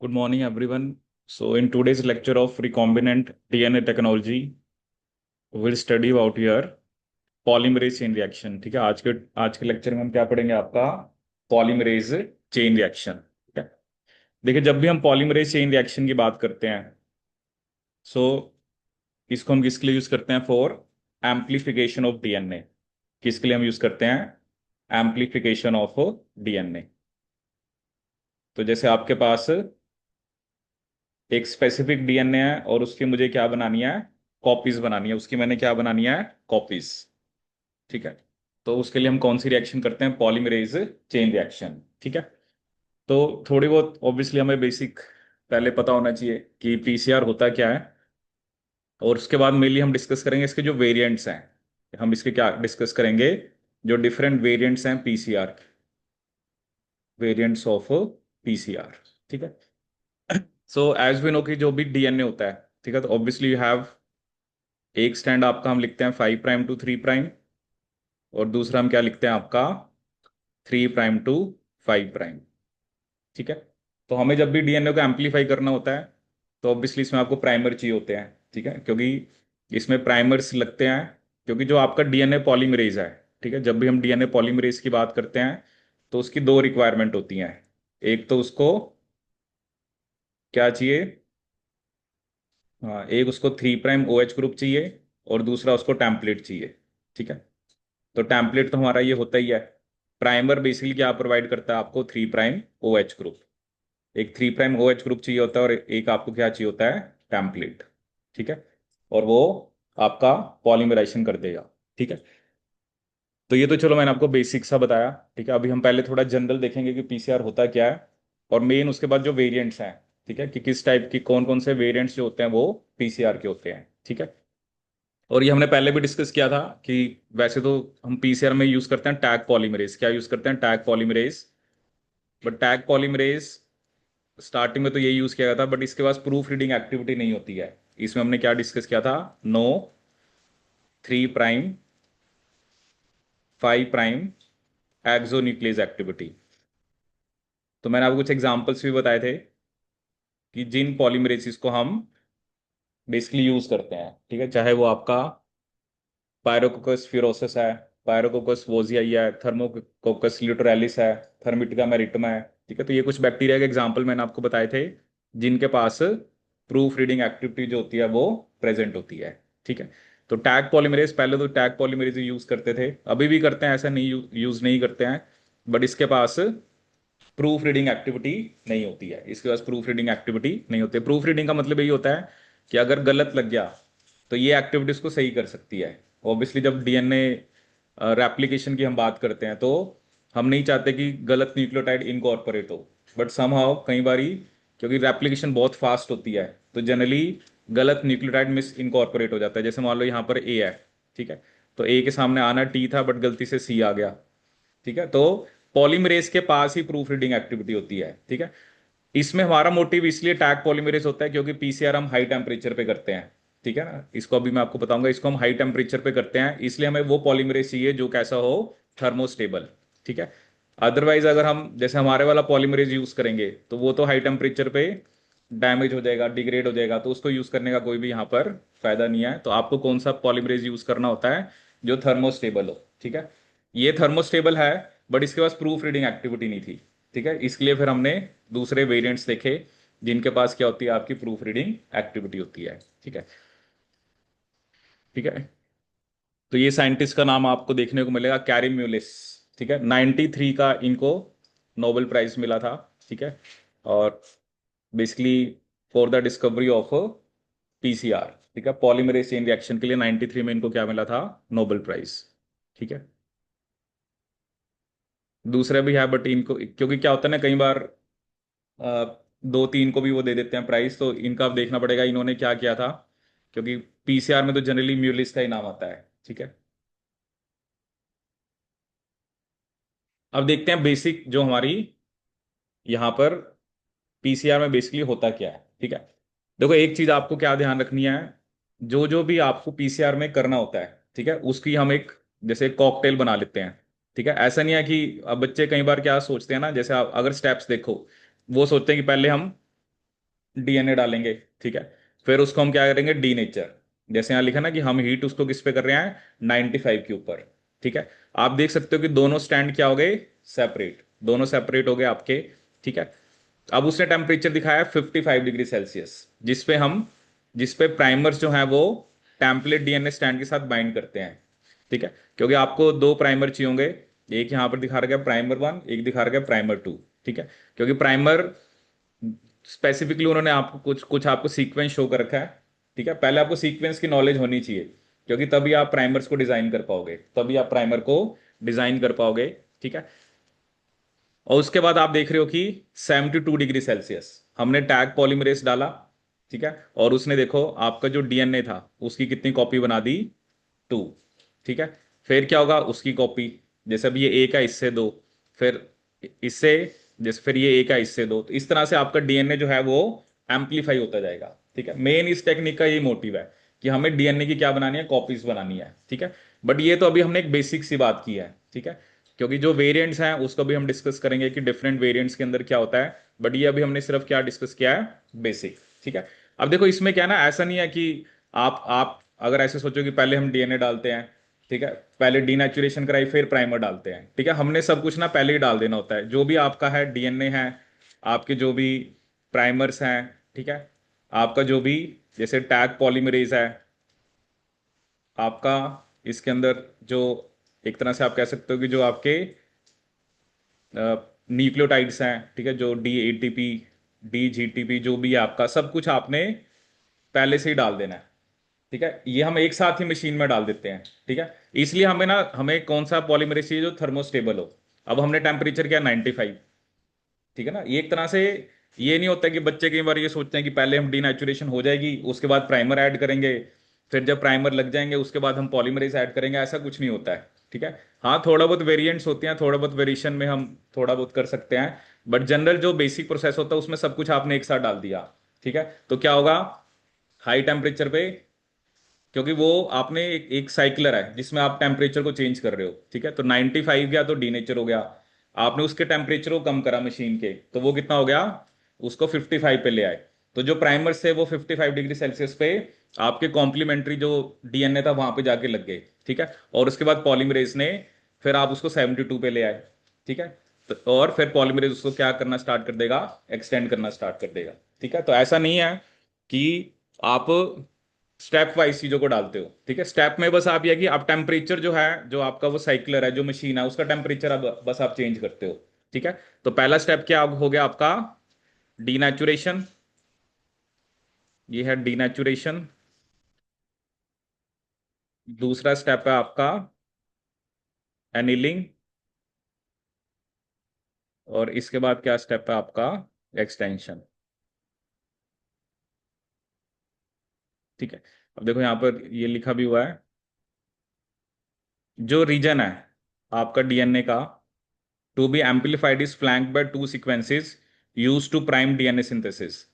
Good morning, everyone. So, in today's lecture of recombinant DNA technology, we'll study about your polymerase chain reaction. ठीक है, आज के lecture में हम क्या पढ़ेंगे? आपका पॉलीमरेज चेन रिएक्शन। ठीक है, देखिए, जब भी हम पॉलीमरेज चेन रिएक्शन की बात करते हैं, सो इसको हम किसके लिए यूज करते हैं? For amplification of DNA. किसके लिए हम यूज करते हैं? Amplification of DNA. तो जैसे आपके पास एक स्पेसिफिक डीएनए है और उसकी मुझे क्या बनानी है? कॉपीज बनानी है। उसकी मैंने क्या बनानी है? कॉपीज। ठीक है, तो उसके लिए हम कौन सी रिएक्शन करते हैं? Polymerase chain reaction. ठीक है, तो थोड़ी बहुत ऑब्वियसली हमें बेसिक पहले पता होना चाहिए कि पीसीआर होता क्या है, और उसके बाद मेनली हम डिस्कस करेंगे इसके जो वेरिएंट्स हैं। हम इसके क्या डिस्कस करेंगे? जो डिफरेंट वेरिएंट्स हैं पीसीआर, वेरिएंट्स ऑफ पीसीआर। ठीक है, सो एज वी नो कि जो भी डीएनए होता है, ठीक है, तो ऑब्वियसली यू हैव एक स्टैंड आपका हम लिखते हैं 5' टू 3', और दूसरा हम क्या लिखते हैं आपका 3' टू 5'। ठीक है, तो हमें जब भी डीएनए को एम्पलीफाई करना होता है तो ऑब्वियसली इसमें आपको प्राइमर चाहिए होते हैं। ठीक है, क्योंकि इसमें प्राइमर्स लगते हैं, क्योंकि जो आपका डीएनए पॉलीमरेज है, ठीक है, जब भी हम डीएनए पॉलीमरेज की बात करते हैं तो उसकी दो रिक्वायरमेंट होती हैं। एक तो उसको क्या चाहिए? हाँ, एक उसको 3' OH ग्रुप चाहिए, और दूसरा उसको टेम्पलेट चाहिए। ठीक है, तो टेम्पलेट तो हमारा ये होता ही है। प्राइमर बेसिकली क्या प्रोवाइड करता है आपको? 3' OH ग्रुप। एक 3' OH ग्रुप चाहिए होता है, और एक आपको क्या चाहिए होता है? टेम्पलेट। ठीक है, और वो आपका पॉलीमराइजेशन कर देगा। ठीक है, तो ये तो चलो मैंने आपको बेसिक सा बताया। ठीक है, अभी हम पहले थोड़ा जनरल देखेंगे कि पीसीआर होता क्या है, और मेन उसके बाद जो वेरिएंट्स हैं, ठीक है, कि किस टाइप की कौन कौन से वेरिएंट्स जो होते हैं वो पीसीआर के होते हैं। ठीक है, और ये हमने पहले भी डिस्कस किया था कि वैसे तो हम पीसीआर में यूज करते हैं टैग पॉलीमरेज। क्या यूज करते हैं? Tag polymerase. But tag polymerase starting में तो ये यूज किया गया था, बट इसके पास प्रूफ रीडिंग एक्टिविटी नहीं होती है। इसमें हमने क्या डिस्कस किया था? No 3' 5' exonuclease activity. तो मैंने आपको कुछ एग्जांपल्स भी बताए थे कि जिन पॉलीमरेसिस को हम बेसिकली यूज करते हैं, ठीक है, चाहे वो आपका पायरोकोकस फ्यूरोसिस है, पायरोकोकस वोजियाई है, थर्मोकोकस लिटोरैलिस है, थर्मिटिका मेरिटमा है। ठीक है, तो ये कुछ बैक्टीरिया के एग्जांपल मैंने आपको बताए थे जिनके पास प्रूफ रीडिंग एक्टिविटी जो होती है वो प्रेजेंट होती है। ठीक है, तो टैग पॉलीमरेज, पहले तो टैग पॉलीमरेज यूज करते थे, अभी भी करते हैं, ऐसा नहीं यूज नहीं करते हैं, बट इसके पास प्रूफ रीडिंग एक्टिविटी नहीं होती है। इसके पास प्रूफ रीडिंग एक्टिविटी नहीं होती है। प्रूफ रीडिंग का मतलब यही होता है कि अगर गलत लग गया तो ये एक्टिविटीज को सही कर सकती है। ऑब्वियसली जब डीएनए रेप्लिकेशन की हम बात करते हैं तो हम नहीं चाहते कि गलत न्यूक्लियोटाइड इनकॉर्पोरेट हो, बट समहाउ कई बारी क्योंकि रेप्लिकेशन बहुत फास्ट होती है तो जनरली गलत न्यूक्लियोटाइड मिस इनकॉर्पोरेट हो जाता है। जैसे मान लो यहाँ पर ए है, ठीक है, तो ए के सामने आना टी था बट गलती से सी आ गया। ठीक है, तो पॉलीमरेज के पास ही प्रूफ रीडिंग एक्टिविटी होती है। ठीक है, इसमें हमारा मोटिव इसलिए टैग पॉलीमरेज होता है क्योंकि पीसीआर हम हाई टेम्परेचर पे करते हैं। ठीक है ना, इसको अभी मैं आपको बताऊंगा। इसको हम हाई टेम्परेचर पे करते हैं, इसलिए हमें वो पॉलीमरेज चाहिए जो कैसा हो? थर्मोस्टेबल। ठीक है, अदरवाइज अगर हम जैसे हमारे वाला पॉलीमरेज यूज करेंगे तो वो तो हाई टेम्परेचर पे डैमेज हो जाएगा, डिग्रेड हो जाएगा, तो उसको यूज करने का कोई भी यहाँ पर फायदा नहीं है। तो आपको कौन सा पॉलीमरेज यूज करना होता है? जो थर्मोस्टेबल हो। ठीक है, ये थर्मोस्टेबल है बट इसके पास प्रूफ रीडिंग एक्टिविटी नहीं थी। ठीक है, इसलिए फिर हमने दूसरे वेरिएंट्स देखे जिनके पास क्या होती है? आपकी प्रूफ रीडिंग एक्टिविटी होती है। ठीक है, ठीक है, तो ये साइंटिस्ट का नाम आपको देखने को मिलेगा, कैरी म्यूलिस। ठीक है, 93 का इनको नोबेल प्राइज मिला था। ठीक है, और basically for the discovery of PCR. ठीक है, पॉलीमरेज चेन रिएक्शन के लिए 93 में इनको क्या मिला था? Nobel prize. ठीक है, दूसरे भी है बट इनको क्योंकि क्या होता है ना, कई बार दो तीन को भी वो दे देते हैं प्राइस, तो इनका अब देखना पड़ेगा इन्होंने क्या किया था, क्योंकि पीसीआर में तो जनरली म्यूलिस का ही नाम आता है। ठीक है, अब देखते हैं बेसिक जो हमारी यहाँ पर पीसीआर में बेसिकली होता क्या है। ठीक है, देखो एक चीज आपको क्या ध्यान रखनी है, जो जो भी आपको पीसीआर में करना होता है, ठीक है, उसकी हम एक जैसे कॉकटेल बना लेते हैं। ठीक है, ऐसा नहीं है कि अब बच्चे कई बार क्या सोचते हैं ना, जैसे आप अगर स्टेप्स देखो, वो सोचते हैं कि पहले हम डीएनए डालेंगे, ठीक है। फिर उसको हम क्या करेंगे, डी नेचर। जैसे यहाँ लिखा ना कि हम हीट उसको किस पे कर रहे हैं, 95 के ऊपर, ठीक है। आप देख सकते हो कि दोनों स्टैंड क्या हो गए, सेपरेट, दोनों सेपरेट हो गए आपके, ठीक है। अब उसने टेम्परेचर दिखाया 55 डिग्री सेल्सियस, जिसपे प्राइमर्स जो है वो टेम्पलेट डीएनए स्टैंड के साथ बाइंड करते हैं, ठीक है। क्योंकि आपको दो प्राइमर चाहिए होंगे, एक यहां पर दिखा रखा है प्राइमर 1, एक दिखा रखा है प्राइमर 2, ठीक है। क्योंकि प्राइमर स्पेसिफिकली उन्होंने आपको कुछ कुछ आपको सीक्वेंस शो कर रखा है, ठीक है। पहले आपको सीक्वेंस की नॉलेज होनी चाहिए, क्योंकि तभी आप प्राइमर्स को डिजाइन कर पाओगे, तभी आप प्राइमर को डिजाइन कर पाओगे, ठीक है। और उसके बाद आप देख रहे हो कि 72 डिग्री सेल्सियस हमने टैग पॉलीमरेज डाला, ठीक है। और उसने देखो आपका जो डीएनए था उसकी कितनी कॉपी बना दी, 2, ठीक है। फिर क्या होगा, उसकी कॉपी, जैसे अब ये एक है इससे दो, फिर इससे, जैसे फिर ये एक है इससे दो, तो इस तरह से आपका डीएनए जो है वो एम्पलीफाई होता जाएगा, ठीक है। मेन इस टेक्निक का ये मोटिव है कि हमें डीएनए की क्या बनानी है, कॉपीज बनानी है, ठीक है। बट ये तो अभी हमने एक बेसिक सी बात की है, ठीक है। क्योंकि जो वेरिएंट्स हैं उसको भी हम डिस्कस करेंगे कि डिफरेंट वेरिएंट्स के अंदर क्या होता है, बट ये अभी हमने सिर्फ क्या डिस्कस किया है, बेसिक, ठीक है। अब देखो इसमें क्या है ना, ऐसा नहीं है कि आप अगर ऐसे सोचो कि पहले हम डीएनए डालते हैं, ठीक है, पहले डीनेचुरेशन कराई फिर प्राइमर डालते हैं, ठीक है। हमने सब कुछ ना पहले ही डाल देना होता है, जो भी आपका है डीएनए है, आपके जो भी प्राइमर्स हैं, ठीक है, आपका जो भी जैसे टैग पॉलीमरेज है आपका, इसके अंदर जो एक तरह से आप कह सकते हो कि जो आपके न्यूक्लियोटाइड्स हैं, ठीक है, जो DATP DGTP जो भी है आपका, सब कुछ आपने पहले से ही डाल देना है, ठीक है। ये हम एक साथ ही मशीन में डाल देते हैं, ठीक है। इसलिए हमें कौन सा पॉलीमरेज चाहिए जो थर्मोस्टेबल हो। अब हमने टेम्परेचर किया 95, ठीक है ना। ये एक तरह से ये नहीं होता कि बच्चे कई बार ये सोचते हैं कि पहले हम डीनेचुरेशन हो जाएगी उसके बाद प्राइमर ऐड करेंगे, फिर जब प्राइमर लग जाएंगे उसके बाद हम पॉलीमरेज ऐड करेंगे, ऐसा कुछ नहीं होता है, ठीक है। हाँ थोड़ा बहुत वेरिएंट्स होते हैं, थोड़ा बहुत वेरिएशन में हम थोड़ा बहुत कर सकते हैं, बट जनरल जो बेसिक प्रोसेस होता है उसमें सब कुछ आपने एक साथ डाल दिया, ठीक है। तो क्या होगा, हाई टेम्परेचर पे, क्योंकि वो आपने एक साइक्लर है जिसमें आप टेम्परेचर को चेंज कर रहे हो, ठीक है। तो 95 गया तो डीनेचर हो गया, आपने उसके टेम्परेचर को कम करा मशीन के, तो वो कितना हो गया, उसको 55 पे ले आए। तो जो प्राइमर्स थे वो 55 डिग्री सेल्सियस पे आपके कॉम्प्लीमेंट्री जो डीएनए था वहां पे जाके लग गए, ठीक है। और उसके बाद पॉलीमरेज ने फिर आप उसको 72 पे ले आए, ठीक है। और फिर पॉलीमरेज उसको क्या करना स्टार्ट कर देगा, एक्सटेंड करना स्टार्ट कर देगा, ठीक है। तो ऐसा नहीं है कि आप स्टेप वाइज चीजों को डालते हो, ठीक है। स्टेप में बस आप ये कि आप टेम्परेचर जो है, जो आपका वो साइक्लर है जो मशीन है उसका टेम्परेचर अब बस आप चेंज करते हो, ठीक है। तो पहला स्टेप क्या हो गया आपका, डीनेचुरेशन, ये है डीनेचुरेशन। दूसरा स्टेप है आपका एनिलिंग, और इसके बाद क्या स्टेप है आपका, एक्सटेंशन, ठीक है। अब देखो यहां पर ये लिखा भी हुआ है, जो रीजन है आपका डीएनए का to be amplified is flanked by two sequences use to prime DNA synthesis.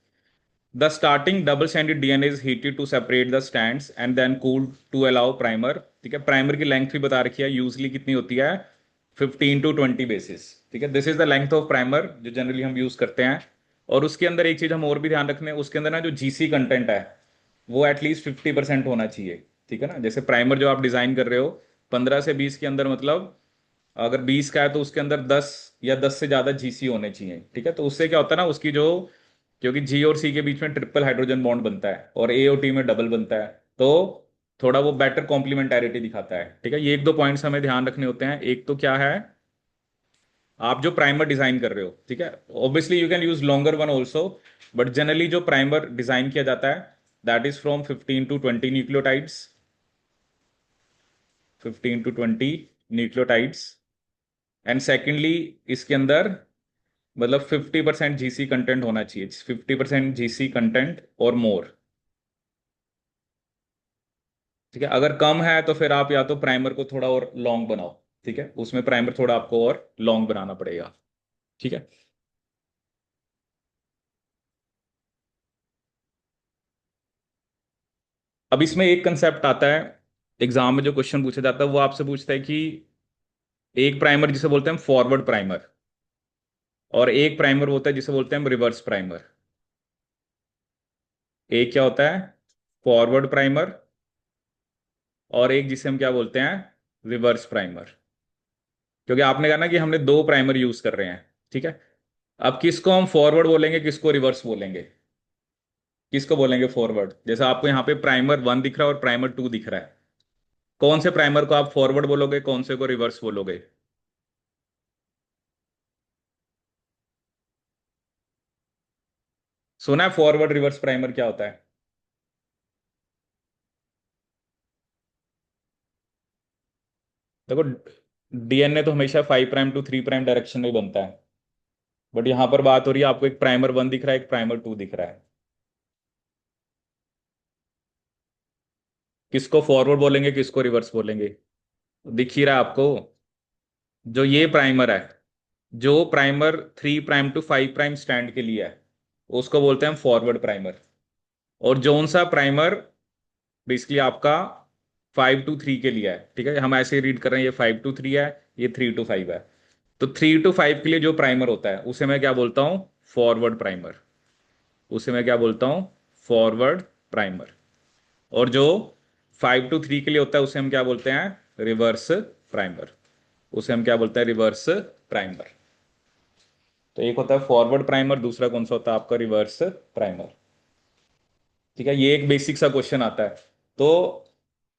The starting double-stranded DNA is heated to separate the strands and then cooled to allow primer, ठीक है। Primer की length भी बता रखी है, usually कितनी होती है, 15 to 20 बेसिस, ठीक है। This is the length of primer जो जनरली हम यूज करते हैं। और उसके अंदर एक चीज हम और भी ध्यान रखने, उसके अंदर ना जो जीसी कंटेंट है वो एटलीस्ट 50% होना चाहिए, ठीक है ना। जैसे प्राइमर जो आप डिजाइन कर रहे हो 15 से 20 के अंदर, मतलब अगर 20 का है तो उसके अंदर 10 या 10 से ज्यादा जीसी होने चाहिए, ठीक है। तो उससे क्या होता है ना, उसकी जो, क्योंकि जी और सी के बीच में ट्रिपल हाइड्रोजन बॉन्ड बनता है और ए और टी में डबल बनता है, तो थोड़ा वो बेटर कॉम्प्लीमेंटारिटी दिखाता है, ठीक है। ये एक दो पॉइंट्स हमें ध्यान रखने होते हैं। एक तो क्या है, आप जो प्राइमर डिजाइन कर रहे हो, ठीक है, obviously you can use longer one also, but generally जो प्राइमर डिजाइन किया जाता है that is from 15 to 20 nucleotides, 15 to 20 nucleotides. And secondly इसके अंदर मतलब 50% जीसी कंटेंट होना चाहिए, 50% जीसी कंटेंट और मोर, ठीक है। अगर कम है तो फिर आप या तो प्राइमर को थोड़ा और लॉन्ग बनाओ, ठीक है, उसमें प्राइमर थोड़ा आपको और लॉन्ग बनाना पड़ेगा, ठीक है। अब इसमें एक कंसेप्ट आता है, एग्जाम में जो क्वेश्चन पूछा जाता है वो आपसे पूछता है कि एक प्राइमर जिसे बोलते हैं फॉरवर्ड प्राइमर, और एक प्राइमर होता है जिसे बोलते हैं रिवर्स प्राइमर। एक क्या होता है, फॉरवर्ड प्राइमर, और एक जिसे हम क्या बोलते हैं, रिवर्स प्राइमर। क्योंकि आपने कहा ना कि हमने दो प्राइमर यूज कर रहे हैं, ठीक है। अब किसको हम फॉरवर्ड बोलेंगे, किसको रिवर्स बोलेंगे? किसको बोलेंगे फॉरवर्ड? जैसे आपको यहाँ पे प्राइमर 1 दिख रहा है और प्राइमर 2 दिख रहा है, कौन से प्राइमर को आप फॉरवर्ड बोलोगे, कौन से को रिवर्स बोलोगे? सुना है फॉरवर्ड रिवर्स प्राइमर क्या होता है? देखो, डीएनए तो हमेशा 5 प्राइम टू 3 प्राइम डायरेक्शन में बनता है, बट यहां पर बात हो रही है, आपको एक प्राइमर 1 दिख रहा है, एक प्राइमर 2 दिख रहा है। किसको फॉरवर्ड बोलेंगे, किसको रिवर्स बोलेंगे? दिख ही रहा है आपको, जो ये प्राइमर है, जो primer 3 prime to 5 prime strand के लिए है, उसको बोलते हैं फॉरवर्ड प्राइमर। और जोन सा प्राइमर बेसिकली आपका 5 to 3 के लिए है, ठीक है। हम ऐसे ही रीड कर रहे हैं, ये 5 to 3 है, ये 3 to 5 है। तो 3 to 5 के लिए जो प्राइमर होता है उसे मैं क्या बोलता हूं, फॉरवर्ड प्राइमर। उसे मैं क्या बोलता हूं, फॉरवर्ड प्राइमर। और जो 5 to 3 के लिए होता है उसे हम क्या बोलते हैं, रिवर्स प्राइमर। उसे हम क्या बोलते हैं, रिवर्स प्राइमर। तो एक होता है फॉरवर्ड प्राइमर, दूसरा कौन सा होता है आपका, रिवर्स प्राइमर। ठीक है, ये एक बेसिक सा क्वेश्चन आता है। तो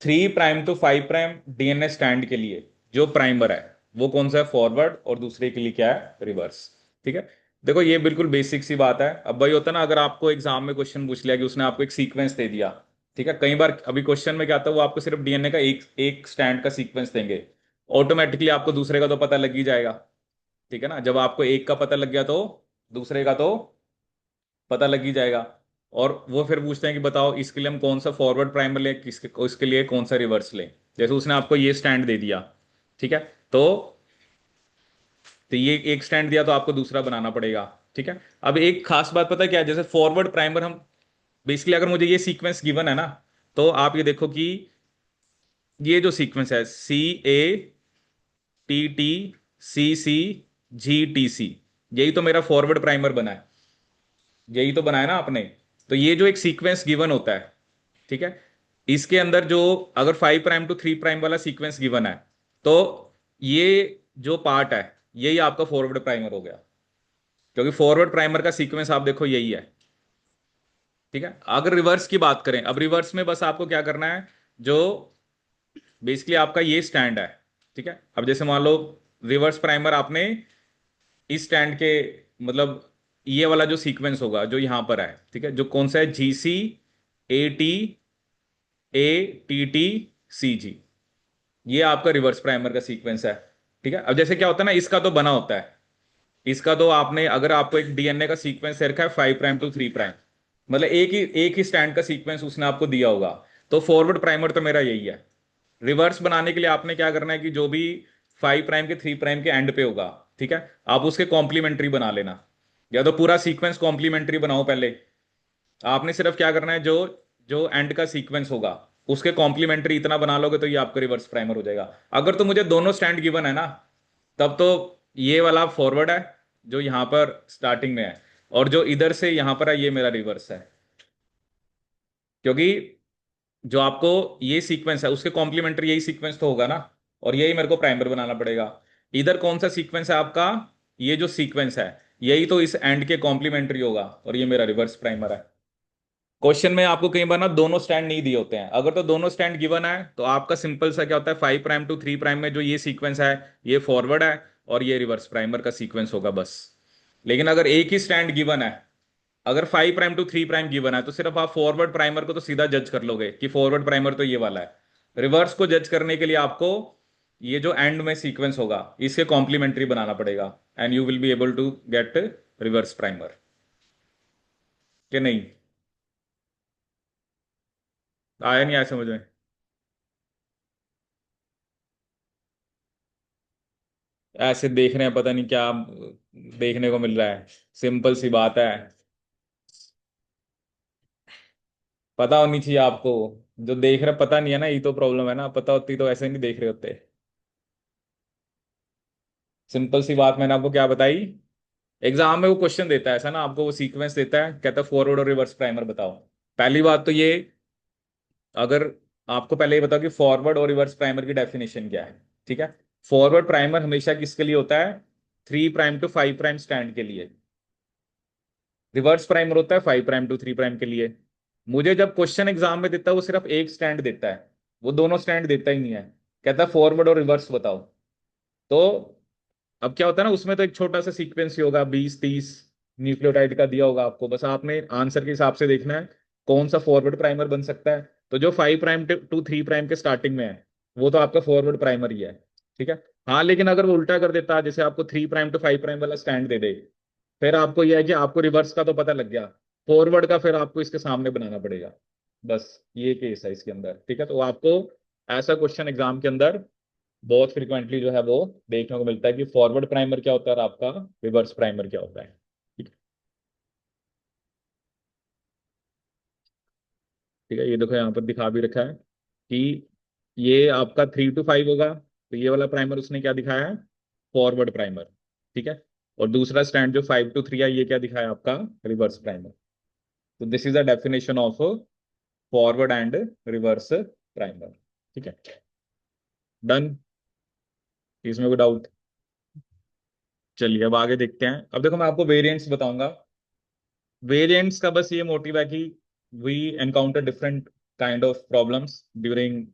3 prime to 5 prime DNA strand के लिए जो प्राइमर है वो कौन सा है, फॉरवर्ड, और दूसरे के लिए क्या है, रिवर्स। ठीक है। देखो ये बिल्कुल बेसिक सी बात है। अब भाई होता है ना, अगर आपको एग्जाम में क्वेश्चन पूछ लिया कि उसने आपको एक सीक्वेंस दे दिया, ठीक है। कई बार अभी क्वेश्चन में क्या आता है, वो आपको सिर्फ डीएनए का एक एक स्टैंड का सीक्वेंस देंगे, ऑटोमेटिकली आपको दूसरे का तो पता लग ही जाएगा। ठीक है ना, जब आपको एक का पता लग गया तो दूसरे का तो पता लग ही जाएगा। और वो फिर पूछते हैं कि बताओ इसके लिए हम कौन सा फॉरवर्ड प्राइमर ले, किसके इसके लिए कौन सा रिवर्स ले। जैसे उसने आपको ये स्टैंड दे दिया, ठीक है। तो ये एक स्टैंड दिया तो आपको दूसरा बनाना पड़ेगा, ठीक है। अब एक खास बात पता है क्या है, जैसे फॉरवर्ड प्राइमर हम बेसिकली, अगर मुझे ये सीक्वेंस गिवन है ना, तो आप ये देखो कि ये जो सीक्वेंस है, CATTCCGTC, यही तो मेरा फॉरवर्ड प्राइमर बना है, यही तो बनाया ना आपने। तो ये जो एक सीक्वेंस गिवन होता है, ठीक है, इसके अंदर जो, अगर 5 प्राइम टू 3 प्राइम वाला सीक्वेंस गिवन है, तो ये जो पार्ट है यही आपका फॉरवर्ड प्राइमर हो गया, क्योंकि फॉरवर्ड प्राइमर का सीक्वेंस आप देखो यही है। ठीक है। अगर रिवर्स की बात करें, अब रिवर्स में बस आपको क्या करना है, जो बेसिकली आपका ये स्टैंड है, ठीक है। अब जैसे मान लो रिवर्स प्राइमर आपने इस स्टैंड के, मतलब ये वाला जो सीक्वेंस होगा जो यहां पर है, ठीक है, जो कौन सा है, GCATATTCG, ये आपका रिवर्स प्राइमर का सीक्वेंस है। ठीक है। अब जैसे क्या होता है ना, इसका तो बना होता है, इसका तो आपने, अगर आपको एक डीएनए का सीक्वेंस दे रखा है 5 प्राइम टू 3 प्राइम, मतलब एक ही स्टैंड का सीक्वेंस उसने आपको दिया होगा, तो फॉरवर्ड प्राइमर तो मेरा यही है। रिवर्स बनाने के लिए आपने क्या करना है कि जो भी 5 प्राइम के 3 प्राइम के एंड पे होगा, ठीक है, आप उसके कॉम्प्लीमेंट्री बना लेना, या तो पूरा सीक्वेंस कॉम्प्लीमेंट्री बनाओ पहले। आपने सिर्फ क्या करना है, जो जो एंड का सीक्वेंस होगा उसके कॉम्प्लीमेंट्री इतना बना लोगे तो ये आपका रिवर्स प्राइमर हो जाएगा। अगर तो मुझे दोनों स्टैंड गिवन है ना, तब तो ये वाला फॉरवर्ड है जो यहां पर स्टार्टिंग में है, और जो इधर से यहां पर है ये मेरा रिवर्स है। क्योंकि जो आपको ये सीक्वेंस है उसके कॉम्प्लीमेंट्री यही सीक्वेंस तो होगा ना, और यही मेरे को प्राइमर बनाना पड़ेगा। इधर कौन सा सीक्वेंस है आपका, ये जो सीक्वेंस है यही तो इस एंड के कॉम्प्लीमेंट्री होगा, और ये मेरा रिवर्स प्राइमर है। क्वेश्चन में आपको कई बार ना दोनों स्टैंड नहीं दिए होते हैं, अगर तो दोनों स्टैंड गिवन है तो आपका सिंपल सा क्या होता है, 5 प्राइम टू 3 प्राइम में जो ये सीक्वेंस है ये फॉरवर्ड है, और ये रिवर्स प्राइमर का सीक्वेंस होगा बस। लेकिन अगर एक ही स्टैंड गिवन है, अगर 5 प्राइम टू 3 प्राइम गिवन है, तो सिर्फ आप फॉरवर्ड प्राइमर को तो सीधा जज कर लोगे कि फॉरवर्ड प्राइमर तो ये वाला है। रिवर्स को जज करने के लिए आपको ये जो एंड में सीक्वेंस होगा इसके कॉम्प्लीमेंट्री बनाना पड़ेगा, and you will be able to get reverse primer. कि नहीं? आया नहीं आया समझ में? ऐसे देख रहे हैं, पता नहीं क्या देखने को मिल रहा है। सिंपल सी बात है, पता होनी चाहिए आपको। जो देख रहे पता नहीं है ना, ये तो प्रॉब्लम है ना, पता होती तो ऐसे नहीं देख रहे होते। सिंपल सी बात मैंने आपको क्या बताई। एग्जाम में वो क्वेश्चन देता है ऐसा ना, आपको वो सीक्वेंस देता है, कहता है फॉरवर्ड और रिवर्स प्राइमर बताओ, पहली बात तो ये, अगर आपको पहले ये बताओ कि फॉरवर्ड और रिवर्स प्राइमर की डेफिनेशन क्या है, ठीक है। फॉरवर्ड प्राइमर हमेशा किसके लिए होता है? 3' टू 5' स्टैंड के लिए। रिवर्स प्राइमर होता है 5' टू 3' के लिए। मुझे जब क्वेश्चन एग्जाम में देता है वो सिर्फ एक स्टैंड देता है, वो दोनों स्टैंड देता ही नहीं है। कहता है फॉरवर्ड और रिवर्स बताओ। तो अब क्या होता है ना, उसमें तो एक छोटा सा सीक्वेंस ही होगा, 20-30 न्यूक्लियोटाइड का दिया होगा आपको, बस आपने आंसर के हिसाब से देखना है कौन सा फॉरवर्ड प्राइमर बन सकता है। तो जो 5' टू 3' के स्टार्टिंग में है वो तो आपका फॉरवर्ड प्राइमर ही है, ठीक है। हाँ, लेकिन अगर वो उल्टा कर देता, जैसे आपको 3' टू 5' वाला स्टैंड दे दे, फिर आपको यह है कि आपको रिवर्स का तो पता लग गया, फॉरवर्ड का फिर आपको इसके सामने बनाना पड़ेगा। बस ये केस है इसके अंदर, ठीक है। तो आपको ऐसा क्वेश्चन एग्जाम के अंदर बहुत फ्रिक्वेंटली जो है वो देखने को मिलता है कि फॉरवर्ड प्राइमर क्या होता है और आपका रिवर्स प्राइमर क्या होता है, ठीक ठीक है। ये देखो यहाँ पर दिखा भी रखा है कि ये आपका 3 to 5 होगा, तो ये वाला प्राइमर उसने क्या दिखाया है? फॉरवर्ड प्राइमर, ठीक है। और दूसरा स्टैंड जो 5 to 3 है, ये क्या दिखाया आपका? Reverse primer. तो this is the definition of forward and reverse primer, ठीक है। डन, इसमें कोई डाउट? चलिए अब आगे देखते हैं। अब देखो मैं आपको वेरिएंट्स बताऊंगा। वेरिएंट्स का बस ये मोटिव है कि we encounter different kind of problems during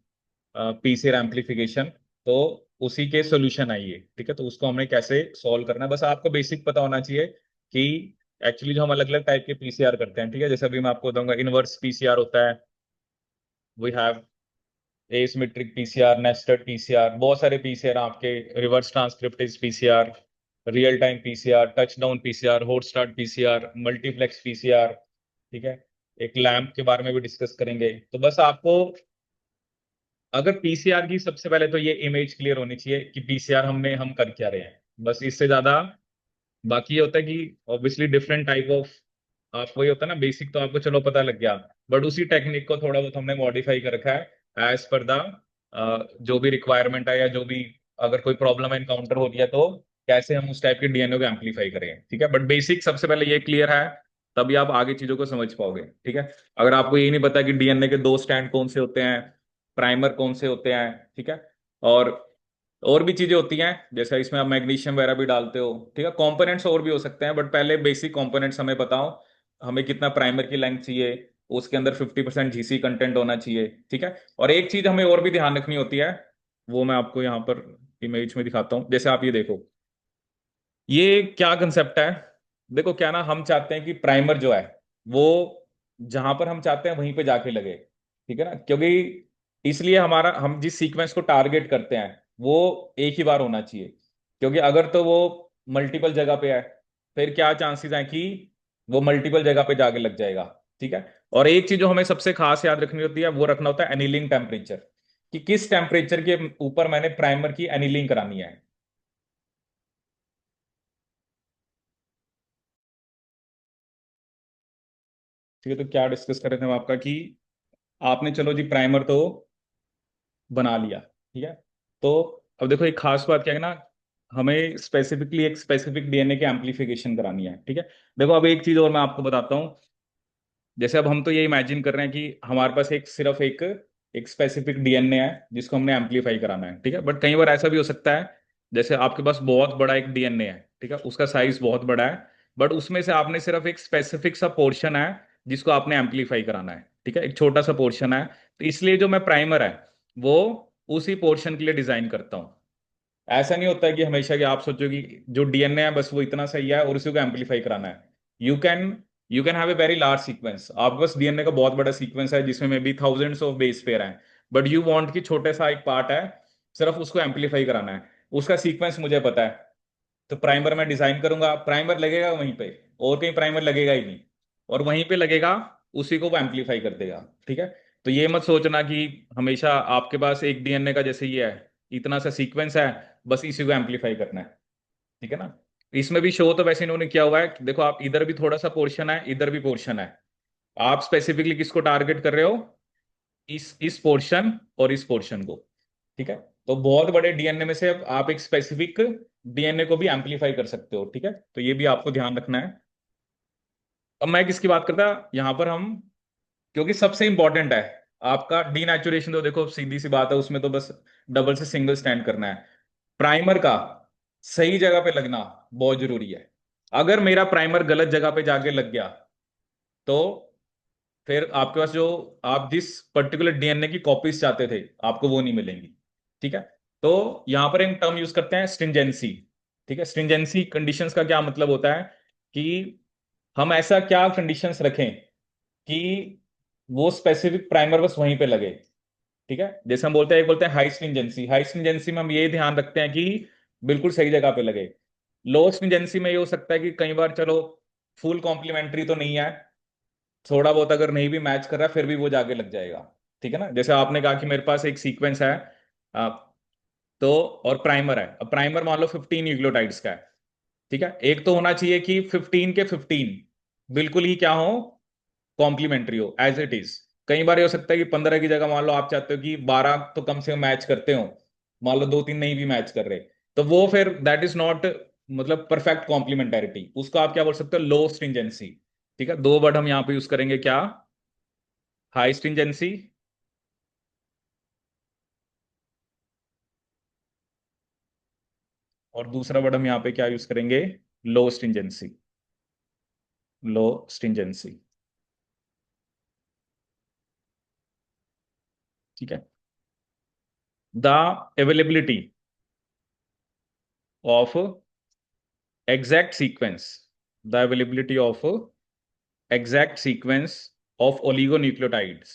PCR amplification. तो उसी के सॉल्यूशन आइए, ठीक है। तो उसको हमने कैसे सॉल्व करना है, बस आपको बेसिक पता होना चाहिए कि एक्चुअली जो हम अलग अलग टाइप के पीसीआर करते हैं, ठीक है। जैसे अभी मैं आपको बताऊंगा, इनवर्स पीसीआर होता है, we have asymmetric PCR, nested PCR, बहुत सारे पीसीआर आपके, reverse transcriptase PCR, real time PCR, touch down PCR, hot start PCR, multiplex PCR, ठीक है। एक लैम्प के बारे में भी डिस्कस करेंगे। तो बस आपको, अगर पीसीआर की, सबसे पहले तो ये इमेज क्लियर होनी चाहिए कि पीसीआर हम कर क्या रहे हैं, बस इससे ज्यादा। बाकी ये होता है कि ऑब्वियसली डिफरेंट टाइप ऑफ, आपको ये होता है ना, बेसिक तो आपको चलो पता लग गया, बट उसी टेक्निक को थोड़ा बहुत हमने मॉडिफाई कर रखा है एज पर द जो भी रिक्वायरमेंट है, या जो भी अगर कोई प्रॉब्लम एनकाउंटर हो रही है तो कैसे हम उस टाइप के डीएनए को एम्पलीफाई करें, ठीक है। बट बेसिक सबसे पहले ये क्लियर है, तभी आप आगे चीजों को समझ पाओगे, ठीक है। अगर आपको ये नहीं पता कि डीएनए के दो स्टैंड कौन से होते हैं, प्राइमर कौन से होते हैं, ठीक है, और भी चीजें होती हैं, जैसे इसमें आप मैग्नीशियम वगैरह भी डालते हो, ठीक है। कंपोनेंट्स और भी हो सकते हैं, बट पहले बेसिक कंपोनेंट्स हमें बताओ। हमें कितना प्राइमर की लेंथ चाहिए, उसके अंदर 50% जीसी कंटेंट होना चाहिए, ठीक है। और एक चीज हमें और भी ध्यान रखनी होती है, वो मैं आपको यहाँ पर इमेज में दिखाता हूँ। जैसे आप ये देखो, ये क्या कंसेप्ट है। देखो क्या ना, हम चाहते हैं कि प्राइमर जो है वो जहां पर हम चाहते हैं वहीं पे जाके लगे, ठीक है ना, क्योंकि इसलिए हमारा, हम जिस सीक्वेंस को टारगेट करते हैं वो एक ही बार होना चाहिए। क्योंकि अगर तो वो मल्टीपल जगह पे है, फिर क्या चांसेस हैं कि वो मल्टीपल जगह पे जाके लग जाएगा, ठीक है। और एक चीज जो हमें सबसे खास याद रखनी होती है, वो रखना होता है एनीलिंग टेम्परेचर, कि किस टेम्परेचर के ऊपर मैंने प्राइमर की एनीलिंग करानी है। ठीक है, तो क्या डिस्कस कर रहे थे हम आपका कि आपने चलो जी प्राइमर तो बना लिया, ठीक है। तो अब देखो एक खास बात क्या है ना, हमें स्पेसिफिकली एक स्पेसिफिक डीएनए की एम्पलीफिकेशन करानी है, ठीक है। देखो अब एक चीज और मैं आपको बताता हूँ। जैसे अब हम तो ये इमेजिन कर रहे हैं कि हमारे पास एक सिर्फ एक एक स्पेसिफिक डीएनए है जिसको हमने एम्पलीफाई कराना है, ठीक है। बट कई बार ऐसा भी हो सकता है, जैसे आपके पास बहुत बड़ा एक डीएनए है, ठीक है, उसका साइज बहुत बड़ा है, बट उसमें से आपने सिर्फ एक स्पेसिफिक सा पोर्शन है जिसको आपने एम्पलीफाई कराना है, ठीक है, एक छोटा सा पोर्शन है। तो इसलिए जो मैं प्राइमर है वो उसी पोर्शन के लिए डिजाइन करता हूँ। ऐसा नहीं होता है कि हमेशा कि आप सोचो कि जो डीएनए है बस वो इतना सही है और उसी को एम्पलीफाई कराना है। You can you can have a very large sequence, आपके पास डीएनए का बहुत बड़ा सीक्वेंस है जिसमें may be thousands of base pair हैं, बट यू वांट कि छोटे सा एक पार्ट है, सिर्फ उसको एम्पलीफाई कराना है। उसका सीक्वेंस मुझे पता है, तो प्राइमर मैं डिजाइन करूंगा, प्राइमर लगेगा वहीं पे, और कहीं प्राइमर लगेगा ही नहीं, और वहीं पे लगेगा, उसी को वो एम्पलीफाई कर देगा, ठीक है। तो ये मत सोचना कि हमेशा आपके पास एक डीएनए का जैसे ये है, इतना सा सीक्वेंस है, बस इसी को एम्पलीफाई करना है, ठीक है ना। इसमें भी शो तो वैसे इन्होंने किया हुआ है कि देखो, आप इधर भी थोड़ा सा पोर्शन है, इधर भी पोर्शन है, आप स्पेसिफिकली किसको टारगेट कर रहे हो? इस पोर्शन और इस पोर्शन को, ठीक है। तो बहुत बड़े डीएनए में से अब आप एक स्पेसिफिक डीएनए को भी एम्पलीफाई कर सकते हो, ठीक है। तो ये भी आपको ध्यान रखना है। अब मैं किसकी बात करता, यहाँ पर हम क्योंकि सबसे इंपॉर्टेंट है आपका डीनेचुरेशन। तो देखो सीधी सी बात है, उसमें तो बस डबल से सिंगल स्टैंड करना है। प्राइमर का सही जगह पे लगना बहुत जरूरी है। अगर मेरा प्राइमर गलत जगह पे जाके लग गया तो फिर आपके पास जो आप जिस पर्टिकुलर डीएनए की कॉपीज चाहते थे आपको वो नहीं मिलेंगी। ठीक है। तो यहां पर एक टर्म यूज करते हैं स्ट्रिंजेंसी। ठीक है, स्ट्रिंजेंसी कंडीशंस का क्या मतलब होता है कि हम ऐसा क्या कंडीशंस रखें कि वो स्पेसिफिक प्राइमर बस वहीं पे लगे। ठीक है, जैसे हम बोलते हैं, एक बोलते हैं हाई स्ट्रिंजेंसी। हाई स्ट्रिंजेंसी में हम ये ध्यान रखते हैं कि बिल्कुल सही जगह पे लगे। लो स्ट्रिंजेंसी में ये हो सकता है कि कई बार चलो फुल कॉम्प्लीमेंट्री तो नहीं है, थोड़ा बहुत अगर नहीं भी मैच कर रहा है फिर भी वो जाके लग जाएगा। ठीक है ना, जैसे आपने कहा कि मेरे पास एक सीक्वेंस है आ, तो और प्राइमर है। अब प्राइमर मान लो 15 न्यूक्लियोटाइड्स का है। ठीक है, एक तो होना चाहिए कि 15 के 15 बिल्कुल ही क्या हो, कॉम्प्लीमेंट्री हो एज इट इज। कई बार ये हो सकता है कि 15 की जगह मान लो आप चाहते हो कि 12 तो कम से कम मैच करते हो, मान लो दो तीन नहीं भी मैच कर रहे, तो वो फिर दैट इज नॉट मतलब परफेक्ट कॉम्प्लीमेंटेरिटी। उसको आप क्या बोल सकते हो, लो स्ट्रिंजेंसी। ठीक है, दो वर्ड हम यहाँ पे यूज करेंगे, क्या, हाई स्ट्रिंजेंसी और दूसरा वर्ड हम यहाँ पे क्या यूज करेंगे, लो स्ट्रिंजेंसी। लो स्ट्रिंजेंसी। ठीक है। The availability of exact sequence, the availability of exact sequence of oligonucleotides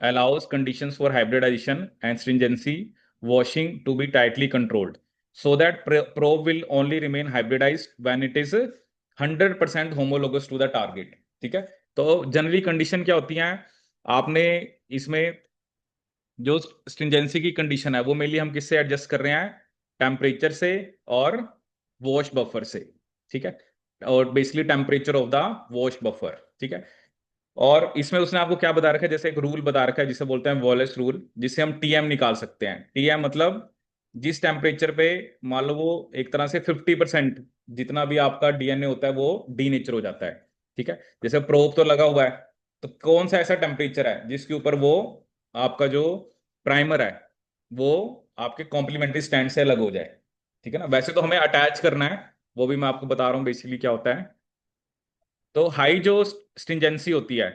allows conditions for hybridization and stringency washing to be tightly controlled so that probe will only remain hybridized when it is 100% homologous to the target. ठीक है, तो generally condition क्या होती है आपने इसमें, जो stringency की कंडीशन है वो मेनली हम किससे एडजस्ट कर रहे हैं, टेम्परेचर से और वॉश बफर से। ठीक है, और basically temperature of the wash buffer. ठीक है, और इसमें उसने आपको क्या बता रखा है, जैसे एक रूल बता रखा है जिसे बोलते हैं वॉलेस रूल, जिससे हम टीएम निकाल सकते हैं। टीएम मतलब जिस टेम्परेचर पे मान लो वो एक तरह से 50% जितना भी आपका डीएनए होता है वो डीनेचर हो जाता है। ठीक है, जैसे प्रोब तो लगा हुआ है, तो कौन सा ऐसा टेम्परेचर है जिसके ऊपर वो आपका जो प्राइमर है वो आपके कॉम्प्लीमेंट्री स्टैंड से अलग हो जाए। ठीक है ना, वैसे तो हमें अटैच करना है, वो भी मैं आपको बता रहा हूँ बेसिकली क्या होता है। तो हाई जो स्ट्रिंजेंसी होती है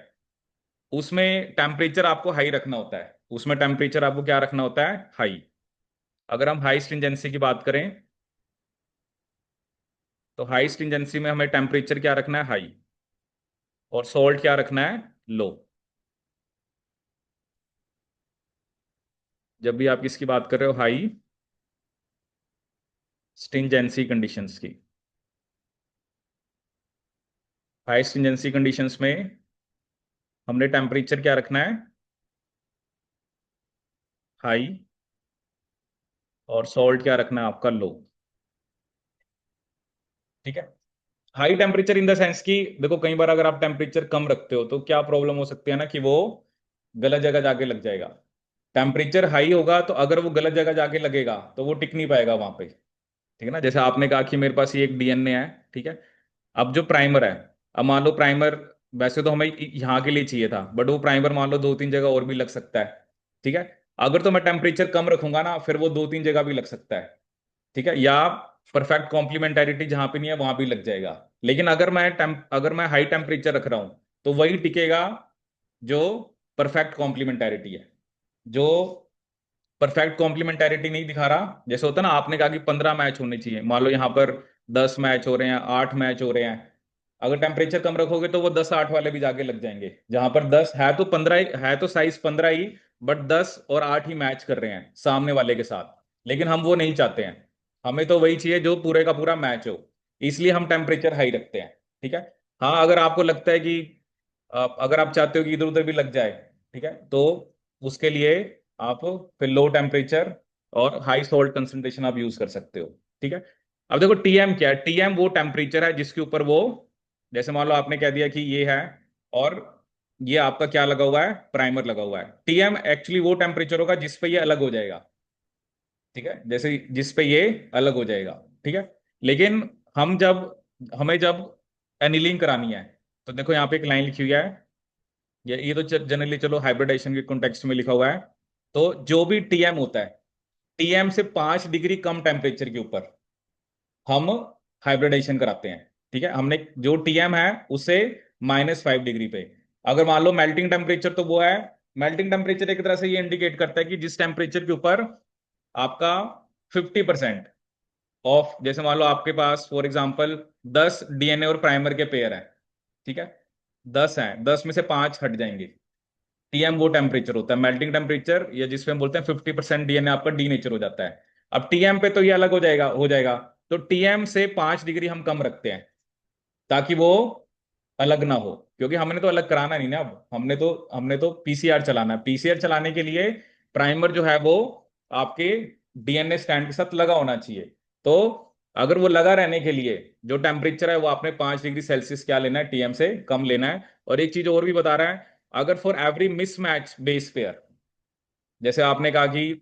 उसमें टेम्परेचर आपको हाई रखना होता है, उसमें टेम्परेचर आपको क्या रखना होता है, हाई। अगर हम हाई स्ट्रिंजेंसी की बात करें तो हाई स्ट्रिंजेंसी में हमें टेम्परेचर क्या रखना है, हाई, और सॉल्ट क्या रखना है, लो। जब भी आप इसकी बात कर रहे हो हाई स्ट्रिंजेंसी कंडीशंस की, हाई स्ट्रिंजेंसी कंडीशंस में हमने टेम्परेचर क्या रखना है, हाई, और सॉल्ट क्या रखना है आपका, लो। ठीक है, high temperature in the sense कि देखो कई बार अगर आप टेम्परेचर कम रखते हो तो क्या प्रॉब्लम हो सकती है ना कि वो गलत जगह जाके लग जाएगा। टेम्परेचर हाई होगा तो अगर वो गलत जगह जाके लगेगा तो वो टिक नहीं पाएगा वहां पे। ठीक है ना, जैसे आपने कहा कि मेरे पास ये एक डीएनए है। ठीक है, अब जो प्राइमर है, अब मान लो प्राइमर वैसे तो हमें यहाँ के लिए चाहिए था, बट वो प्राइमर मान लो दो तीन जगह और भी लग सकता है। ठीक है, अगर तो मैं टेम्परेचर कम रखूंगा ना फिर वो दो तीन जगह भी लग सकता है। ठीक है, या परफेक्ट कॉम्प्लीमेंटेरिटी जहां पे नहीं है वहां भी लग जाएगा। लेकिन अगर मैं हाई टेम्परेचर रख रहा हूं तो वही टिकेगा जो परफेक्ट कॉम्प्लीमेंटेरिटी है। जो परफेक्ट कॉम्प्लीमेंटेरिटी नहीं दिखा रहा, जैसे होता है ना, आपने कहा कि 15 मैच होने चाहिए, मान लो यहाँ पर 10 मैच हो रहे हैं, 8 मैच हो रहे हैं। अगर टेम्परेचर कम रखोगे तो वो 10 8 वाले भी जाके लग जाएंगे, जहां पर 10 है तो 15 ही है, तो साइज 15 ही, बट 10 और 8 ही मैच कर रहे हैं सामने वाले के साथ। लेकिन हम वो नहीं चाहते हैं, हमें तो वही चाहिए जो पूरे का पूरा मैच हो, इसलिए हम टेम्परेचर हाई रखते हैं। ठीक है, हाँ अगर आपको लगता है कि अगर आप चाहते हो कि इधर उधर भी लग जाए, ठीक है, तो उसके लिए आप फिर लो टेम्परेचर और हाई सॉल्ट कंसंट्रेशन आप यूज कर सकते हो। ठीक है, अब देखो टीएम क्या है, टीएम वो टेम्परेचर है जिसके ऊपर वो, जैसे मान लो आपने कह दिया कि ये है और ये आपका क्या लगा हुआ है, प्राइमर लगा हुआ है। टीएम एक्चुअली वो टेम्परेचर होगा जिस पे ये अलग हो जाएगा। ठीक है, जैसे जिस पे ये अलग हो जाएगा। ठीक है, लेकिन हम जब हमें जब एनिलिंग करानी है तो देखो यहाँ पे एक लाइन लिखी हुई है, ये तो जनरली चलो हाइब्रिडाइजेशन के कॉन्टेक्स्ट में लिखा हुआ है। तो जो भी टीएम होता है, टीएम से 5 डिग्री कम टेम्परेचर के ऊपर हम हाइब्रिडाइजेशन कराते हैं। ठीक है, हमने जो टीएम है उसे -5 डिग्री पे। अगर मान लो मेल्टिंग टेम्परेचर, तो वो है, मेल्टिंग टेम्परेचर एक तरह से ये इंडिकेट करता है कि जिस टेम्परेचर के ऊपर आपका 50% ऑफ, जैसे मान लो आपके पास फॉर एग्जांपल 10 डीएनए और प्राइमर के पेयर हैं, ठीक है, 10 हैं, 10 में से 5 हट जाएंगे। टीएम वो टेम्परेचर होता है मेल्टिंग टेम्परेचर, या जिसमें हम बोलते हैं 50% डीएनए आपका डीनेचर हो जाता है। अब टीएम पे तो ये अलग हो जाएगा। तो टीएम से 5 डिग्री हम कम रखते हैं ताकि वो अलग ना हो, क्योंकि हमने तो अलग कराना नहीं ना। अब हमने तो पीसीआर चलाना है। पीसीआर चलाने के लिए प्राइमर जो है वो आपके डीएनए स्टैंड के साथ लगा होना चाहिए। तो अगर वो लगा रहने के लिए जो टेम्परेचर है वो आपने 5 डिग्री सेल्सियस क्या लेना है, टीएम से कम लेना है। और एक चीज और भी बता रहा है, अगर for every mismatch base pair, जैसे आपने कहा कि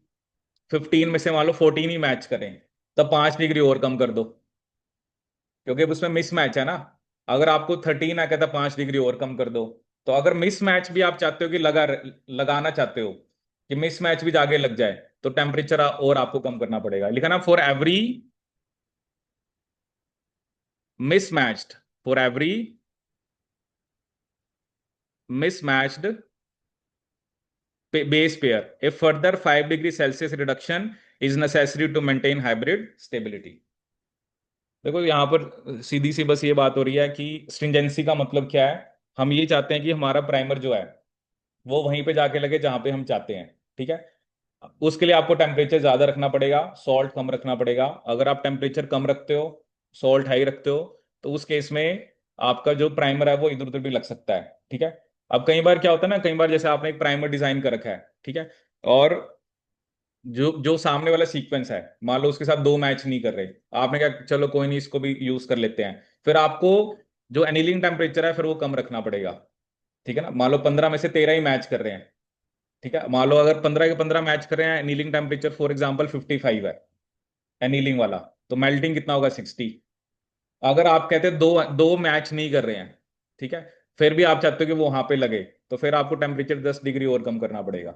15 में से मान लो 14 ही मैच करें, तब 5 डिग्री और कम कर दो, क्योंकि अब उसमें मिसमैच है ना। अगर आपको 13 आ कहता 5 डिग्री और कम कर दो। तो अगर मिसमैच भी आप चाहते हो कि लगाना चाहते हो कि मिसमैच भी जाके लग जाए, तो टेम्परेचर और आपको कम करना पड़ेगा। लिखा ना, mismatched for every mismatched base pair a further 5 degree celsius reduction is necessary to maintain hybrid stability। देखो यहाँ पर सीधी सी बस ये बात हो रही है कि स्ट्रिंजेंसी का मतलब क्या है। हम ये चाहते हैं कि हमारा प्राइमर जो है वो वहीं पे जाके लगे जहां पे हम चाहते हैं। ठीक है, उसके लिए आपको टेम्परेचर ज्यादा रखना पड़ेगा, सॉल्ट कम रखना पड़ेगा। अगर आप टेम्परेचर कम रखते हो, सॉल्ट हाई रखते हो, तो उस केस में आपका जो प्राइमर है वो इधर उधर भी लग सकता है। ठीक है, अब कई बार क्या होता है ना, कई बार जैसे आपने एक प्राइमर डिजाइन कर रखा है, ठीक है, और जो जो सामने वाला सीक्वेंस है मान लो उसके साथ दो मैच नहीं कर रहे, आपने कहा चलो कोई नहीं इसको भी यूज कर लेते हैं, फिर आपको जो एनीलिंग टेम्परेचर है फिर वो कम रखना पड़ेगा। ठीक है ना, मान लो 15 में से 13 ही मैच कर रहे हैं। ठीक है, मान लो अगर 15 के 15 मैच कर रहे हैं, एनीलिंग टेम्परेचर फॉर एग्जांपल 55 है एनीलिंग वाला, तो मेल्टिंग कितना होगा 60। अगर आप कहते हैं दो दो मैच नहीं कर रहे हैं, ठीक है, फिर भी आप चाहते हो कि वो वहां पे लगे, तो फिर आपको टेम्परेचर 10 डिग्री और कम करना पड़ेगा।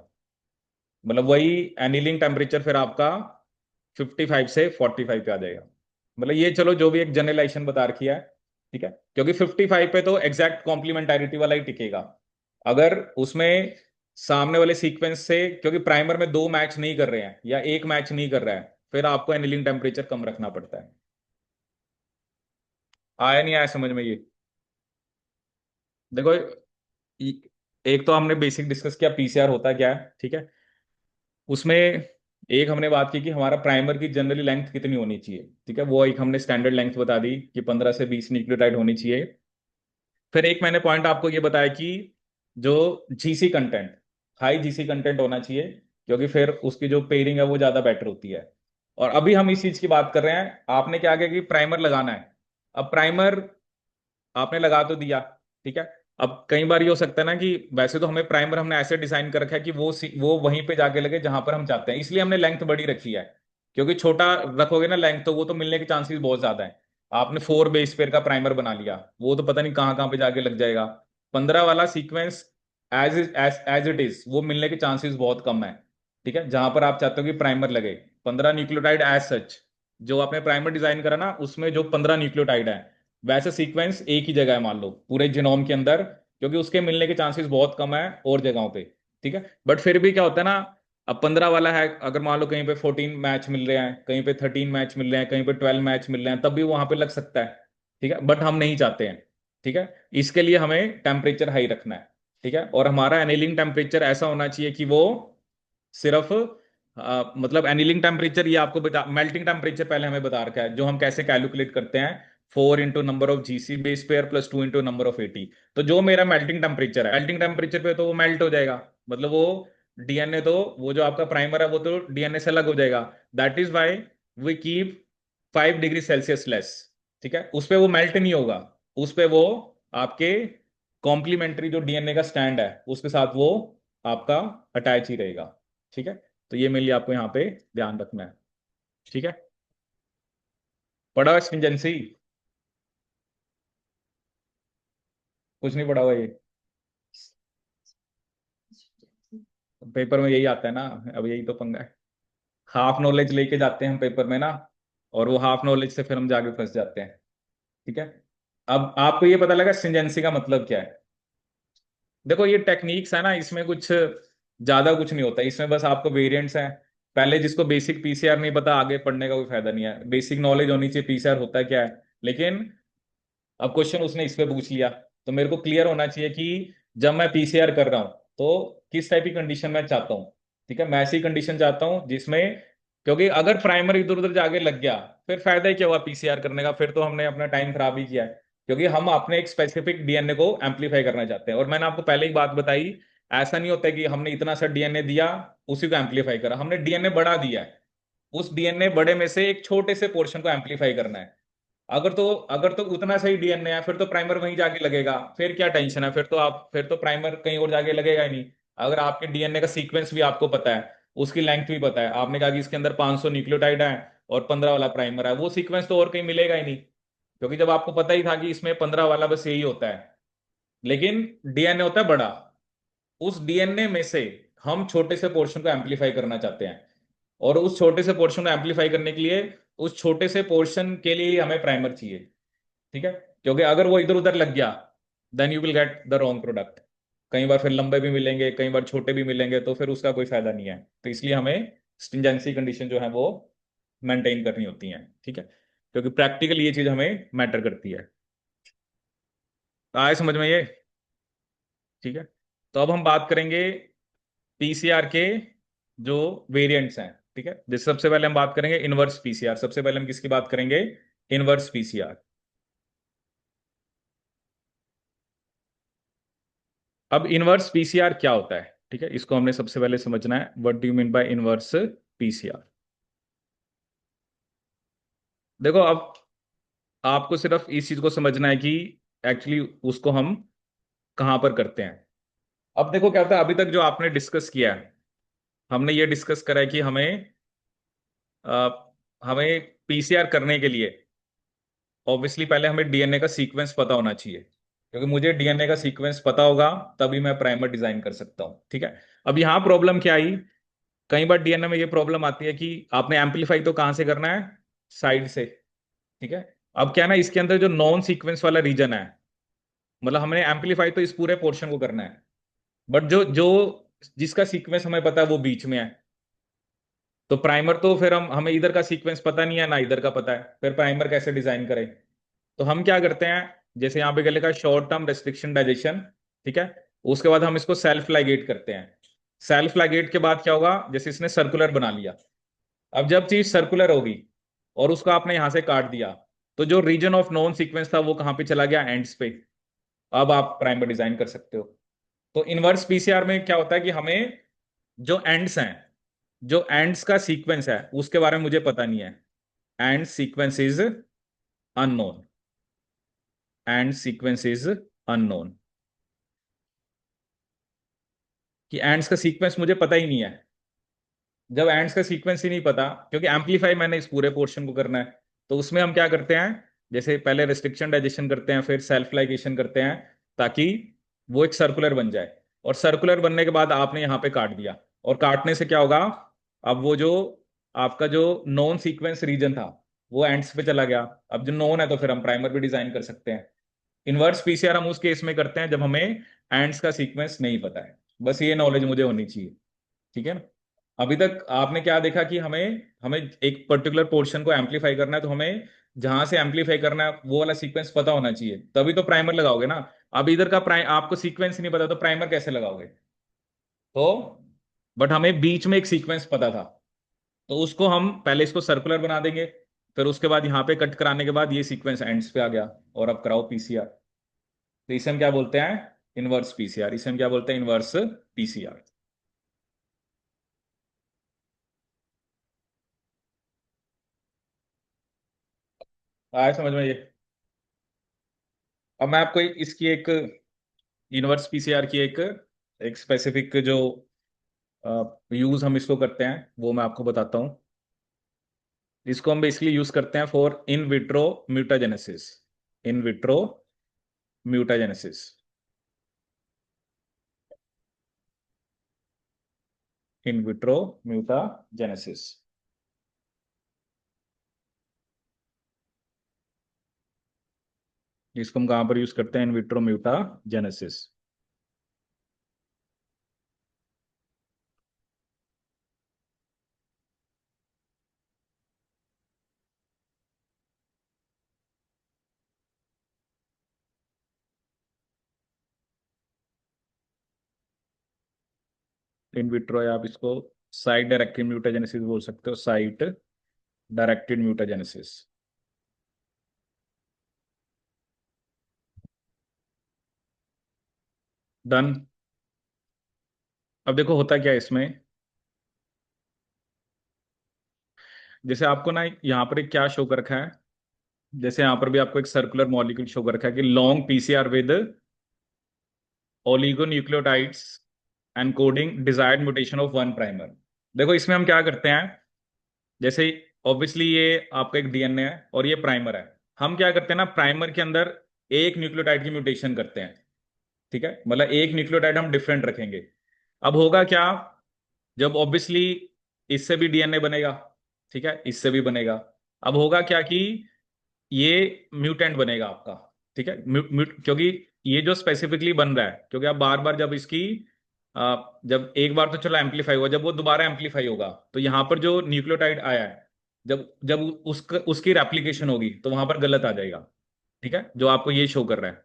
मतलब वही एनीलिंग टेम्परेचर फिर आपका 55 से 45 पे आ जाएगा। मतलब ये चलो जो भी एक जनरलाइजेशन बता रखी है। ठीक है, क्योंकि 55 पे तो एग्जैक्ट कॉम्प्लीमेंटारिटी वाला ही टिकेगा। अगर उसमें सामने वाले सीक्वेंस से, क्योंकि प्राइमर में दो मैच नहीं कर रहे हैं या एक मैच नहीं कर रहा है, फिर आपको एनिलिंग टेम्परेचर कम रखना पड़ता है। आया नहीं आया समझ में ये? देखो, एक तो हमने बेसिक डिस्कस किया पीसीआर होता क्या है, ठीक है। उसमें एक हमने बात की कि हमारा प्राइमर की जनरली लेंथ कितनी होनी चाहिए, ठीक है, वो एक हमने स्टैंडर्ड लेंथ बता दी कि 15 से 20 न्यूक्लियोटाइड होनी चाहिए। फिर एक मैंने पॉइंट आपको ये बताया कि जो GC content, high GC content होना चाहिए, क्योंकि फिर उसकी जो पेयरिंग है वो ज्यादा बेटर होती है। और अभी हम इस चीज की बात कर रहे हैं, आपने क्या किया कि प्राइमर लगाना है। अब प्राइमर आपने लगा तो दिया, ठीक है। अब कई बार ये हो सकता है ना कि वैसे तो हमें प्राइमर हमने ऐसे डिजाइन कर रखा है कि वो वहीं पे जाके लगे जहां पर हम चाहते हैं, इसलिए हमने लेंथ बड़ी रखी है। क्योंकि छोटा रखोगे ना लेंथ, तो वो तो मिलने के चांसेस बहुत ज्यादा है। आपने 4 बेस पेयर का प्राइमर बना लिया, वो तो पता नहीं कहाँ कहाँ पे जाके लग जाएगा। 15 वाला सीक्वेंस एज इट इज वो मिलने के चांसेस बहुत कम है। ठीक है, जहां पर आप चाहते हो कि प्राइमर लगे 15 न्यूक्लियोटाइड एज सच, जो आपने प्राइमर डिजाइन करा ना उसमें जो 15 न्यूक्लियोटाइड है, वैसे सीक्वेंस एक ही जगह है मान लो पूरे जीनोम के अंदर, क्योंकि उसके मिलने के चांसेस बहुत कम है और जगहों पे। ठीक है, बट फिर भी क्या होता है ना, अब 15 वाला है, अगर मान लो कहीं पे 14 मैच मिल रहे हैं, कहीं पे 13 मैच मिल रहे हैं, कहीं पे 12 मैच मिल रहे हैं, तब भी वहां पे लग सकता है। ठीक है, बट हम नहीं चाहते हैं। ठीक है, इसके लिए हमें टेम्परेचर हाई रखना है। ठीक है, और हमारा एनेलिंग टेम्परेचर ऐसा होना चाहिए कि वो सिर्फ मतलब एनीलिंग टेम्परेचर ये आपको बता, मेल्टिंग टेम्परेचर पहले हमें बता रखा है जो हम कैसे कैलकुलेट करते हैं, 4 into number of GC base pair plus 2 into number of eighty. तो जो मेरा मेल्टिंग टेम्परेचर है, मेल्टिंग टेम्परेचर पे तो वो मेल्ट हो जाएगा, मतलब वो डीएनए तो, वो जो आपका प्राइमर है वो तो डीएनए से अलग हो जाएगा। That is why we keep 5 degree Celsius less. ठीक है, उस पे वो मेल्ट नहीं होगा, उस पे वो आपके कॉम्प्लीमेंट्री जो डीएनए का स्टैंड है उसके साथ वो आपका अटैच ही रहेगा। ठीक है, तो ये मेरे लिए आपको यहाँ पे ध्यान रखना है। ठीक है, पढ़ा स्टिंजेंसी? कुछ नहीं पढ़ा हुआ ये? पेपर में यही आता है ना, अब यही तो पंगा है। हाफ नॉलेज लेके जाते हैं हम पेपर में ना, और वो हाफ नॉलेज से फिर हम जाके फंस जाते हैं। ठीक है। अब आपको ये पता लगा स्ट्रिंजेंसी का मतलब क्या है। देखो ये टेक्निक्स है ना, इसमें कुछ ज्यादा कुछ नहीं होता, इसमें बस आपको वेरिएंट्स हैं। पहले जिसको बेसिक पीसीआर नहीं पता, आगे पढ़ने का कोई फायदा नहीं है। बेसिक नॉलेज होनी चाहिए पीसीआर होता क्या है। लेकिन अब क्वेश्चन उसने इस पे पूछ लिया, तो मेरे को क्लियर होना चाहिए कि जब मैं पीसीआर कर रहा हूं तो किस टाइप की कंडीशन मैं चाहता हूँ। ठीक है, मैं ऐसी कंडीशन चाहता हूँ जिसमें, क्योंकि अगर प्राइमर इधर उधर जाके लग गया, फिर फायदा ही क्या हुआ पीसीआर करने का, फिर तो हमने अपना टाइम खराब ही किया है। क्योंकि हम अपने एक स्पेसिफिक डीएनए को एम्पलीफाई करना चाहते हैं, और मैंने आपको पहले ही बात बताई, ऐसा नहीं होता है कि हमने इतना सा डीएनए दिया उसी को एम्पलीफाई करा, हमने डीएनए बढ़ा दिया है। उस डीएनए बड़े में से एक छोटे से पोर्शन को एम्पलीफाई करना है। अगर तो उतना सही डीएनए है, फिर तो प्राइमर वहीं जाके लगेगा, फिर क्या टेंशन है, फिर तो प्राइमर कहीं और जाके लगेगा ही नहीं। अगर आपके डीएनए का सीक्वेंस भी आपको पता है, उसकी लेंथ भी पता है, आपने कहा कि इसके अंदर 500 न्यूक्लियोटाइड है और 15 वाला प्राइमर है, वो सीक्वेंस तो और कहीं मिलेगा ही नहीं। क्योंकि जब आपको पता ही था कि इसमें 15 वाला बस यही होता है। लेकिन डीएनए होता है बड़ा, उस डीएनए में से हम छोटे से पोर्शन को एम्पलीफाई करना चाहते हैं। और उस छोटे से पोर्शन को एम्पलीफाई करने के लिए, उस छोटे से पोर्शन के लिए हमें प्राइमर चाहिए। ठीक है, क्योंकि अगर वो इधर उधर लग गया, then you will get the wrong product. कई बार फिर लंबे भी मिलेंगे, कई बार छोटे भी मिलेंगे, तो फिर उसका कोई फायदा नहीं है। तो इसलिए हमें स्ट्रिंजेंसी कंडीशन जो है वो मेंटेन करनी होती है। ठीक है, क्योंकि प्रैक्टिकल ये चीज हमें मैटर करती है। तो आए समझ में ये। ठीक है, तो अब हम बात करेंगे पीसीआर के जो वेरिएंट्स हैं। ठीक है, जिस सबसे पहले हम बात करेंगे इनवर्स पीसीआर। सबसे पहले हम किसकी बात करेंगे? Inverse PCR. अब इनवर्स पीसीआर क्या होता है? ठीक है, इसको हमने सबसे पहले समझना है, what do you mean by inverse PCR. देखो अब आपको सिर्फ इस चीज को समझना है कि एक्चुअली उसको हम कहां पर करते हैं। अब देखो क्या होता है, अभी तक जो आपने डिस्कस किया है, हमने ये डिस्कस करा है कि अ, हमें पीसीआर करने के लिए ऑब्वियसली पहले हमें डीएनए का सीक्वेंस पता होना चाहिए। क्योंकि मुझे डीएनए का सीक्वेंस पता होगा तभी मैं प्राइमर डिजाइन कर सकता हूं। ठीक है, अब यहां प्रॉब्लम क्या आई? कई बार डीएनए में ये प्रॉब्लम आती है कि आपने एम्पलीफाई तो कहां से करना है? साइड से। ठीक है, अब क्या है ना, इसके अंदर जो नॉन सीक्वेंस वाला रीजन है, मतलब हमने एम्पलीफाई तो इस पूरे पोर्शन को करना है, बट जो जो जिसका सीक्वेंस हमें पता है वो बीच में है। तो प्राइमर तो फिर हमें इधर का सीक्वेंस पता नहीं है ना इधर का पता है, फिर प्राइमर कैसे डिजाइन करें? तो हम क्या करते हैं, जैसे यहाँ पे क्या लिखा है, शॉर्ट टर्म रेस्ट्रिक्शन डाइजेशन। ठीक है, उसके बाद हम इसको सेल्फ लाइगेट करते हैं। सेल्फ लाइगेट के बाद क्या होगा, जैसे इसने सर्कुलर बना लिया, अब जब चीज सर्कुलर होगी और उसको आपने यहां से काट दिया, तो जो रीजन ऑफ नॉन सीक्वेंस था वो कहां पे चला गया? एंड्स पे। अब आप प्राइमर डिजाइन कर सकते हो। तो इनवर्स पीसीआर में क्या होता है कि हमें जो एंड्स हैं, जो एंड्स का सीक्वेंस है उसके बारे में मुझे पता नहीं है। And sequence is unknown. And sequence is unknown, कि एंड्स का सीक्वेंस मुझे पता ही नहीं है। जब एंड्स का सीक्वेंस ही नहीं पता, क्योंकि एम्पलीफाई मैंने इस पूरे पोर्शन को करना है, तो उसमें हम क्या करते हैं, जैसे पहले रिस्ट्रिक्शन डाइजेशन करते हैं, फिर सेल्फ लाइगेशन करते हैं, ताकि वो एक सर्कुलर बन जाए। और सर्कुलर बनने के बाद आपने यहाँ पे काट दिया, और काटने से क्या होगा, अब वो जो आपका जो नॉन सीक्वेंस रीजन था वो एंड्स पे चला गया। अब जो नॉन है तो फिर हम प्राइमर भी डिजाइन कर सकते हैं। इनवर्स पीसीआर हम उस केस में करते हैं जब हमें एंड्स का सीक्वेंस नहीं पता है। बस ये नॉलेज मुझे होनी चाहिए। ठीक है ना? अभी तक आपने क्या देखा कि हमें हमें एक पर्टिकुलर पोर्शन को एम्पलीफाई करना है, तो हमें जहां से एम्पलीफाई करना है वो वाला सीक्वेंस पता होना चाहिए, तभी तो प्राइमर लगाओगे ना। अब इधर का आपको सीक्वेंस ही नहीं पता तो प्राइमर कैसे लगाओगे? तो बट हमें बीच में एक सीक्वेंस पता था, तो उसको हम पहले इसको सर्कुलर बना देंगे, फिर उसके बाद यहाँ पे कट कराने के बाद ये सीक्वेंस एंड्स पे आ गया, और अब कराओ पीसीआर। तो इसे हम क्या बोलते हैं? Inverse PCR. इसे हम क्या बोलते हैं? Inverse PCR. आया समझ में ये? अब मैं आपको इसकी एक इनवर्स पीसीआर की एक एक स्पेसिफिक जो यूज हम इसको करते हैं वो मैं आपको बताता हूँ। इसको हम बेसिकली यूज करते हैं for in vitro mutagenesis. In vitro mutagenesis. In vitro mutagenesis. इसको हम कहां पर यूज करते हैं? In vitro mutagenesis. In vitro, या आप इसको साइट डायरेक्टेड म्यूटाजेनेसिस बोल सकते हो, साइट डायरेक्टेड म्यूटाजेनेसिस। डन। अब देखो होता क्या है इसमें। जैसे आपको ना यहाँ पर एक क्या शो कर रखा है, जैसे यहाँ पर भी आपको एक सर्कुलर मॉलिक्यूल शो कर रखा है कि long PCR with oligonucleotides and coding desired mutation of one primer. देखो इसमें हम क्या करते हैं, जैसे ऑब्वियसली ये आपका एक डीएनए है और ये प्राइमर है। हम क्या करते हैं ना, प्राइमर के अंदर एक न्यूक्लियोटाइड की म्यूटेशन करते हैं। ठीक है, मतलब एक न्यूक्लियोटाइड हम डिफरेंट रखेंगे। अब होगा क्या, जब ऑब्वियसली इससे भी डीएनए बनेगा, ठीक है, इससे भी बनेगा। अब होगा क्या कि ये म्यूटेंट बनेगा आपका। ठीक है, क्योंकि ये जो स्पेसिफिकली बन रहा है, क्योंकि आप बार बार जब इसकी जब एक बार तो चलो एम्पलीफाई हुआ, जब वो दोबारा एम्पलीफाई होगा तो यहाँ पर जो न्यूक्लियोटाइड आया है, जब जब उसकी रेप्लिकेशन होगी तो वहां पर गलत आ जाएगा। ठीक है, जो आपको ये शो कर रहा है,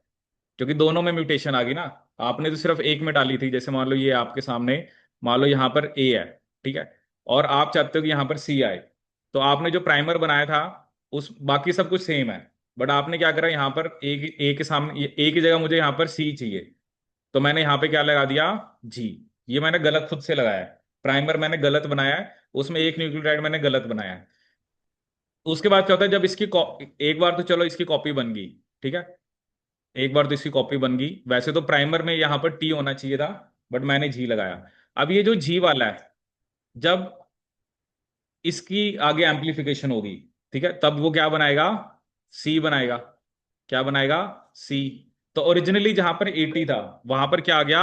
क्योंकि दोनों में म्यूटेशन आ गई ना। आपने तो सिर्फ एक में डाली थी, जैसे मान लो ये आपके सामने, मान लो यहाँ पर ए है, ठीक है, और आप चाहते हो कि यहाँ पर सी आए। तो आपने जो प्राइमर बनाया था, उस बाकी सब कुछ सेम है, बट आपने क्या करा, यहाँ पर ए के सामने ए की जगह मुझे यहाँ पर सी चाहिए, तो मैंने यहाँ पे क्या लगा दिया, जी। ये मैंने गलत खुद से लगाया है, प्राइमर मैंने गलत बनाया है, उसमें एक न्यूक्लियोटाइड मैंने गलत बनाया है। उसके बाद क्या होता है, जब इसकी एक बार तो चलो इसकी कॉपी बन गई, ठीक है, एक बार तो इसकी कॉपी बन गई। वैसे तो प्राइमर में यहाँ पर टी होना चाहिए था, बट मैंने जी लगाया। अब ये जो जी वाला है, जब इसकी आगे एम्पलीफिकेशन होगी, ठीक है, तब वो क्या बनाएगा, सी बनाएगा। क्या बनाएगा, सी। तो ओरिजिनली जहां पर 80 था, वहां पर क्या आ गया,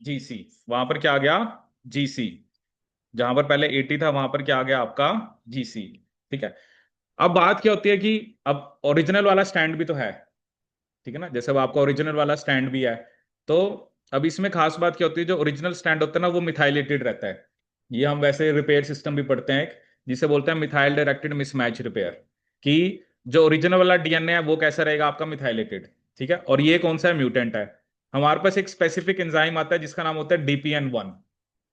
जीसी। वहां पर क्या आ गया, जीसी। जहां पर पहले 80 था वहां पर क्या आ गया आपका, जीसी। ठीक है। अब बात क्या होती है कि अब ओरिजिनल वाला स्टैंड भी तो है, ठीक है ना, जैसे अब आपका ओरिजिनल वाला स्टैंड भी है। तो अब इसमें खास बात क्या होती है, जो ओरिजिनल स्टैंड होता है ना वो मिथाइलेटेड रहता है। ये हम वैसे रिपेयर सिस्टम भी पढ़ते हैं एक, जिसे बोलते हैं मिथाइल डायरेक्टेड मिसमैच रिपेयर, कि जो ओरिजिनल वाला डीएनए है वो कैसा रहेगा आपका, मिथाइलेटेड। ठीक है, और ये कौन सा है, म्यूटेंट है। हमारे पास एक स्पेसिफिक एंजाइम आता है जिसका नाम होता है डीपीएन 1।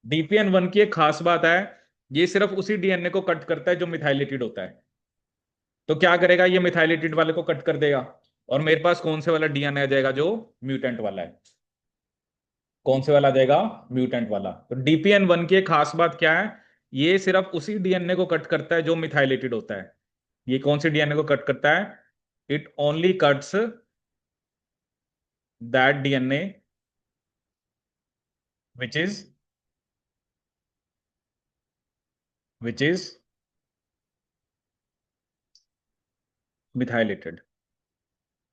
डीपीएन 1 की एक खास बात है, ये सिर्फ उसी डीएनए को कट करता है जो मिथाइलेटेड होता है। तो क्या करेगा, ये मिथाइलेटेड वाले को कट कर देगा, और मेरे पास कौन से वाला डीएनए आ जाएगा, जो म्यूटेंट वाला है। कौन से वाला आ जाएगा, म्यूटेंट वाला। तो डीपीएन 1 की एक खास बात क्या है, ये सिर्फ उसी डीएनए को कट करता है जो मिथाइलेटेड होता है। ये कौन से डीएनए को कट करता है, it only cuts that DNA which is which is methylated.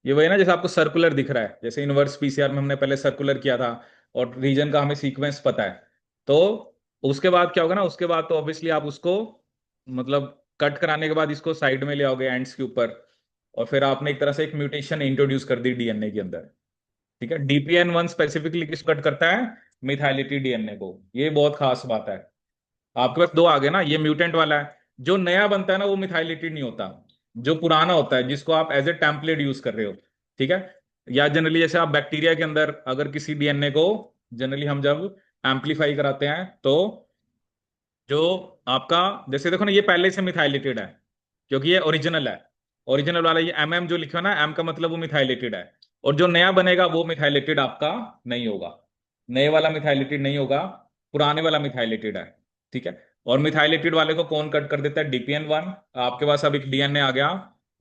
ये वही ना, जैसे आपको सर्कुलर दिख रहा है, जैसे इनवर्स पीसीआर में हमने पहले सर्कुलर किया था, और रीजन का हमें सीक्वेंस पता है। तो उसके बाद क्या होगा ना, उसके बाद तो ऑब्वियसली आप उसको मतलब कट कराने के बाद इसको साइड में ले आओगे एंड्स के ऊपर, और फिर आपने एक तरह से एक म्यूटेशन इंट्रोड्यूस कर दी डीएनए के अंदर। ठीक है, डीपीएन 1 स्पेसिफिकली किस कट करता है, मिथाइलेटेड डीएनए को। ये बहुत खास बात है। आपके पास दो आ गए ना, ये म्यूटेंट वाला है। जो नया बनता है ना वो मिथाइलेटेड नहीं होता, जो पुराना होता है जिसको आप एज ए टेम्पलेट यूज कर रहे हो। ठीक है, या जनरली जैसे आप बैक्टीरिया के अंदर अगर किसी डीएनए को जनरली हम जब एम्पलीफाई कराते हैं, तो जो आपका, जैसे देखो ना, ये पहले से मिथाइलेटेड है क्योंकि ये ओरिजिनल है। ओरिजिनल वाला ये एम जो लिखा है ना, एम का मतलब वो मिथाइलेटेड है। और जो नया बनेगा वो मिथाइलेटेड आपका नहीं होगा, नए वाला मिथाइलेटेड नहीं होगा, पुराने वाला मिथाइलेटेड है। ठीक है, और मिथाइलेटेड वाले को कौन कट कर देता है, डीपीएन 1। आपके पास अब एक डीएनए आ गया,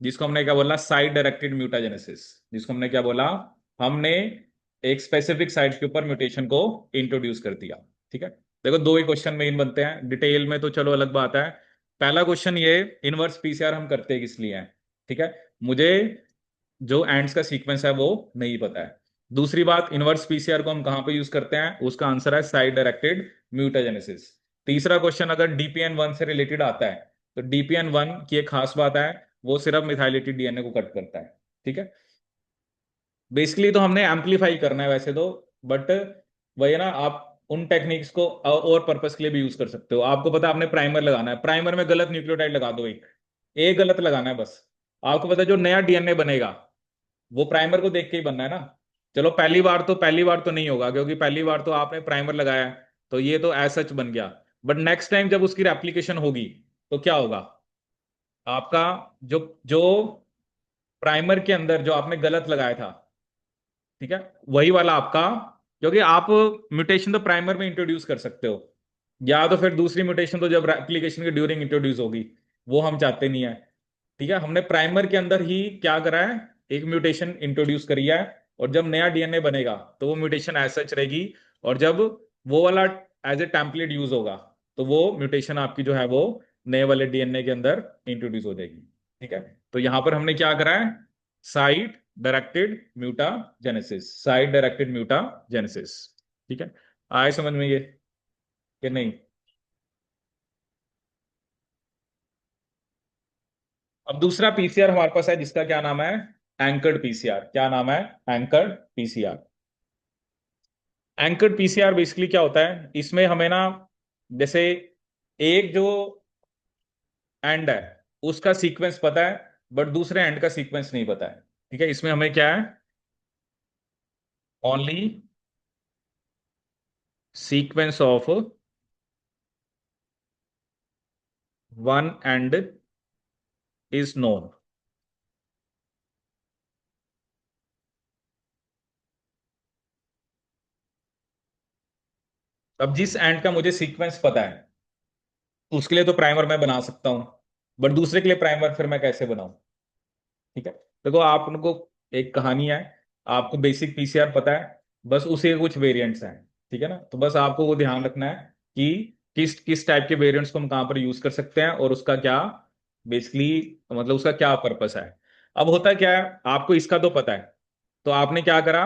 जिसको हमने क्या बोला, साइट डायरेक्टेड म्यूटाजेनेसिस। जिसको हमने क्या बोला, हमने एक स्पेसिफिक साइट के ऊपर म्यूटेशन को इंट्रोड्यूस कर दिया। ठीक है, देखो दो ही क्वेश्चन मेन बनते हैं, डिटेल में तो चलो अलग बात है। पहला क्वेश्चन ये, इनवर्स पीसीआर हम करते किस लिए हैं। ठीक है, मुझे जो एंड्स का सीक्वेंस है वो नहीं पता है। दूसरी बात, इनवर्स पीसीआर को हम कहां पे यूज करते हैं, उसका आंसर है साइड डायरेक्टेड म्यूटाजेनेसिस। तीसरा क्वेश्चन अगर DPN1 से रिलेटेड आता है, तो DPN1 की एक खास बात है, वो सिर्फ मिथाइलेटेड डीएनए को कट करता है। ठीक है। बेसिकली तो हमने एम्पलीफाई करना है वैसे तो, बट वही है ना, आप उन टेक्निक्स को और पर्पस के लिए भी यूज कर सकते हो। आपको पता है आपने प्राइमर लगाना है, प्राइमर में गलत न्यूक्लियोटाइड लगा दो, एक एक गलत लगाना है बस। आपको पता है जो नया डीएनए बनेगा वो प्राइमर को देख के ही बनना है ना। चलो पहली बार तो नहीं होगा, क्योंकि पहली बार तो आपने प्राइमर लगाया है, तो ये तो एज सच बन गया। बट नेक्स्ट टाइम जब उसकी रेप्लिकेशन होगी, तो क्या होगा, आपका जो जो प्राइमर के अंदर जो आपने गलत लगाया था, ठीक है, वही वाला आपका, क्योंकि आप म्यूटेशन तो प्राइमर में इंट्रोड्यूस कर सकते हो, या तो फिर दूसरी म्यूटेशन तो जब एप्लीकेशन के ड्यूरिंग इंट्रोड्यूस होगी, वो हम चाहते नहीं है। ठीक है, हमने प्राइमर के अंदर ही क्या करा है, एक म्यूटेशन इंट्रोड्यूस करी है, और जब नया डीएनए बनेगा तो वो म्यूटेशन एज सच रहेगी, और जब वो वाला एज ए टेम्पलेट यूज होगा, तो वो म्यूटेशन आपकी जो है वो नए वाले डीएनए के अंदर इंट्रोड्यूस हो जाएगी। ठीक है, तो यहां पर हमने क्या करा है, side directed mutagenesis, side directed mutagenesis. ठीक है, आए समझ में ये कि नहीं? अब दूसरा पीसीआर हमारे पास है जिसका क्या नाम है, एंकर्ड पीसीआर। क्या नाम है? Anchored PCR. Anchored PCR basically क्या होता है, इसमें हमें ना, जैसे एक जो एंड है उसका सीक्वेंस पता है, बट दूसरे एंड का सीक्वेंस नहीं पता है। ठीक है, इसमें हमें क्या है, only sequence of one and is known. अब जिस एंड का मुझे सीक्वेंस पता है, उसके लिए तो प्राइमर मैं बना सकता हूं, बट दूसरे के लिए प्राइमर फिर मैं कैसे बनाऊं? ठीक है, देखो आप उनको, एक कहानी है, आपको बेसिक पीसीआर पता है, बस उसी के कुछ वेरिएंट्स हैं। ठीक है ना, तो बस आपको वो ध्यान रखना है कि किस किस टाइप के वेरिएंट्स को हम कहाँ पर यूज कर सकते हैं, और उसका क्या बेसिकली, मतलब उसका क्या पर्पस है। अब होता क्या है, आपको इसका तो पता है, तो आपने क्या करा,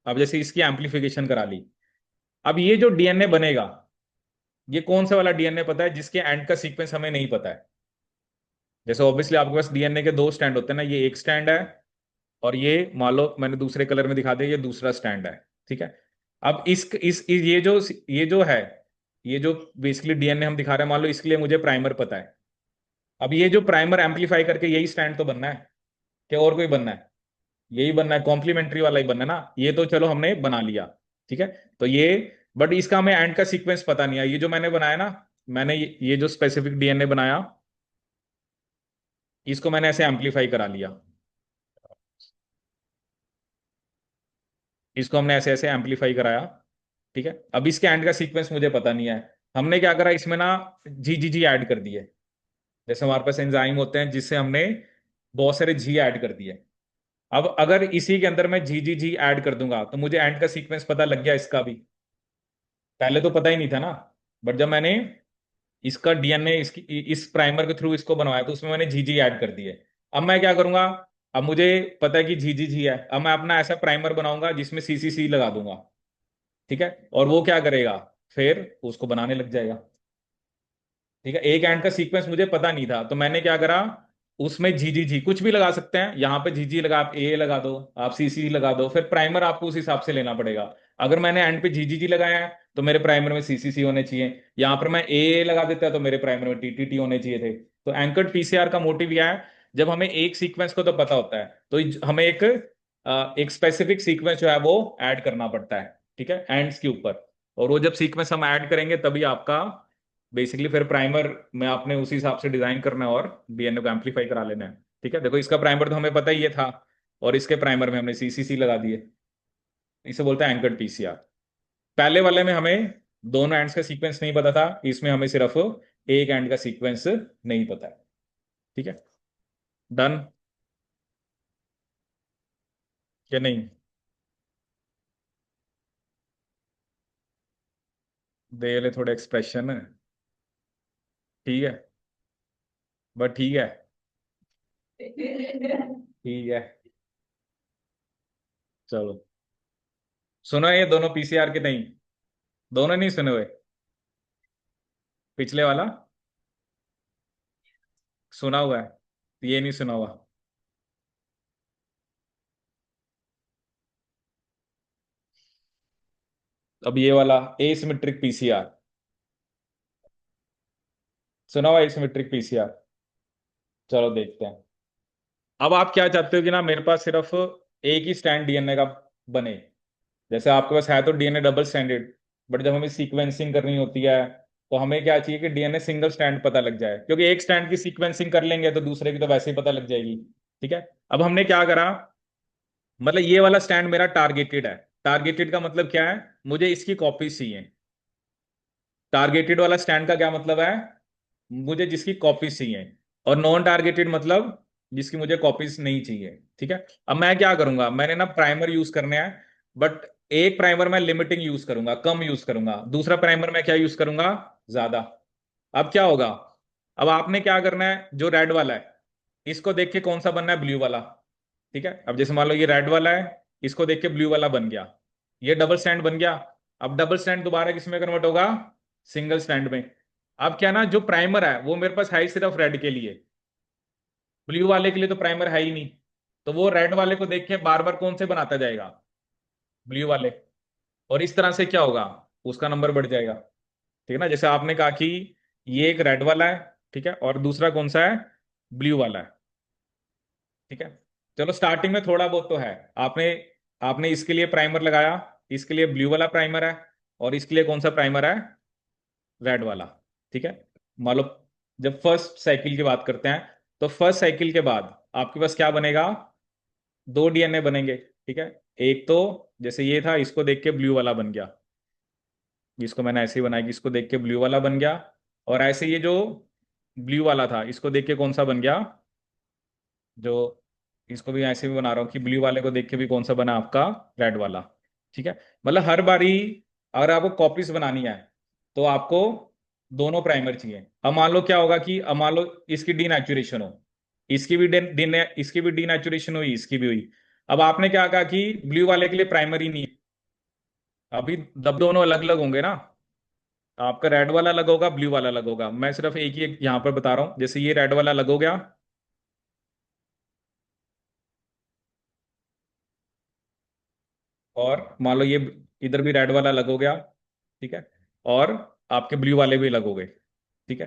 अब जैसे इसकी एम्पलीफिकेशन करा ली। अब ये जो डीएनए बनेगा, ये कौन सा वाला डीएनए पता है, जिसके एंड का सीक्वेंस हमें नहीं पता है। जैसे ऑब्वियसली आपके पास डीएनए के दो स्टैंड होते हैं ना, ये एक स्टैंड है, और ये मान लो मैंने दूसरे कलर में दिखा दिया, ये दूसरा स्टैंड है। ठीक है, अब ये जो है, ये जो बेसिकली डीएनए हम दिखा रहे हैं, मान लो इसके लिए मुझे प्राइमर पता है। अब ये जो प्राइमर एम्पलीफाई करके यही स्टैंड तो बनना है, कि और कोई बनना है? यही बनना है, कॉम्प्लीमेंट्री वाला ही बनना है ना, ये तो चलो हमने बना लिया। ठीक है, तो ये, बट इसका हमें एंड का सीक्वेंस पता नहीं है। ये जो मैंने बनाया ना, मैंने ये जो स्पेसिफिक डीएनए बनाया, इसको मैंने ऐसे एम्पलीफाई करा लिया, इसको हमने ऐसे ऐसे एम्पलीफाई कराया। ठीक है, अब इसके एंड का सीक्वेंस मुझे पता नहीं है। हमने क्या करा, इसमें ना जी जी जी ऐड कर दिए। जैसे हमारे पास एंजाइम होते हैं जिससे हमने बहुत सारे जी ऐड कर दिए। अब अगर इसी के अंदर मैं जी जी जी ऐड कर दूंगा, तो मुझे एंड का सीक्वेंस पता लग गया इसका भी। पहले तो पता ही नहीं था ना, बट जब मैंने इसका डीएनए इसकी इस प्राइमर के थ्रू इसको बनवाया, तो उसमें मैंने जी जी ऐड कर दिए। अब मैं क्या करूंगा, अब मुझे पता है कि जी जी जी है, अब मैं अपना ऐसा प्राइमर बनाऊंगा जिसमें सी सी सी लगा दूंगा। ठीक है, और वो क्या करेगा, फिर उसको बनाने लग जाएगा। ठीक है, एक एंड का सीक्वेंस मुझे पता नहीं था, तो मैंने क्या करा, उसमें जी जी जी कुछ भी लगा सकते हैं, यहां पे जी जी लगा, आप ए लगा दो, आप सी सी लगा दो, फिर प्राइमर आपको उस हिसाब से लेना पड़ेगा। अगर मैंने एंड पे जी जी जी लगाया है, तो मेरे प्राइमर में सी सी सी होने चाहिए। यहां पर मैं ए लगा देता तो मेरे प्राइमर में टी टी टी होने चाहिए थे। तो एंकर्ड पीसीआर का मोटिव यह है, जब हमें एक सीक्वेंस को तो पता होता है, तो हमें एक स्पेसिफिक सीक्वेंस जो है वो ऐड करना पड़ता है। ठीक है, एंड्स के ऊपर, और वो जब सीक्वेंस हम ऐड करेंगे तभी आपका बेसिकली फिर प्राइमर में आपने उसी हिसाब से डिजाइन करना है और डीएनए को एम्पलीफाई करा लेना है। ठीक है, देखो इसका प्राइमर तो हमें पता ही ये था, और इसके प्राइमर में हमने सीसीसी लगा दिए। इसे बोलते हैं एंकर्ड पीसीआर। पहले वाले में हमें दोनों एंड्स का सीक्वेंस नहीं पता था, इसमें हमें सिर्फ एक एंड का सीक्वेंस नहीं पता है। ठीक है, डन क्या नहीं? दे ले थोड़े एक्सप्रेशन। ठीक है, बट ठीक है। ठीक है, चलो। सुनो ये दोनों पीसीआर के नहीं, दोनों नहीं सुने हुए? पिछले वाला सुना हुआ है, ये नहीं सुना हुआ। अब ये वाला एसिमेट्रिक पीसीआर, सुना हुआ एसिमेट्रिक पीसीआर। चलो देखते हैं। अब आप क्या चाहते हो कि ना मेरे पास सिर्फ एक ही स्टैंड डीएनए का बने। जैसे आपके पास है तो डीएनए डबल स्टैंडर्ड, बट जब हमें सीक्वेंसिंग करनी होती है तो हमें क्या चाहिए कि डीएनए सिंगल स्टैंड पता लग जाए, क्योंकि एक स्टैंड की सीक्वेंसिंग कर लेंगे तो दूसरे की तो वैसे ही पता लग जाएगी। ठीक है। अब हमने क्या करा, मतलब ये वाला स्टैंड मेरा टारगेटेड है। टारगेटेड का मतलब क्या है, मुझे इसकी कॉपीज चाहिए। टारगेटेड वाला स्टैंड का क्या मतलब है, मुझे जिसकी कॉपीज चाहिए। और नॉन टारगेटेड मतलब जिसकी मुझे कॉपीज नहीं चाहिए। ठीक है। अब मैं क्या करूंगा, मैंने ना प्राइमर यूज करने हैं, बट एक प्राइमर मैं लिमिटिंग यूज करूंगा, कम यूज करूंगा। दूसरा प्राइमर मैं क्या यूज करूंगा, ज्यादा। अब क्या होगा, अब आपने क्या करना है, जो रेड वाला है इसको देख के कौन सा बनना है, ब्लू वाला। ठीक है। अब जैसे मान लो ये रेड वाला है, इसको देख के ब्लू वाला बन गया, ये डबल स्टैंड बन गया। अब डबल स्टैंड दोबारा किस में कन्वर्ट होगा, सिंगल स्टैंड में। अब क्या ना, जो प्राइमर है वो मेरे पास है ही सिर्फ रेड के लिए, ब्लू वाले के लिए तो प्राइमर है ही नहीं। तो वो रेड वाले को देख के बार बार कौन से बनाता जाएगा, ब्लू वाले। और इस तरह से क्या होगा, उसका नंबर बढ़ जाएगा। ठीक है ना। जैसे आपने कहा कि ये एक रेड वाला है, ठीक है, और दूसरा कौन सा है, ब्लू वाला है। ठीक है। चलो स्टार्टिंग में थोड़ा बहुत तो है। आपने आपने इसके लिए प्राइमर लगाया, इसके लिए ब्लू वाला प्राइमर है, और इसके लिए कौन सा प्राइमर है, रेड वाला। ठीक है। मान लो जब फर्स्ट साइकिल की बात करते हैं, तो फर्स्ट साइकिल के बाद आपके पास क्या बनेगा, दो डीएनए बनेंगे। ठीक है। एक तो जैसे ये था, इसको देख के ब्लू वाला बन गया, इसको मैंने ऐसे ही बनाया कि इसको देख के ब्लू वाला बन गया। और ऐसे ये जो ब्लू वाला था, इसको देख के कौन सा बन गया, जो इसको भी ऐसे भी बना रहा हूँ कि ब्लू वाले को देख के भी कौन सा बना आपका, रेड वाला। ठीक है। मतलब हर बारी अगर आपको कॉपीज बनानी है तो आपको दोनों प्राइमर चाहिए। अब मान लो क्या होगा कि अब मान लो इसकी डीनेचुरेशन हो, इसकी भी इसकी भी डीनेचुरेशन हुई, इसकी भी हुई। अब आपने क्या कहा कि ब्लू वाले के लिए प्राइमर ही नहीं है। अभी दब दोनों अलग अलग होंगे ना, आपका रेड वाला अलग होगा, ब्लू वाला अलग होगा। मैं सिर्फ एक ही यहाँ पर बता रहा हूँ, जैसे ये रेड वाला अलग हो गया, और मान लो ये इधर भी रेड वाला अलग हो गया। ठीक है। और आपके ब्लू वाले भी अलग हो गए। ठीक है।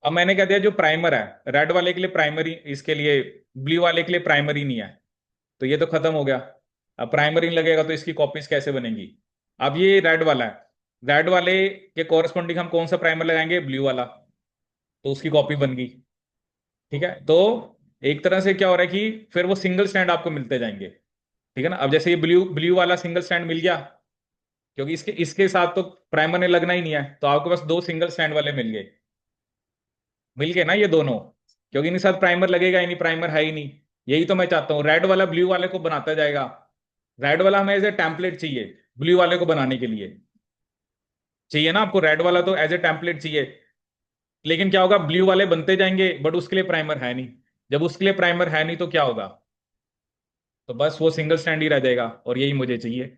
अब मैंने क्या दिया, जो प्राइमर है रेड वाले के लिए प्राइमरी, इसके लिए ब्लू वाले के लिए प्राइमरी नहीं है, तो ये तो खत्म हो गया। अब प्राइमरी नहीं लगेगा तो इसकी कॉपीज कैसे बनेंगी। अब ये रेड वाला है, रेड वाले के कोरस्पॉन्डिंग हम कौन सा प्राइमर लगाएंगे, ब्लू वाला, तो उसकी कॉपी बन गई। ठीक है। तो एक तरह से क्या हो रहा है कि फिर वो सिंगल स्टैंड आपको मिलते जाएंगे। ठीक है ना। अब जैसे ये ब्लू ब्लू वाला सिंगल स्टैंड मिल गया, क्योंकि इसके इसके साथ तो प्राइमर ने लगना ही नहीं है, तो आपके पास दो सिंगल स्टैंड वाले मिल गए। मिल गए ना ये दोनों, क्योंकि इनके साथ प्राइमर लगेगा ही नहीं, प्राइमर है ही नहीं। यही तो मैं चाहता हूँ, रेड वाला ब्लू वाले को बनाता जाएगा। रेड वाला हमें एज ए टेम्पलेट चाहिए, ब्लू वाले को बनाने के लिए चाहिए ना आपको, रेड वाला तो एज ए टेम्पलेट चाहिए। लेकिन क्या होगा, ब्लू वाले बनते जाएंगे बट उसके लिए प्राइमर है नहीं। जब उसके लिए प्राइमर है नहीं तो क्या होगा, तो बस वो सिंगल स्टैंड ही रह जाएगा, और यही मुझे चाहिए।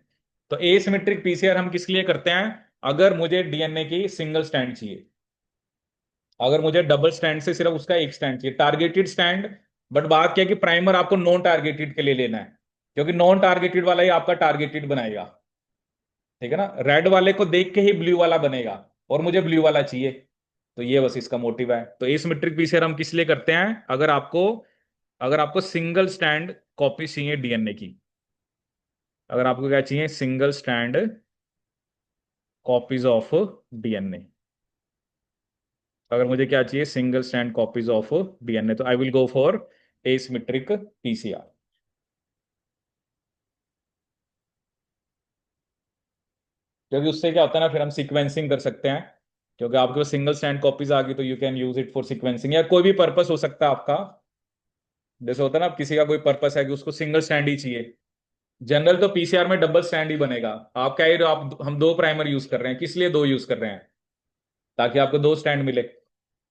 तो एसिमेट्रिक पीसीआर हम किस लिए करते हैं, अगर मुझे डीएनए की सिंगल स्टैंड चाहिए। अगर मुझे डबल स्टैंड से सिर्फ उसका एक स्टैंड चाहिए, टारगेटेड स्टैंड। बट बात क्या है कि प्राइमर आपको नॉन टारगेटेड के लिए लेना है, क्योंकि नॉन टारगेटेड वाला ही आपका टारगेटेड बनाएगा। ठीक है ना। रेड वाले को देख के ही ब्लू वाला बनेगा, और मुझे ब्लू वाला चाहिए। तो ये बस इसका मोटिव है। तो एसिमेट्रिक पीसीआर हम किस लिए करते हैं, अगर आपको सिंगल स्टैंड कॉपी चाहिए डीएनए की। अगर आपको क्या चाहिए, single stand copies of DNA. अगर मुझे क्या चाहिए, single stand copies of DNA, तो I will go for asymmetric PCR. क्योंकि उससे क्या होता है ना, फिर हम सीक्वेंसिंग कर सकते हैं। क्योंकि आपके पास सिंगल स्टैंड कॉपीज आ गई तो you can use it for sequencing, या कोई भी पर्पस हो सकता है आपका। जैसे होता है ना, किसी का कोई पर्पस है कि उसको सिंगल स्टैंड ही चाहिए। जनरल तो पीसीआर में डबल स्टैंड ही बनेगा। आप क्या ही आप हम दो प्राइमर यूज कर रहे हैं, किस लिए दो यूज कर रहे हैं, ताकि आपको दो स्टैंड मिले।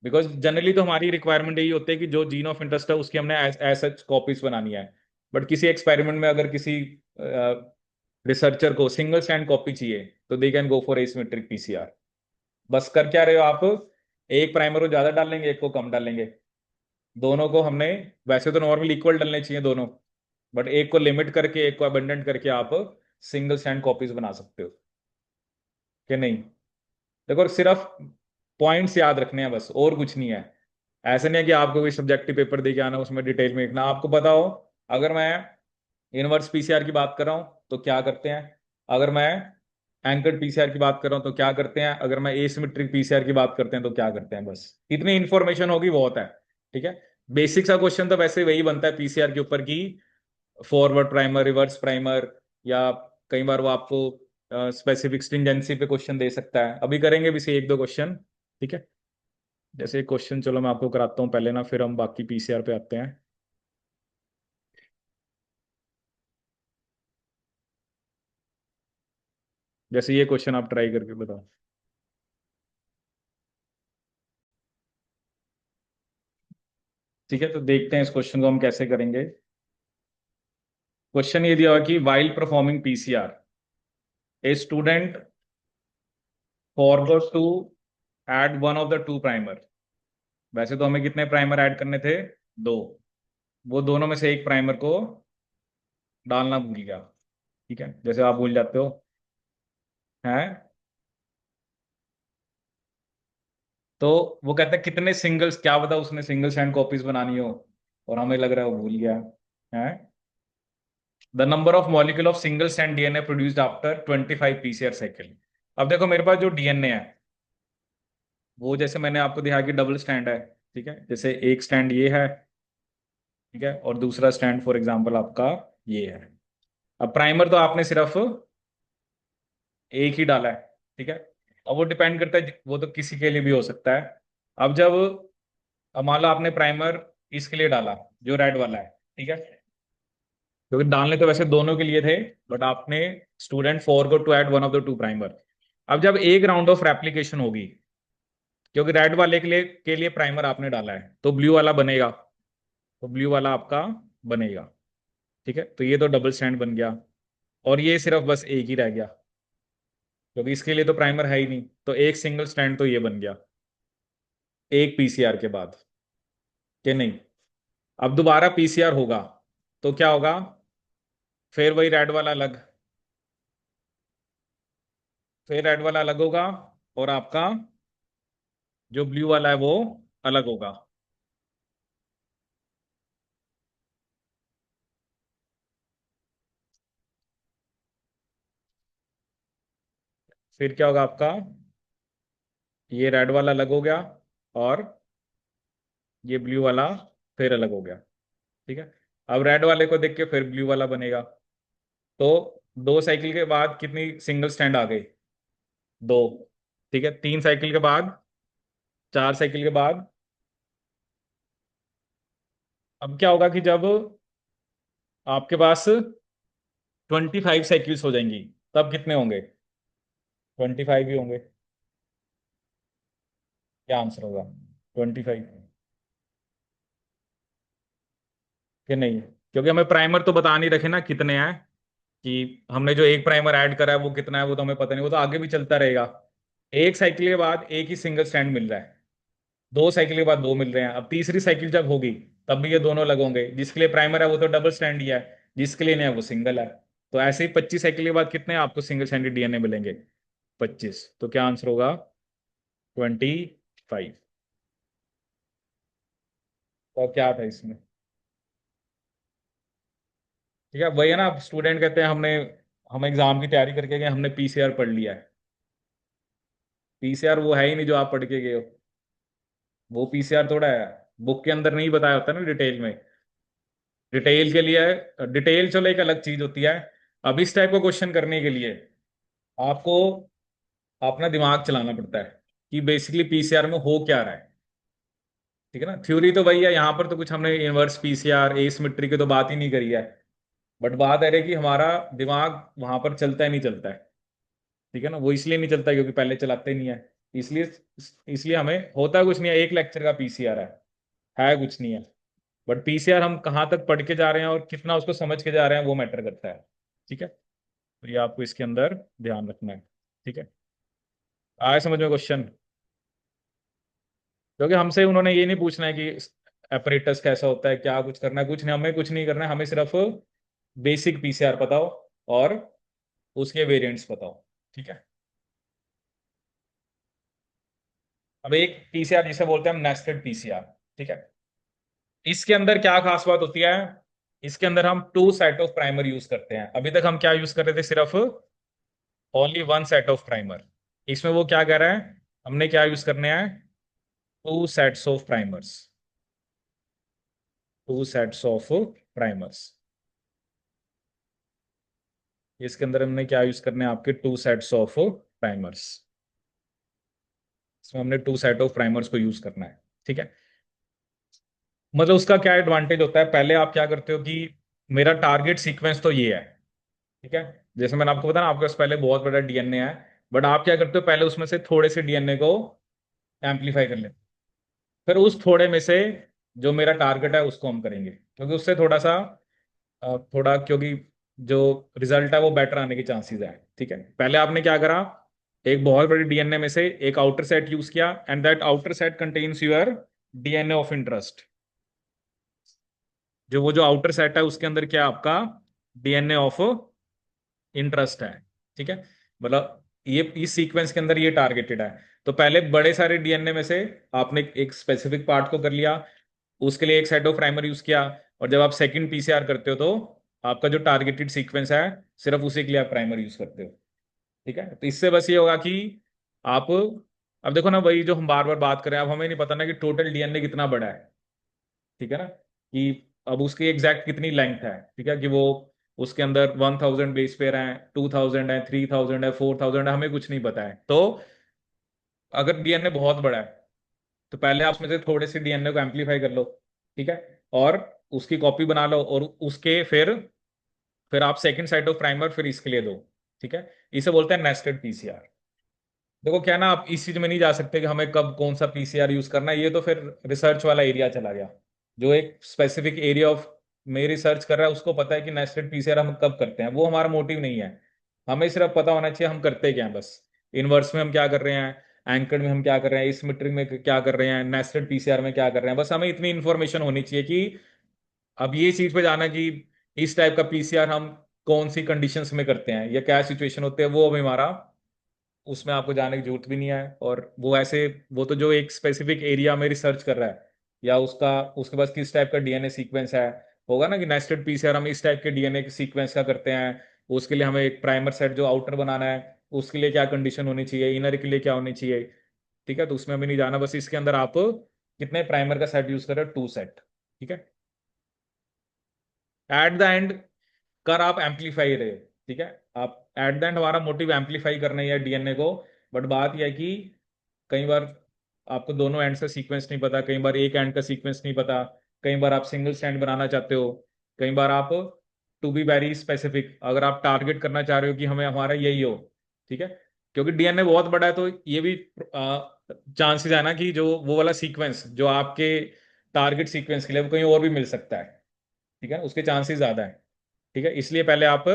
बिकॉज जनरली तो हमारी रिक्वायरमेंट यही होती है कि जो जीन ऑफ इंटरेस्ट है उसकी हमने एज सच कॉपीज बनानी है। बट किसी एक्सपेरिमेंट में अगर किसी रिसर्चर को सिंगल स्टैंड कॉपी चाहिए तो they can go for asymmetric PCR. बस कर क्या रहे हो आप, एक प्राइमर को ज्यादा डालेंगे, एक को कम डालेंगे। दोनों को हमने, वैसे तो नॉर्मल इक्वल डालने चाहिए दोनों, बट एक को लिमिट करके एक को अबेंडेंट करके आप सिंगल स्टैंड कॉपीज बना सकते हो कि नहीं। देखो सिर्फ पॉइंट्स याद रखने हैं बस, और कुछ नहीं है। ऐसा नहीं है कि आपको कोई सब्जेक्टिव पेपर दे के आना उसमें डिटेल में लिखना, आपको पता हो। अगर मैं इनवर्स पीसीआर की बात कर रहा हूं तो क्या करते हैं, अगर मैं एंकर्ड पीसीआर की बात कर रहा हूं तो क्या करते हैं, अगर मैं एसिमेट्रिक पीसीआर की बात करते हैं तो क्या करते हैं, बस इतनी इंफॉर्मेशन होगी बहुत है। ठीक है। बेसिक सा क्वेश्चन तो वैसे वही बनता है पीसीआर के ऊपर की, फॉरवर्ड प्राइमर, रिवर्स प्राइमर, या कई बार वो आपको स्पेसिफिक स्ट्रिंजेंसी पे क्वेश्चन दे सकता है। अभी करेंगे भी से एक दो क्वेश्चन। ठीक है। जैसे एक क्वेश्चन चलो मैं आपको कराता हूँ पहले ना, फिर हम बाकी पीसीआर पे आते हैं। जैसे ये क्वेश्चन आप ट्राई करके बताओ। ठीक है, तो देखते हैं इस क्वेश्चन को हम कैसे करेंगे। क्वेश्चन ये दिया हुआ कि while performing PCR a student forgot to add one of the two primer. वैसे तो हमें कितने प्राइमर ऐड करने थे, दो। वो दोनों में से एक प्राइमर को डालना भूल गया। ठीक है, जैसे आप भूल जाते हो हैं। तो वो कहता है कितने सिंगल्स, क्या बता उसने सिंगल स्टैंड कॉपीज बनानी हो, और हमें लग रहा है वो भूल गया है। The number of molecule of single stand DNA produced after 25 PCR cycle. अब देखो मेरे पास जो डीएनए है वो, जैसे मैंने आपको दिखाया कि डबल स्टैंड है। ठीक है, जैसे एक स्टैंड ये है, ठीक है, और दूसरा स्टैंड फॉर एग्जांपल आपका ये है। अब प्राइमर तो आपने सिर्फ एक ही डाला है। ठीक है। अब वो डिपेंड करता है, वो तो किसी के लिए भी हो सकता है। अब जब, अब मान लो आपने प्राइमर इसके लिए डाला जो रेड वाला है। ठीक है, क्योंकि डालने तो वैसे दोनों के लिए थे, बट आपने स्टूडेंट फोर को to add one of the two primer. अब जब एक राउंड ऑफ रेप्लिकेशन होगी, क्योंकि रेड वाले के लिए प्राइमर आपने डाला है तो ब्लू वाला बनेगा, तो ब्लू वाला आपका बनेगा। ठीक है, तो ये तो डबल स्टैंड बन गया। और ये सिर्फ बस एक ही रह गया, क्योंकि इसके लिए तो प्राइमर है ही नहीं, तो एक सिंगल स्टैंड तो ये बन गया एक पीसीआर के बाद, कि नहीं। अब दोबारा पीसीआर होगा तो क्या होगा, फिर वही रेड वाला अलग, फिर रेड वाला अलग होगा, और आपका जो ब्लू वाला है वो अलग होगा। फिर क्या होगा आपका, ये रेड वाला अलग हो गया, और ये ब्लू वाला फिर अलग हो गया। ठीक है। अब रेड वाले को देख के फिर ब्लू वाला बनेगा। तो दो साइकिल के बाद कितनी सिंगल स्टैंड आ गई, दो। ठीक है, तीन साइकिल के बाद, चार साइकिल के बाद, अब क्या होगा कि जब आपके पास 25 साइकिल्स हो जाएंगी, तब कितने होंगे, 25 ही होंगे। क्या आंसर होगा, 25 कि नहीं, क्योंकि हमें प्राइमर तो बता नहीं रखे ना कितने हैं, कि हमने जो एक प्राइमर ऐड करा है वो कितना है वो तो हमें पता नहीं, वो तो आगे भी चलता रहेगा। एक साइकिल के बाद एक ही सिंगल स्टैंड मिल रहा है, दो साइकिल के बाद दो मिल रहे हैं, अब तीसरी साइकिल जब होगी तब भी ये दोनों अलग होंगे। जिसके लिए प्राइमर है वो तो डबल स्टैंड ही है, जिसके लिए नहीं है वो सिंगल है। तो ऐसे ही 25 साइकिल के बाद कितने आपको सिंगल स्टैंडर्ड डीएनए मिलेंगे, 25। तो क्या आंसर होगा, 25। तो क्या था इसमें। ठीक है, वही है ना, स्टूडेंट कहते हैं हमने, हम एग्जाम की तैयारी करके गए, हमने पीसीआर पढ़ लिया है। पीसीआर वो है ही नहीं जो आप पढ़ के गए हो। वो पीसीआर थोड़ा है, बुक के अंदर नहीं बताया होता ना डिटेल में। डिटेल के लिए, डिटेल चलो एक अलग चीज होती है। अब इस टाइप का क्वेश्चन करने के लिए आपको अपना दिमाग चलाना पड़ता है, कि बेसिकली पीसीआर में हो क्या रहा है। ठीक है ना, थ्योरी तो वही है, यहाँ पर तो कुछ हमने इनवर्स पीसीआर एसिमेट्री की तो बात ही नहीं करी है। बट बात है कि हमारा दिमाग वहां पर चलता ही नहीं चलता है। ठीक है ना, वो इसलिए नहीं चलता क्योंकि पहले चलाते नहीं है। इसलिए, इसलिए हमें होता कुछ नहीं है, एक लेक्चर का पीसीआर है कुछ नहीं है। बट पीसीआर हम कहाँ तक पढ़ के जा रहे हैं और कितना उसको समझ के जा रहे हैं वो मैटर करता है। ठीक है, तो ये आपको इसके अंदर ध्यान रखना है। ठीक है। आया समझ में क्वेश्चन? क्योंकि हमसे उन्होंने ये नहीं पूछना है कि एपरेटस कैसा होता है, क्या कुछ करना है, कुछ नहीं, हमें कुछ नहीं करना है, हमें सिर्फ बेसिक पीसीआर बताओ और उसके वेरिएंट्स बताओ। ठीक है। अब एक पीसीआर जिसे बोलते हैं हम नेस्टेड पीसीआर। ठीक है। इसके अंदर क्या खास बात होती है? इसके अंदर हम two set of primer use करते हैं। अभी तक हम क्या यूज कर रहे थे? सिर्फ only one set of primer. इसमें वो क्या कह रहा है, हमने क्या यूज करने हैं? Two sets of primers. Two sets of primers. इसके अंदर हमने क्या यूज करने हैं? आपके टू सेट्स ऑफ प्राइमर्स। इसमें हमने टू सेट ऑफ प्राइमर्स को यूज करना है। ठीक है। मतलब उसका क्या एडवांटेज होता है, पहले आप क्या करते हो कि मेरा टारगेट सीक्वेंस तो ये है। ठीक है। जैसे मैंने आपको बताया ना, आपके पास पहले बहुत बड़ा डीएनए है, बट आप क्या करते हो, पहले उसमें से थोड़े से डीएनए को एम्पलीफाई कर लेते हो। फिर उस थोड़े में से जो मेरा टारगेट है उसको हम करेंगे, क्योंकि उससे थोड़ा सा थोड़ा, क्योंकि जो रिजल्ट है वो बेटर आने के चांसेस है। ठीक है। पहले आपने क्या करा, एक बहुत बड़ी डीएनए में से एक आउटर सेट यूज किया, and that outer set contains your DNA of interest. जो वो जो आउटर सेट है उसके अंदर क्या है आपका? डीएनए ऑफ इंटरेस्ट है। ठीक है। मतलब ये इस सीक्वेंस के अंदर ये टारगेटेड है। तो पहले बड़े सारे डीएनए में से आपने एक स्पेसिफिक पार्ट को कर लिया, उसके लिए एक सेट ऑफ प्राइमर यूज किया, और जब आप सेकंड पीसीआर करते हो तो आपका जो टारगेटेड सीक्वेंस है सिर्फ उसी के लिए आप प्राइमर यूज करते हो। ठीक है। तो इससे बस ये होगा कि आप, अब देखो ना, वही जो हम बार बार बात कर रहे हैं, अब हमें नहीं पता ना कि टोटल डीएनए कितना बड़ा है। ठीक है ना, कि अब उसकी एग्जैक्ट कितनी लेंथ है। ठीक है, कि वो उसके अंदर 1000 बेस पेयर है, 2000 है, 3000 है, 4000 है, हमें कुछ नहीं पता है। तो अगर डीएनए बहुत बड़ा है तो पहले आप उसमें से थोड़े से डीएनए को एम्पलीफाई कर लो। ठीक है। और उसकी कॉपी बना लो, और उसके फिर आप सेकंड साइट ऑफ प्राइमर फिर इसके लिए दो। ठीक है। इसे बोलते हैं नेस्टेड पीसीआर। देखो क्या ना, आप इस चीज में नहीं जा सकते कि हमें कब कौन सा पीसीआर यूज करना है, ये तो फिर रिसर्च वाला एरिया चला गया। जो एक स्पेसिफिक एरिया ऑफ में रिसर्च कर रहा है उसको पता है कि नेस्टेड पीसीआर हम कब करते हैं, वो हमारा मोटिव नहीं है। हमें सिर्फ पता होना चाहिए हम करते क्या हैं बस। इनवर्स में हम क्या कर रहे हैं, एंकर्ड में हम क्या कर रहे हैं, सिमेट्रिक में क्या कर रहे हैं, नेस्टेड पीसीआर में क्या कर रहे हैं, बस हमें इतनी इंफॉर्मेशन होनी चाहिए कि अब ये चीज पे जाना कि इस टाइप का पीसीआर हम कौन सी कंडीशंस में करते हैं या क्या सिचुएशन होते हैं, वो अभी हमारा, उसमें आपको जाने की जरूरत भी नहीं है। और वो ऐसे, वो तो जो एक स्पेसिफिक एरिया में रिसर्च कर रहा है, या उसका उसके पास किस टाइप का डीएनए सीक्वेंस है, होगा ना कि नेस्टेड पीसीआर हम इस टाइप के डीएनए सीक्वेंस का करते हैं, उसके लिए हमें एक प्राइमर सेट जो आउटर बनाना है उसके लिए क्या कंडीशन होनी चाहिए, इनर के लिए क्या होनी चाहिए। ठीक है। तो उसमें हमें नहीं जाना, बस इसके अंदर आप कितने प्राइमर का सेट यूज कर रहे हो, टू सेट। ठीक है। एट द एंड कर आप एम्पलीफाई रहे हो। ठीक है। आप एट द एंड, हमारा मोटिव एम्पलीफाई करना ही है डीएनए को। बट बात यह है कि कई बार आपको दोनों एंड का सीक्वेंस नहीं पता, कई बार एक एंड का सीक्वेंस नहीं पता, कई बार आप सिंगल स्टैंड बनाना चाहते हो, कई बार आप, टू बी वेरी स्पेसिफिक, अगर आप टारगेट करना चाह रहे हो कि हमें हमारा यही हो। ठीक है। क्योंकि डीएनए बहुत बड़ा है तो ये भी चांसेस है ना कि जो वो वाला सीक्वेंस जो आपके टारगेट सीक्वेंस के लिए वो कहीं और भी मिल सकता है। ठीक है, उसके चांसेस ज्यादा है। ठीक है। इसलिए पहले आप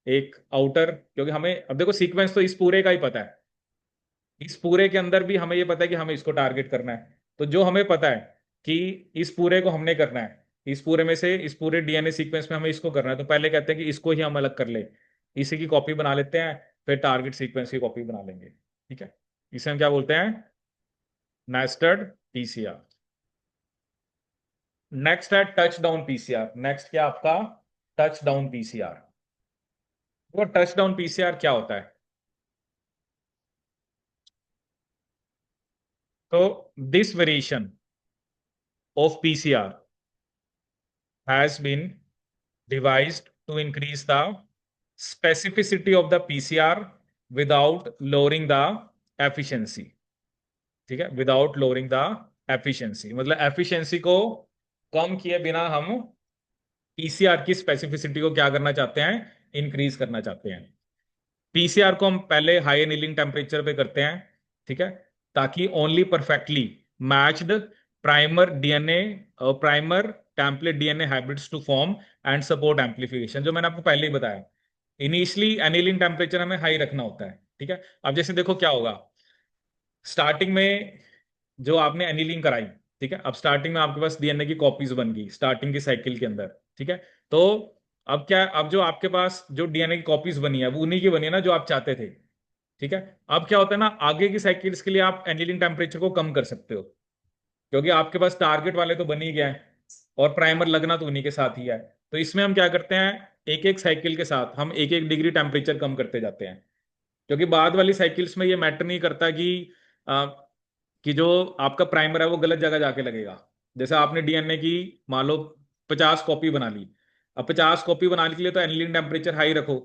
एक आउटर, क्योंकि हमें अब देखो सीक्वेंस तो इस पूरे का ही पता है, इस पूरे के अंदर भी हमें ये पता है कि हमें इसको टारगेट करना है। तो जो हमें पता है कि इस पूरे को हमने करना है, इस पूरे में से इस पूरे डीएनए सीक्वेंस में हमें इसको करना है, तो पहले कहते हैं कि इसको ही हम अलग कर ले, इसी की कॉपी बना लेते हैं, फिर टारगेट सीक्वेंस की कॉपी बना लेंगे। ठीक है। इसे हम क्या बोलते हैं? Nested PCR. नेक्स्ट है टच डाउन पीसीआर। नेक्स्ट क्या आपका? Touch down PCR. वो टच डाउन पीसीआर क्या होता है? तो this variation of PCR has been devised to increase the specificity of the PCR without lowering the efficiency. ठीक है, विदाउट लोअरिंग द एफिशिएंसी, मतलब एफिशिएंसी को कम किए बिना हम पीसीआर की स्पेसिफिसिटी को क्या करना चाहते हैं? इंक्रीज करना चाहते हैं। पीसीआर को हम पहले हाई एनीलिंग टेम्परेचर पे करते हैं। ठीक है। ताकि only perfectly matched primer DNA primer template DNA hybrids to form and support amplification, जो मैंने आपको पहले ही बताया। इनिशियली एनीलिंग टेम्परेचर हमें हाई रखना होता है। ठीक है। अब जैसे देखो क्या होगा, स्टार्टिंग में जो आपने एनीलिंग कराई, ठीक है, अब स्टार्टिंग में आपके पास डीएनए की कॉपीज बन गई स्टार्टिंग की साइकिल के अंदर, ठीक है। तो अब क्या, अब जो आपके पास जो डीएनए की कॉपीज बनी है वो उन्हीं की बनी है ना जो आप चाहते थे, ठीक है। अब क्या होता है ना, आगे की साइकिल्स के लिए आप एनीलिंग टेम्परेचर को कम कर सकते हो, क्योंकि आपके पास टारगेट वाले तो बन ही गया है और प्राइमर लगना तो उन्हीं के साथ ही है। तो इसमें हम क्या करते हैं, एक एक साइकिल के साथ हम एक एक डिग्री टेम्परेचर कम करते जाते हैं, क्योंकि बाद वाली साइकिल्स में ये मैटर नहीं करता आ, कि जो आपका प्राइमर है वो गलत जगह जाके लगेगा। जैसे आपने डीएनए की मान लो 50 कॉपी बना ली, अब 50 कॉपी बनाने के लिए तो एनीलिंग टेम्परेचर हाई रखो।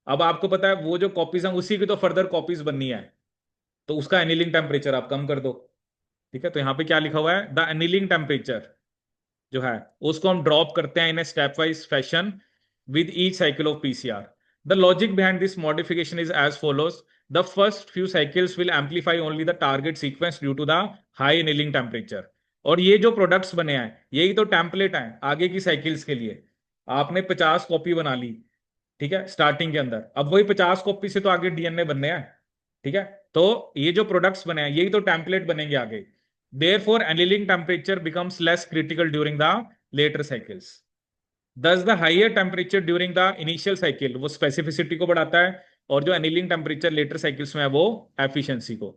अब आपको पता है वो जो कॉपीज हैं उसी की तो फर्दर कॉपीज बननी है, तो उसका एनीलिंग टेम्परेचर आप कम कर दो, ठीक है। तो यहाँ पे क्या लिखा हुआ है, द एनीलिंग टेम्परेचर जो है उसको हम ड्रॉप करते हैं in a step wise fashion with each cycle of PCR. The logic behind this modification is as follows: the first few cycles will amplify only the target sequence due to the high annealing temperature. और ये जो products बने हैं यही तो template हैं आगे की साइकिल्स के लिए। आपने 50 कॉपी बना ली, ठीक है, स्टार्टिंग के अंदर, अब वही 50 कॉपी से तो आगे डीएनए बनने हैं, ठीक है। तो ये जो प्रोडक्ट्स बने हैं यही तो टेम्पलेट बनेंगे आगे। Therefore, annealing temperature becomes less critical during the later cycles. Thus, the higher temperature during the initial cycle वो specificity को बढ़ाता है, और जो annealing temperature later cycles में है वो efficiency को।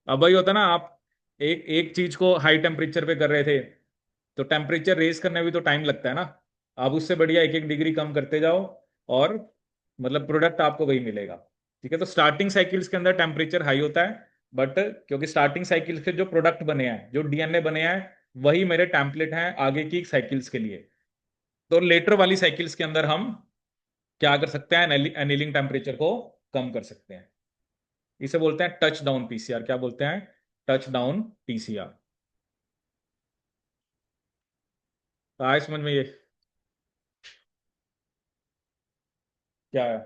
अब वही होता है ना, आप एक एक चीज को हाई टेम्परेचर पे कर रहे थे, तो टेम्परेचर रेज करने में भी तो टाइम लगता है ना। आप उससे बढ़िया एक एक डिग्री कम करते जाओ और मतलब प्रोडक्ट आपको वही मिलेगा, ठीक है। तो स्टार्टिंग साइकिल्स के अंदर टेम्परेचर हाई होता है, बट क्योंकि स्टार्टिंग साइकिल के जो प्रोडक्ट बने हैं जो डीएनए बने हैं वही मेरे टेम्पलेट हैं आगे की साइकिल्स के लिए। तो लेटर वाली साइकिल्स के अंदर हम क्या कर सकते हैं, एनीलिंग टेम्परेचर को कम कर सकते हैं। इसे बोलते हैं टच डाउन पीसीआर। क्या बोलते हैं, टच डाउन पीसीआर। तो आए समझ में ये क्या है,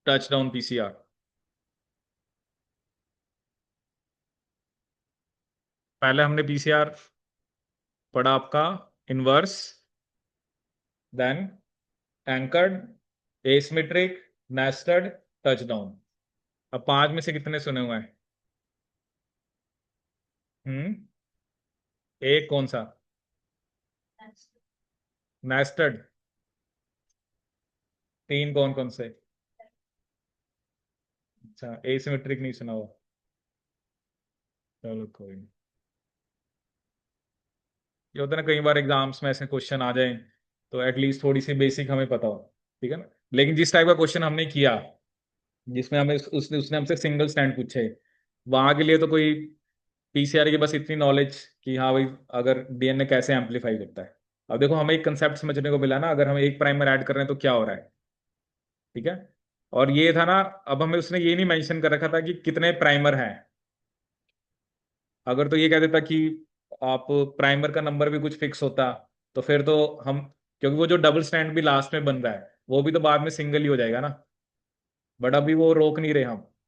टच डाउन पीसीआर। पहले हमने पीसीआर पढ़ा आपका inverse, then anchored, asymmetric, nested, touch down. अब पांच में से कितने सुने हुए हैं? हम्म, एक कौन सा? नेस्टेड। तीन कौन कौन से? अच्छा, एसिमेट्रिक नहीं सुना हुआ, चलो कोई नहीं। ये होता है ना, कई बार एग्जाम्स में ऐसे क्वेश्चन आ जाए तो एटलीस्ट थोड़ी सी बेसिक हमें पता हो, ठीक है ना। लेकिन जिस टाइप का क्वेश्चन हमने किया, जिसमें हमें उसने हमसे सिंगल स्टैंड पूछे, वहां के लिए तो कोई पीसीआर की बस इतनी नॉलेज कि हाँ भाई अगर डीएनए कैसे एम्पलीफाई करता है। अब देखो हमें एक कंसेप्ट समझने को मिला ना, अगर हम एक प्राइमर ऐड कर रहे हैं तो क्या हो रहा है, ठीक है। और ये था ना, अब हमें उसने ये नहीं मेंशन कर रखा था कि कितने प्राइमर हैं। अगर तो ये कह देता कि आप प्राइमर का नंबर भी कुछ फिक्स होता, तो फिर तो हम, क्योंकि वो जो डबल स्टैंड भी लास्ट में बन रहा है वो भी तो बाद में सिंगल ही हो जाएगा ना। बट अभी वो रोक नहीं रहे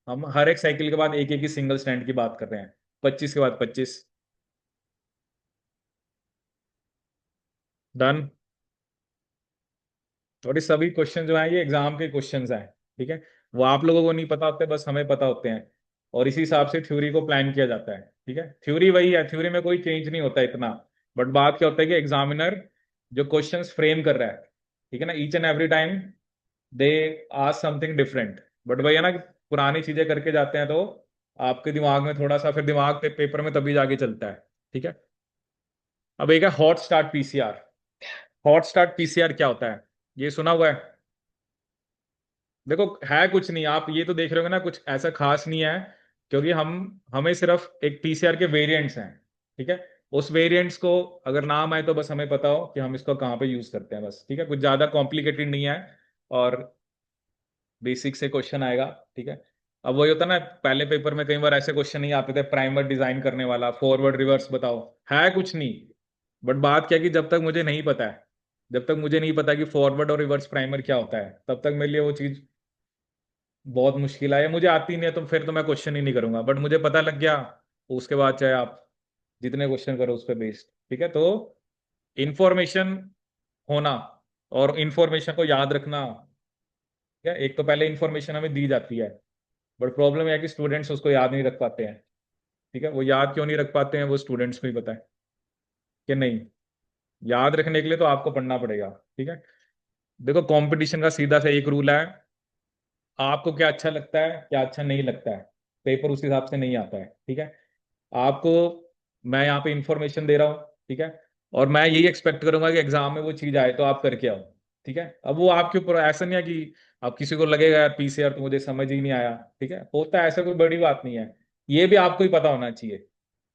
हम हर एक साइकिल के बाद एक एक ही सिंगल स्टैंड की बात कर रहे हैं, 25 के बाद 25। डन। और ये सभी क्वेश्चन जो हैं ये एग्जाम के क्वेश्चंस हैं, ठीक है। वो आप लोगों को नहीं पता होते, बस हमें पता होते हैं, और इसी हिसाब से थ्योरी को प्लान किया जाता है, ठीक है। थ्योरी वही है, थ्योरी में कोई चेंज नहीं होता इतना। बट बात क्या होता है कि एग्जामिनर जो क्वेश्चंस फ्रेम कर रहा है, ठीक है ना, each and every time they ask something different. But वही है ना कि पुरानी चीजें करके जाते हैं तो आपके दिमाग में थोड़ा सा फिर दिमाग पे पेपर में तभी जाके चलता है, ठीक है। अब एक है hot start PCR. Hot start PCR क्या होता है, ये सुना हुआ है? देखो है कुछ नहीं, आप ये तो देख रहे होगे ना, कुछ ऐसा खास नहीं है, क्योंकि हम हमें सिर्फ एक पीसीआर के वेरिएंट्स हैं, ठीक है। उस वेरिएंट्स को अगर नाम आए तो बस हमें पता हो कि हम इसको कहाँ पे यूज करते हैं, बस, ठीक है। कुछ ज्यादा कॉम्प्लिकेटेड नहीं है, और बेसिक से क्वेश्चन आएगा, ठीक है। अब वही होता है ना, पहले पेपर में कई बार ऐसे क्वेश्चन नहीं आते थे, प्राइमर डिजाइन करने वाला फॉरवर्ड रिवर्स बताओ, है कुछ नहीं। बट बात क्या है कि जब तक मुझे नहीं पता है, जब तक मुझे नहीं पता कि फॉरवर्ड और रिवर्स प्राइमर क्या होता है, तब तक मेरे लिए वो चीज बहुत मुश्किल है। मुझे आती नहीं है तो फिर तो मैं क्वेश्चन ही नहीं करूंगा, बट मुझे पता लग गया, उसके बाद चाहे आप जितने क्वेश्चन करो उस पर बेस्ड, ठीक है। तो इंफॉर्मेशन होना और इंफॉर्मेशन को याद रखना, ठीक है। एक तो पहले इंफॉर्मेशन हमें दी जाती है, बट प्रॉब्लम यह है कि स्टूडेंट्स उसको याद नहीं रख पाते हैं। ठीक है, वो याद क्यों नहीं रख पाते हैं वो स्टूडेंट्स को ही पता है कि नहीं। याद रखने के लिए तो आपको पढ़ना पड़ेगा। ठीक है, देखो कंपटीशन का सीधा सा एक रूल है, आपको क्या अच्छा लगता है क्या अच्छा नहीं लगता है, पेपर उस हिसाब से नहीं आता है। ठीक है, आपको मैं यहाँ पे इंफॉर्मेशन दे रहा हूँ, ठीक है, और मैं यही एक्सपेक्ट करूंगा कि एग्जाम में वो चीज आए तो आप करके आओ। ठीक है, अब वो आपके ऊपर, ऐसा नहीं है कि अब किसी को लगेगा यार पीसीआर तो मुझे समझ ही नहीं आया। ठीक है, होता है, ऐसा कोई बड़ी बात नहीं है। ये भी आपको ही पता होना चाहिए।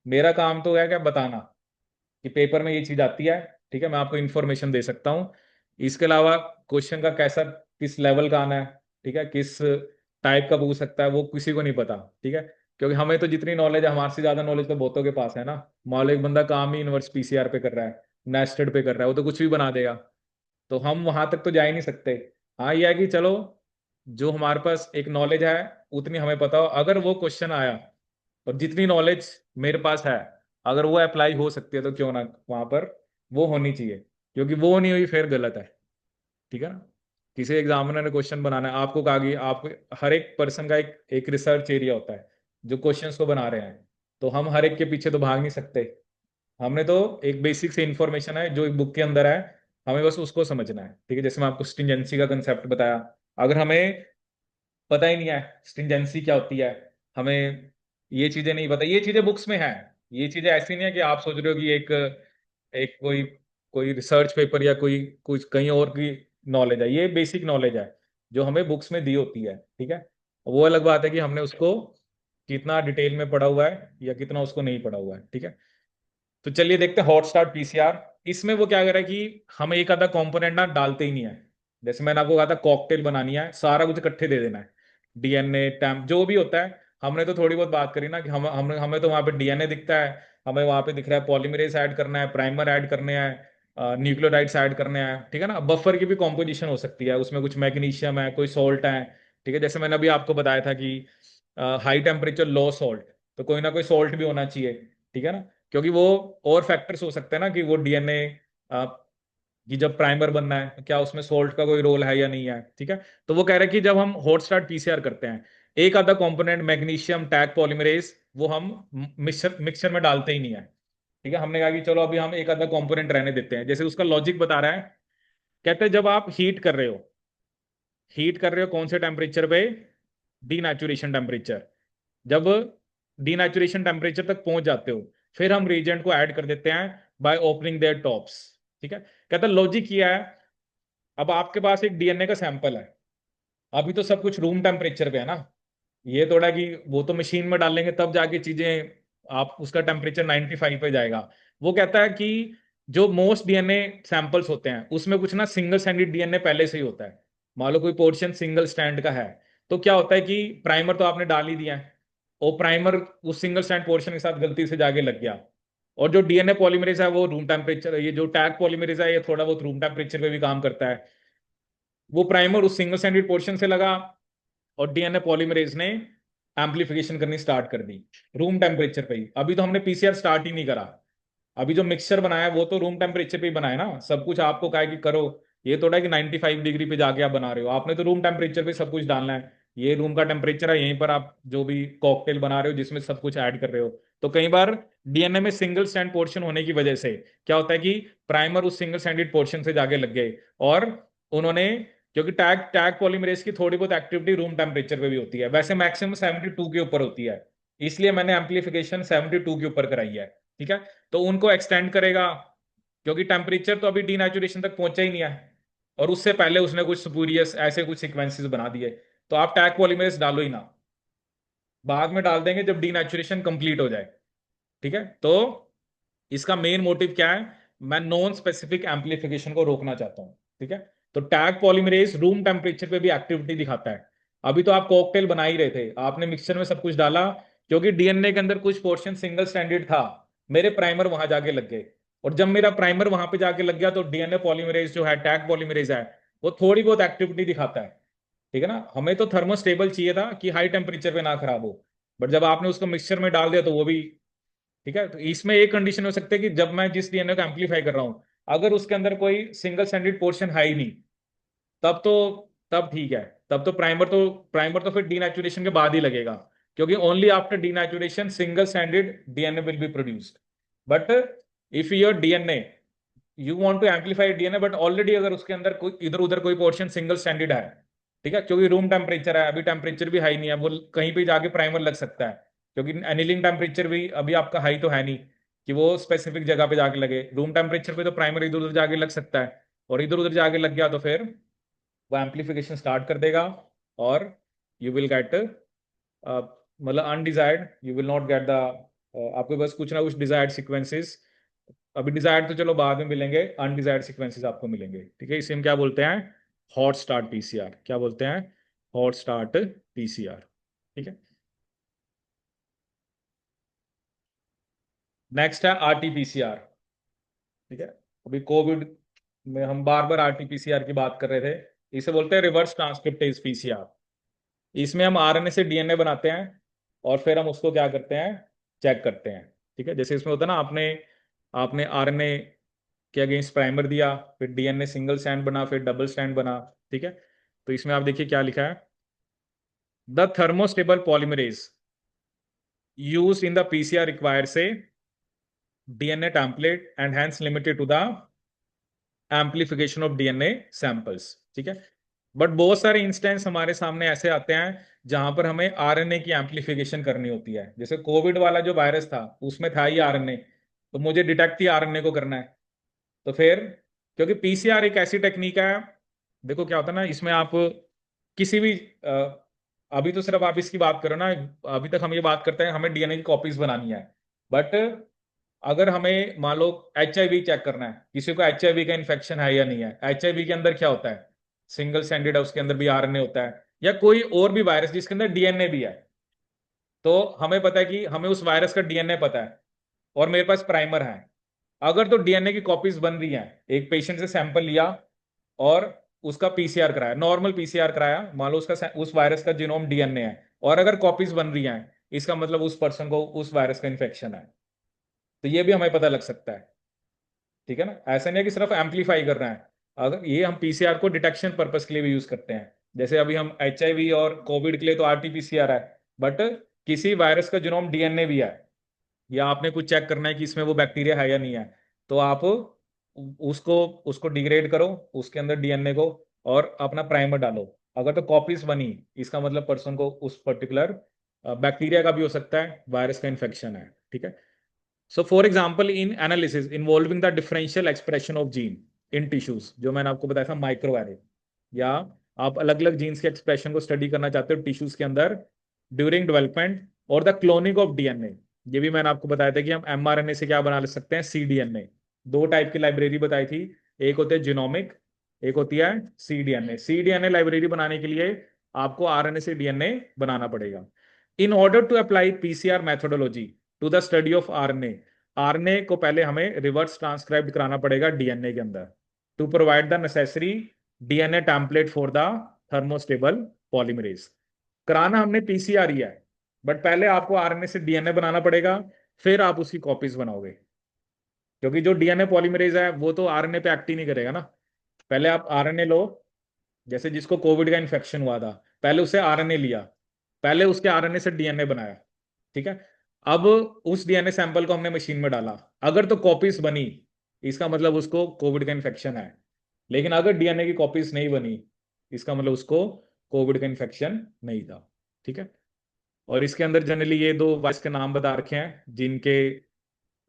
मेरा काम तो है क्या, बताना कि पेपर में ये चीज आती है। ठीक है, मैं आपको इन्फॉर्मेशन दे सकता हूँ। इसके अलावा क्वेश्चन का कैसा, किस लेवल का आना है, ठीक है, किस टाइप का पूछ सकता है, वो किसी को नहीं पता। ठीक है, क्योंकि हमें तो जितनी नॉलेज है, हमारे से ज्यादा नॉलेज तो बहुतों के पास है ना। मान लो एक बंदा काम ही इनवर्स पीसीआर पे कर रहा है, नेस्टेड पे कर रहा है, वो तो कुछ भी बना देगा। तो हम वहां तक तो जा ही नहीं सकते। हाँ ये है कि चलो, जो हमारे पास एक नॉलेज है उतनी हमें पता हो, अगर वो क्वेश्चन आया और जितनी नॉलेज मेरे पास है, अगर वो अप्लाई हो सकती है तो क्यों ना वहां पर वो होनी चाहिए। क्योंकि वो नहीं हुई फिर गलत है। ठीक है ना, किसी एग्जामिनर ने क्वेश्चन बनाना है, आपको कहा कि आप, हर एक पर्सन का एक एक रिसर्च एरिया होता है जो क्वेश्चंस को बना रहे हैं। तो हम हर एक के पीछे तो भाग नहीं सकते। हमने तो एक बेसिक से इंफॉर्मेशन है जो एक बुक के अंदर है, हमें बस उसको समझना है। ठीक है, जैसे मैं आपको स्ट्रिंजेंसी का कंसेप्ट बताया, अगर हमें पता ही नहीं है स्ट्रिंजेंसी क्या होती है, हमें ये चीजें नहीं पता, ये चीजें बुक्स में है। ये चीजें ऐसी नहीं है कि आप सोच रहे हो कि एक एक कोई कोई रिसर्च पेपर या कोई कुछ कहीं और की नॉलेज है, ये बेसिक नॉलेज है जो हमें बुक्स में दी होती है। ठीक है, वो अलग बात है कि हमने उसको कितना डिटेल में पढ़ा हुआ है या कितना उसको नहीं पढ़ा हुआ है। ठीक है, तो चलिए देखते हैं हॉट स्टार्ट पीसीआर। इसमें वो क्या कर रहा है कि हम एक आधा कंपोनेंट ना डालते ही नहीं है। जैसे मैंने आपको कहा था कॉकटेल बनानी है, सारा कुछ इकट्ठे दे देना है, डीएनए टैम्प जो भी होता है। हमने तो थोड़ी बहुत बात करी ना कि हम हमें तो वहां पे डीएनए दिखता है, हमें वहां पे दिख रहा है पॉलीमरेज ऐड करना है, प्राइमर ऐड करने हैं, न्यूक्लियोटाइड्स ऐड करने हैं। ठीक है ना, बफर की भी कॉम्पोजिशन हो सकती है, उसमें कुछ मैग्नीशियम है, कोई सॉल्ट है। ठीक है, जैसे मैंने अभी आपको बताया था कि हाई टेम्परेचर लो सॉल्ट, तो कोई ना कोई सॉल्ट भी होना चाहिए। ठीक है ना, क्योंकि वो और फैक्टर्स हो सकते हैं ना कि वो डीएनए कि जब प्राइमर बनना है तो क्या उसमें सोल्ट का कोई रोल है या नहीं है। ठीक है, तो वो कह रहे हैं कि जब हम हॉट स्टार्ट पीसीआर करते हैं, एक आधा कंपोनेंट मैग्नीशियम टैग पॉलीमरेज वो हम मिक्सर मिक्सचर में डालते ही नहीं है। ठीक है, हमने कहा कि चलो अभी हम एक आधा कंपोनेंट रहने देते हैं। जैसे उसका लॉजिक बता रहा है, कहते हैं जब आप हीट कर रहे हो कौन से टेम्परेचर पे, डीनेचुरेशन टेम्परेचर। जब डीनेचुरेशन टेम्परेचर तक पहुंच जाते हो, फिर हम रिएजेंट को ऐड कर देते हैं बाय ओपनिंग देयर टॉप्स। ठीक है, कहता लॉजिक ये है, अब आपके पास एक डीएनए का सैंपल है, अभी तो सब कुछ रूम टेम्परेचर पे है ना। ये थोड़ा कि वो तो मशीन में डालेंगे तब जाके चीजें, आप उसका टेम्परेचर 95 पे जाएगा। वो कहता है कि जो मोस्ट डीएनए सैंपल्स होते हैं उसमें कुछ ना सिंगल स्टैंडर्ड डीएनए पहले से ही होता है। मान लो कोई पोर्शन सिंगल स्टैंड का है, तो क्या होता है कि प्राइमर तो आपने डाल ही दिया है, वो प्राइमर उस सिंगल स्टैंड पोर्शन के साथ गलती से जाके लग गया। और जो डीएनए पॉलीमरेज है वो रूम टेम्परेचर, ये जो टैग पॉलीमरेज है ये थोड़ा बहुत रूम टेम्परेचर पे भी काम करता है। वो प्राइमर उस सिंगल स्टैंडर्ड पोर्शन से लगा और डीएनए पॉलीमरेज ने एम्पलीफिकेशन करनी स्टार्ट कर दी रूम टेम्परेचर पे ही। अभी तो हमने पीसीआर स्टार्ट ही नहीं करा, अभी जो मिक्सचर बनाया वो तो रूम टेम्परेचर पे ही बनाया ना, सब कुछ आपको कहा है कि करो। ये थोड़ा है कि 95 डिग्री पे जाके आप बना रहे हो, आपने तो रूम टेम्परेचर पे सब कुछ डालना है। ये रूम का टेम्परेचर है, यहीं पर आप जो भी कॉकटेल बना रहे हो जिसमें सब कुछ ऐड कर रहे हो। तो कई बार डीएनए में सिंगल स्टैंड पोर्शन होने की वजह से क्या होता है कि प्राइमर उस सिंगल स्टैंडर्ड पोर्शन से जाके लग गए, और उन्होंने, क्योंकि टैग टैग पॉलीमरेज की थोड़ी बहुत एक्टिविटी रूम टेम्परेचर पे भी होती है, वैसे मैक्सिमम 72 के ऊपर होती है, इसलिए मैंने एम्पलीफिकेशन 72 के ऊपर कराई है। ठीक है, तो उनको एक्सटेंड करेगा, क्योंकि टेम्परेचर तो अभी डीनेचुरेशन तक पहुंचा ही नहीं है, और उससे पहले उसने कुछ स्पूरियस ऐसे कुछ सीक्वेंसेस बना दिए। तो आप टैग पॉलीमरेज डालो ही ना, बाद में डाल देंगे जब डीनेचुरेशन कंप्लीट हो जाए। ठीक है, तो इसका मेन मोटिव क्या है, मैं नॉन स्पेसिफिक एम्पलीफिकेशन को रोकना चाहता हूं। ठीक है, तो टैग पॉलीमरेज रूम टेम्परेचर पे भी एक्टिविटी दिखाता है। अभी तो आप कॉकटेल बना ही रहे थे, आपने मिक्सचर में सब कुछ डाला, क्योंकि डीएनए के अंदर कुछ पोर्शन सिंगल स्टैंडर्ड था, मेरे प्राइमर वहां जाके लग गए, और जब मेरा प्राइमर वहां पे जाके लग गया तो डीएनए पॉलीमरेज जो है, टैग पॉलीमरेज है, वो थोड़ी बहुत एक्टिविटी दिखाता है। ठीक है ना, हमें तो थर्मोस्टेबल चाहिए था कि हाई टेम्परेचर पे ना खराब हो, बट जब आपने उसको मिक्सचर में डाल दिया तो वो भी। ठीक है, तो इसमें एक कंडीशन हो सकती है कि जब मैं जिस डीएनए को एम्पलीफाई कर रहा हूं, अगर उसके अंदर कोई सिंगल स्टैंडर्ड पोर्शन है ही नहीं, तब तो, तब ठीक है, तब तो प्राइमर तो फिर डीनेचुरेशन के बाद ही लगेगा, क्योंकि only after denaturation single stranded DNA will be produced. But if your DNA, you want to amplify DNA, but already अगर उसके अंदर कोई इधर उधर कोई पोर्शन सिंगल स्टैंडर्ड है, ठीक है, क्योंकि रूम टेम्परेचर है, अभी टेम्परेचर भी हाई नहीं है, वो कहीं भी जाके प्राइमर लग सकता है, क्योंकि एनिलिंग टेम्परेचर भी अभी आपका हाई तो है नहीं कि वो स्पेसिफिक जगह पे जाके लगे। रूम टेम्परेचर पे तो प्राइमर इधर उधर जाके लग सकता है, और इधर उधर जाके लग गया तो फिर वो एम्पलीफिकेशन स्टार्ट कर देगा, और यू विल गेट मतलब undesired, you will not get the, आपके पास कुछ ना कुछ डिजायर्ड सीक्वेंसेस, अभी डिजायर्ड तो चलो बाद में मिलेंगे, अनडिजायर्ड सीक्वेंसेस आपको मिलेंगे, ठीक है। इसे हम क्या बोलते हैं, हॉट स्टार्ट पीसीआर, क्या बोलते हैं, हॉट स्टार्ट पीसीआर, ठीक है। नेक्स्ट है आरटीपीसीआर, ठीक है। अभी कोविड में हम बार बार आरटीपीसीआर की बात कर रहे थे, इसे बोलते हैं रिवर्स ट्रांसक्रिप्टेज पीसीआर। इसमें हम आरएनए से डीएनए बनाते हैं, और फिर हम उसको क्या करते हैं, चेक करते हैं, ठीक है। जैसे इसमें होता है ना, आपने आपने आरएनए के अगेंस्ट प्राइमर दिया, फिर डीएनए सिंगल स्ट्रैंड बना, फिर डबल स्ट्रैंड बना, ठीक है। तो इसमें आप देखिए क्या लिखा है, the thermostable polymerase used in the PCR requires a DNA template and hence limited to the amplification of DNA samples, ठीक है। बट बहुत सारे इंस्टेंस हमारे सामने ऐसे आते हैं जहां पर हमें आरएनए की एम्पलीफिकेशन करनी होती है। जैसे कोविड वाला जो वायरस था, उसमें था ही आरएनए, तो मुझे डिटेक्ट ही आरएनए को करना है। तो फिर, क्योंकि पीसीआर एक ऐसी टेक्निक है, देखो क्या होता है ना, इसमें आप किसी भी अभी तो सिर्फ आप इसकी बात करो ना, अभी तक हम ये बात करते हैं हमें डीएनए की कॉपीज बनानी है। बट अगर हमें मान लो एचआईवी चेक करना है, किसी को एचआईवी का इन्फेक्शन है या नहीं है, एचआईवी के अंदर क्या होता है, सिंगल स्टैंडर्ड है, उसके अंदर भी आरएनए होता है, या कोई और भी वायरस जिसके अंदर डीएनए भी है, तो हमें पता है कि हमें उस वायरस का डीएनए पता है, और मेरे पास प्राइमर है। अगर तो डीएनए की कॉपीज बन रही हैं, एक पेशेंट से सैंपल लिया और उसका पीसीआर कराया, नॉर्मल पीसीआर कराया, मान लो उसका उस वायरस का जीनोम डीएनए है, और अगर कॉपीज बन रही हैं, इसका मतलब उस पर्सन को उस वायरस का इन्फेक्शन है। तो ये भी हमें पता लग सकता है, ठीक है ना। ऐसा नहीं है कि सिर्फ एम्पलीफाई कर रहे हैं, अगर ये हम पीसीआर को डिटेक्शन पर्पस के लिए भी यूज करते हैं। जैसे अभी हम एचआईवी और कोविड के लिए तो आरटीपीसीआर है, बट किसी वायरस का जीनोम डीएनए भी है, या आपने कुछ चेक करना है कि इसमें वो बैक्टीरिया है या नहीं है, तो आप उसको उसको डिग्रेड करो, उसके अंदर डीएनए को, और अपना प्राइमर डालो। अगर तो कॉपीज बनी, इसका मतलब पर्सन को उस पर्टिकुलर बैक्टीरिया का भी हो सकता है, वायरस का इन्फेक्शन है, ठीक है। So, for example, in analysis involving the differential expression of gene in tissues, जो मैंने आपको बताया था माइक्रो एरे, या आप अलग अलग जीन्स के एक्सप्रेशन को स्टडी करना चाहते हो टिश्यूज के अंदर ड्यूरिंग डेवलपमेंट, और द क्लोनिंग ऑफ डीएनए, ये भी मैंने आपको बताया था कि हम एमआरएनए से क्या बना ले सकते हैं, सीडीएनए। दो टाइप की लाइब्रेरी बताई थी, एक होते हैं जिनोमिक, एक होती है सीडीएनए। सीडीएनए लाइब्रेरी बनाने के लिए आपको आरएनए से डीएनए बनाना पड़ेगा। In order to apply PCR methodology to the study of RNA, RNA को पहले हमें रिवर्स ट्रांसक्राइब कराना पड़ेगा डीएनए के अंदर, to provide the necessary DNA template for the thermostable polymerase. कराना हमने पीसीआर ही है, बट पहले आपको आरएनए से डीएनए बनाना पड़ेगा, फिर आप उसकी कॉपीज बनाओगे, क्योंकि जो डीएनए पॉलीमरेज है वो तो आरएनए पे एक्ट ही नहीं करेगा ना। पहले आप आरएनए लो, जैसे जिसको कोविड का इन्फेक्शन हुआ था, पहले उसे आरएनए लिया, पहले उसके आरएनए से डीएनए बनाया, ठीक है। अब उस डीएनए सैंपल को हमने मशीन में डाला, अगर तो कॉपीज बनी, इसका मतलब उसको कोविड का इन्फेक्शन है। लेकिन अगर डीएनए की कॉपीज नहीं बनी, इसका मतलब उसको कोविड का इन्फेक्शन नहीं था, ठीक है। और इसके अंदर जनरली ये दो वायरस के नाम बता रखे हैं जिनके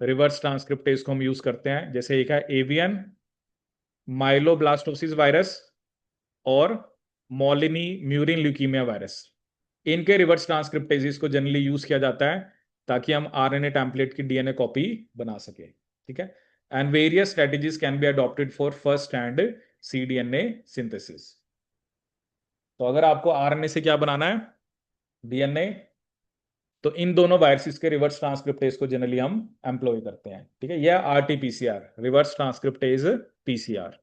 रिवर्स ट्रांसक्रिप्टेज को हम यूज करते हैं, जैसे एक है एवियन माइलोब्लास्टोसिस वायरस, और मॉलिनी म्यूरिन ल्यूकीमिया वायरस। इनके रिवर्स ट्रांसक्रिप्टेजेस को जनरली यूज किया जाता है ताकि हम आरएनए टेम्पलेट की डीएनए कॉपी बना सके, ठीक है। And various strategies can be adopted for first and cDNA synthesis. तो अगर आपको आरएनए से क्या बनाना है, डीएनए, तो इन दोनों वायरसेस के रिवर्स ट्रांसक्रिप्टेज को जनरली हम एम्प्लॉय करते हैं, ठीक है। यह आरटीपीसीआर, रिवर्स ट्रांसक्रिप्टेज पीसीआर।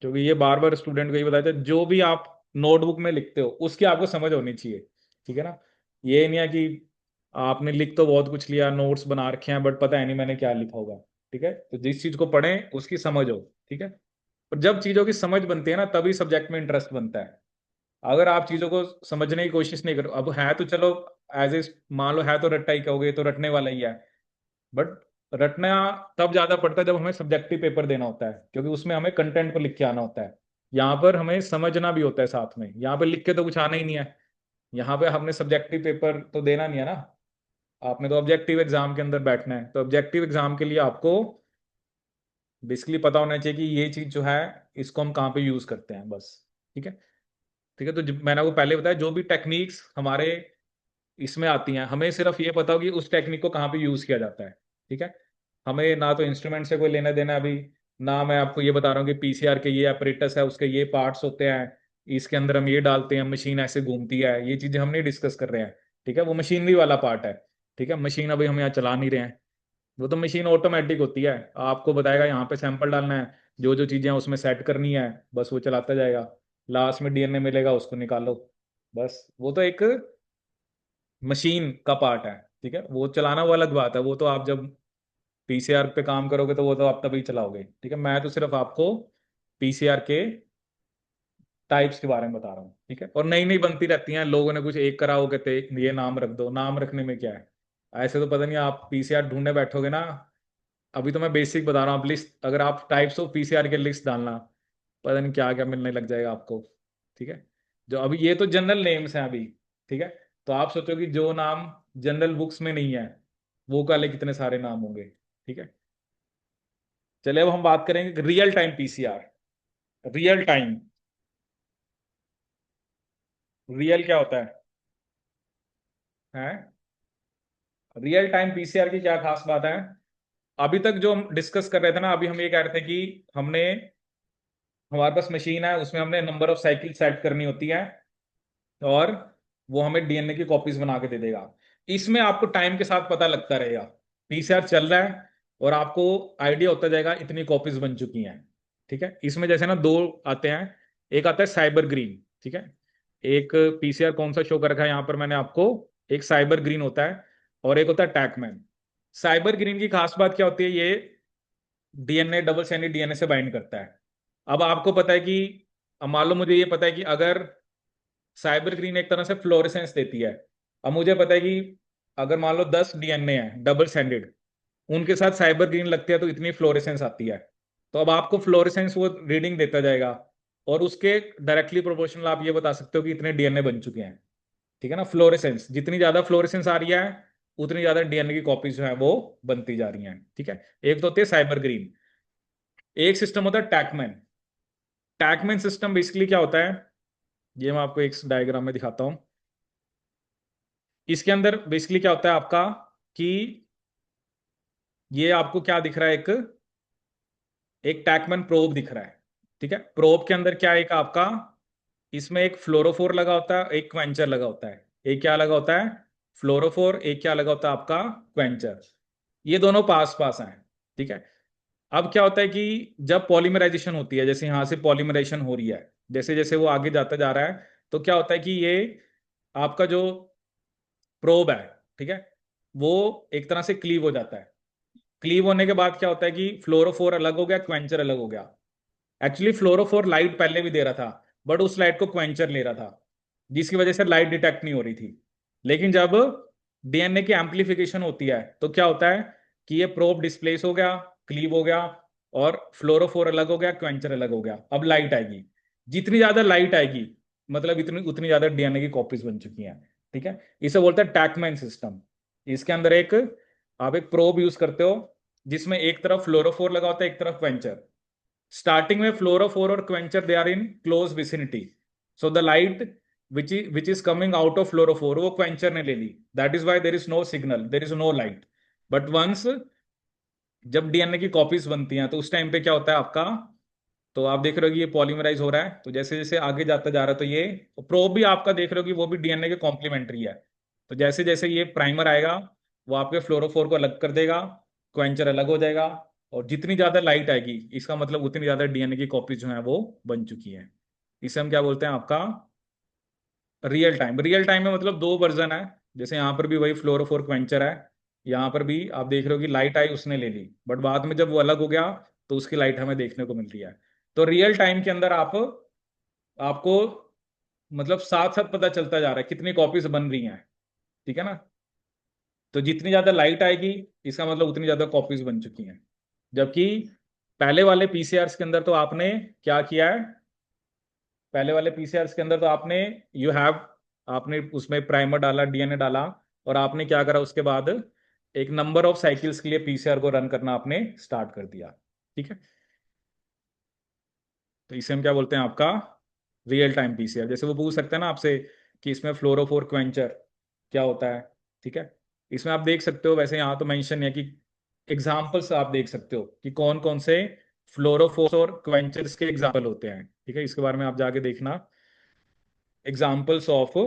क्योंकि ये बार बार स्टूडेंट को ये बताया था, जो भी आप नोटबुक में लिखते हो उसकी आपको समझ होनी चाहिए, ठीक है ना। ये नहीं है कि आपने लिख तो बहुत कुछ लिया, नोट्स बना रखे हैं, बट पता है नहीं मैंने क्या लिखा होगा। ठीक है, तो जिस चीज को पढ़ें उसकी समझ हो। ठीक है, और जब चीजों की समझ बनती है ना, तभी सब्जेक्ट में इंटरेस्ट बनता है। अगर आप चीजों को समझने की कोशिश नहीं करो, अब है तो चलो एज ए, मान लो है तो रट्टा ही कहोगे, तो रटने वाला ही है। बट रटना तब ज्यादा पड़ता है जब हमें सब्जेक्टिव पेपर देना होता है, क्योंकि उसमें हमें कंटेंट को लिख के आना होता है। यहाँ पर हमें समझना भी होता है साथ में, यहाँ पे लिख के तो कुछ आना ही नहीं है। यहाँ पे हमने सब्जेक्टिव पेपर तो देना नहीं है ना, आपने तो ऑब्जेक्टिव एग्जाम के अंदर बैठना है। तो ऑब्जेक्टिव एग्जाम के लिए आपको बेसिकली पता होना चाहिए कि ये चीज जो है, इसको हम कहाँ पे यूज करते हैं, बस। ठीक है। ठीक है, तो मैंने आपको पहले बताया, जो भी टेक्निक्स हमारे इसमें आती हैं, हमें सिर्फ ये पता हो कि उस टेक्निक को कहाँ पे यूज किया जाता है। ठीक है, हमें ना तो इंस्ट्रूमेंट से कोई लेना देना अभी, ना मैं आपको ये बता रहा हूँ कि पीसीआर के ये अपरेटस है, उसके ये पार्ट्स होते हैं, इसके अंदर हम ये डालते हैं, मशीन ऐसे घूमती है, ये चीजें हम नहीं डिस्कस कर रहे हैं। ठीक है, वो मशीनरी वाला पार्ट है। ठीक है, मशीन अभी हम यहाँ चला नहीं रहे हैं, वो तो मशीन ऑटोमेटिक होती है, आपको बताएगा यहाँ पे सैंपल डालना है, जो जो चीजें उसमें सेट करनी है, बस वो चलाता जाएगा, लास्ट में डीएनए मिलेगा, उसको निकालो, बस। वो तो एक मशीन का पार्ट है। ठीक है, वो चलाना वो अलग बात है, वो तो आप जब पीसीआर पे काम करोगे तो वो तो आप तभी चलाओगे। ठीक है, मैं तो सिर्फ आपको पीसीआर के टाइप्स के बारे में बता रहा हूँ। ठीक है, और नई नई बनती रहती हैं, लोगों ने कुछ एक करा हो, कहते ये नाम रख दो, नाम रखने में क्या है, ऐसे तो पता नहीं, आप पीसीआर ढूंढने बैठोगे ना। अभी तो मैं बेसिक बता रहा हूँ, आप लिस्ट, अगर आप टाइप्स ऑफ पीसीआर के लिस्ट डालना, पता नहीं क्या क्या मिलने लग जाएगा आपको। ठीक है, जो अभी ये तो जनरल नेम्स हैं अभी। ठीक है, तो आप सोचो कि जो नाम जनरल बुक्स में नहीं है, वो काले कितने सारे नाम होंगे। ठीक है, चलिए अब हम बात करेंगे real time PCR. Real time, real क्या होता है? रियल टाइम पीसीआर की क्या खास बात है? अभी तक जो हम डिस्कस कर रहे थे ना, अभी हम ये कह रहे थे कि हमने, हमारे पास मशीन है, उसमें हमने नंबर ऑफ साइकिल सेट करनी होती है, और वो हमें डीएनए की कॉपीज बना के दे देगा। इसमें आपको टाइम के साथ पता लगता रहेगा, पीसीआर चल रहा है, और आपको आइडिया होता जाएगा इतनी कॉपीज बन चुकी हैं। ठीक है, इसमें जैसे ना दो आते हैं, एक आता है साइबर ग्रीन। ठीक है, एक पीसीआर कौन सा शो कर रखा है यहाँ पर मैंने आपको, एक साइबर ग्रीन होता है, और एक होता है टैकमैन। साइबर ग्रीन की खास बात क्या होती है, ये डीएनए डबल स्ट्रैंडेड डीएनए से बाइंड करता है। अब आपको पता है कि, अब मान लो मुझे ये पता है कि अगर साइबर ग्रीन एक तरह से फ्लोरेसेंस देती है, अब मुझे पता है कि अगर मान लो 10 डीएनए है डबल स्ट्रैंडेड, उनके साथ साइबर ग्रीन लगती है तो इतनी फ्लोरेसेंस आती है। तो अब आपको फ्लोरेसेंस वो रीडिंग देता जाएगा, और उसके डायरेक्टली प्रोपोर्शनल आप ये बता सकते हो कि इतने डीएनए बन चुके हैं। ठीक है ना, फ्लोरेसेंस, जितनी ज्यादा फ्लोरेसेंस आ रही है, उतनी ज्यादा डीएनए की कॉपीज जो है वो बनती जा रही हैं। ठीक है, एक तो होती है साइबर ग्रीन, एक सिस्टम होता है टैकमैन। टैकमैन सिस्टम बेसिकली क्या होता है, ये मैं आपको एक डायग्राम में दिखाता हूं। इसके अंदर बेसिकली क्या होता है आपका, कि ये आपको क्या दिख रहा है, एक एक टैकमैन प्रोब दिख रहा है। ठीक है, प्रोब के अंदर क्या है, एक आपका, इसमें एक फ्लोरोफोर लगा होता है, एक क्वेंचर लगा होता है। एक क्या लगा होता है, फ्लोरोफोर, एक क्या लगा होता है आपका, क्वेंचर। ये दोनों पास पास हैं। ठीक है, अब क्या होता है कि जब पॉलीमराइजेशन होती है, जैसे यहां से पॉलीमराइजेशन हो रही है, जैसे जैसे वो आगे जाता जा रहा है, तो क्या होता है कि ये आपका जो प्रोब है, ठीक है, वो एक तरह से क्लीव हो जाता है। क्लीव होने के बाद क्या होता है कि फ्लोरोफोर अलग हो गया, क्वेंचर अलग हो गया। एक्चुअली फ्लोरोफोर लाइट पहले भी दे रहा था, बट उस लाइट को क्वेंचर ले रहा था, जिसकी वजह से लाइट डिटेक्ट नहीं हो रही थी। लेकिन जब डीएनए की एम्पलीफिकेशन होती है, तो क्या होता है कि ये प्रोब डिस्प्लेस हो गया, क्लीव हो गया, और फ्लोरोफोर अलग हो गया, क्वेंचर अलग हो गया। अब लाइट आएगी, जितनी ज्यादा लाइट आएगी, मतलब इतनी उतनी ज्यादा डीएनए की कॉपीज बन चुकी हैं। ठीक है, इसे बोलते हैं टैकमैन सिस्टम। इसके अंदर एक, आप एक प्रोब यूज करते हो, जिसमें एक तरफ फ्लोरोफोर लगा होता है, एक तरफ क्वेंचर। स्टार्टिंग में फ्लोरोफोर और quencher they are in close vicinity, so the light which is coming out of fluorophore वो क्वेंचर ने ले ली, that is why there is no signal, there is no light. But once जब DNA की copies बनती हैं, तो उस टाइम पे क्या होता है आपका, तो आप देख रहे हो कि ये पॉलीमराइज हो रहा है, तो जैसे जैसे आगे जाता जा रहा है, तो ये प्रोब भी आपका देख रहे हो कि वो भी डीएनए के कॉम्प्लीमेंट्री है। तो जैसे जैसे ये प्राइमर आएगा, वो आपके फ्लोरोफोर को अलग कर देगा, क्वेंचर अलग हो जाएगा, और जितनी ज्यादा लाइट आएगी, इसका मतलब उतनी ज्यादा डीएनए की कॉपी जो है वो बन चुकी है। इसे हम क्या बोलते हैं आपका, रियल टाइम। रियल टाइम में मतलब दो वर्जन है, जैसे यहाँ पर भी वही फ्लोरोफोर क्वेंचर है, यहाँ पर भी आप देख रहे हो कि लाइट आई, उसने ले ली, बट बाद में जब वो अलग हो गया तो उसकी लाइट हमें देखने को मिल रही है। तो रियल टाइम के अंदर आपको मतलब साथ साथ पता चलता जा रहा है कितनी कॉपीज बन रही हैं, ठीक है ना। तो जितनी ज्यादा लाइट आएगी, इसका मतलब उतनी ज्यादा कॉपीज बन चुकी हैं। जबकि पहले वाले पीसीआर के अंदर तो आपने क्या किया है, पहले वाले पीसीआर के अंदर तो आपने यू हैव आपने उसमें प्राइमर डाला, डीएनए डाला, और आपने क्या करा उसके बाद एक नंबर ऑफ साइकिल्स के लिए पीसीआर को रन करना आपने स्टार्ट कर दिया, ठीक है। तो इसे हम क्या बोलते हैं, आपका रियल टाइम पीसीआर। जैसे वो पूछ सकते हैं ना आपसे कि इसमें फ्लोरोफोर क्वेंचर क्या होता है, ठीक है। इसमें आप देख सकते हो, वैसे यहाँ तो मेंशन है कि एग्जाम्पल्स आप देख सकते हो कि कौन कौन से फ्लोरोफोर्स और क्वेंचर्स के एग्जाम्पल होते हैं, ठीक है। इसके बारे में आप जाके देखना, एग्जाम्पल्स ऑफ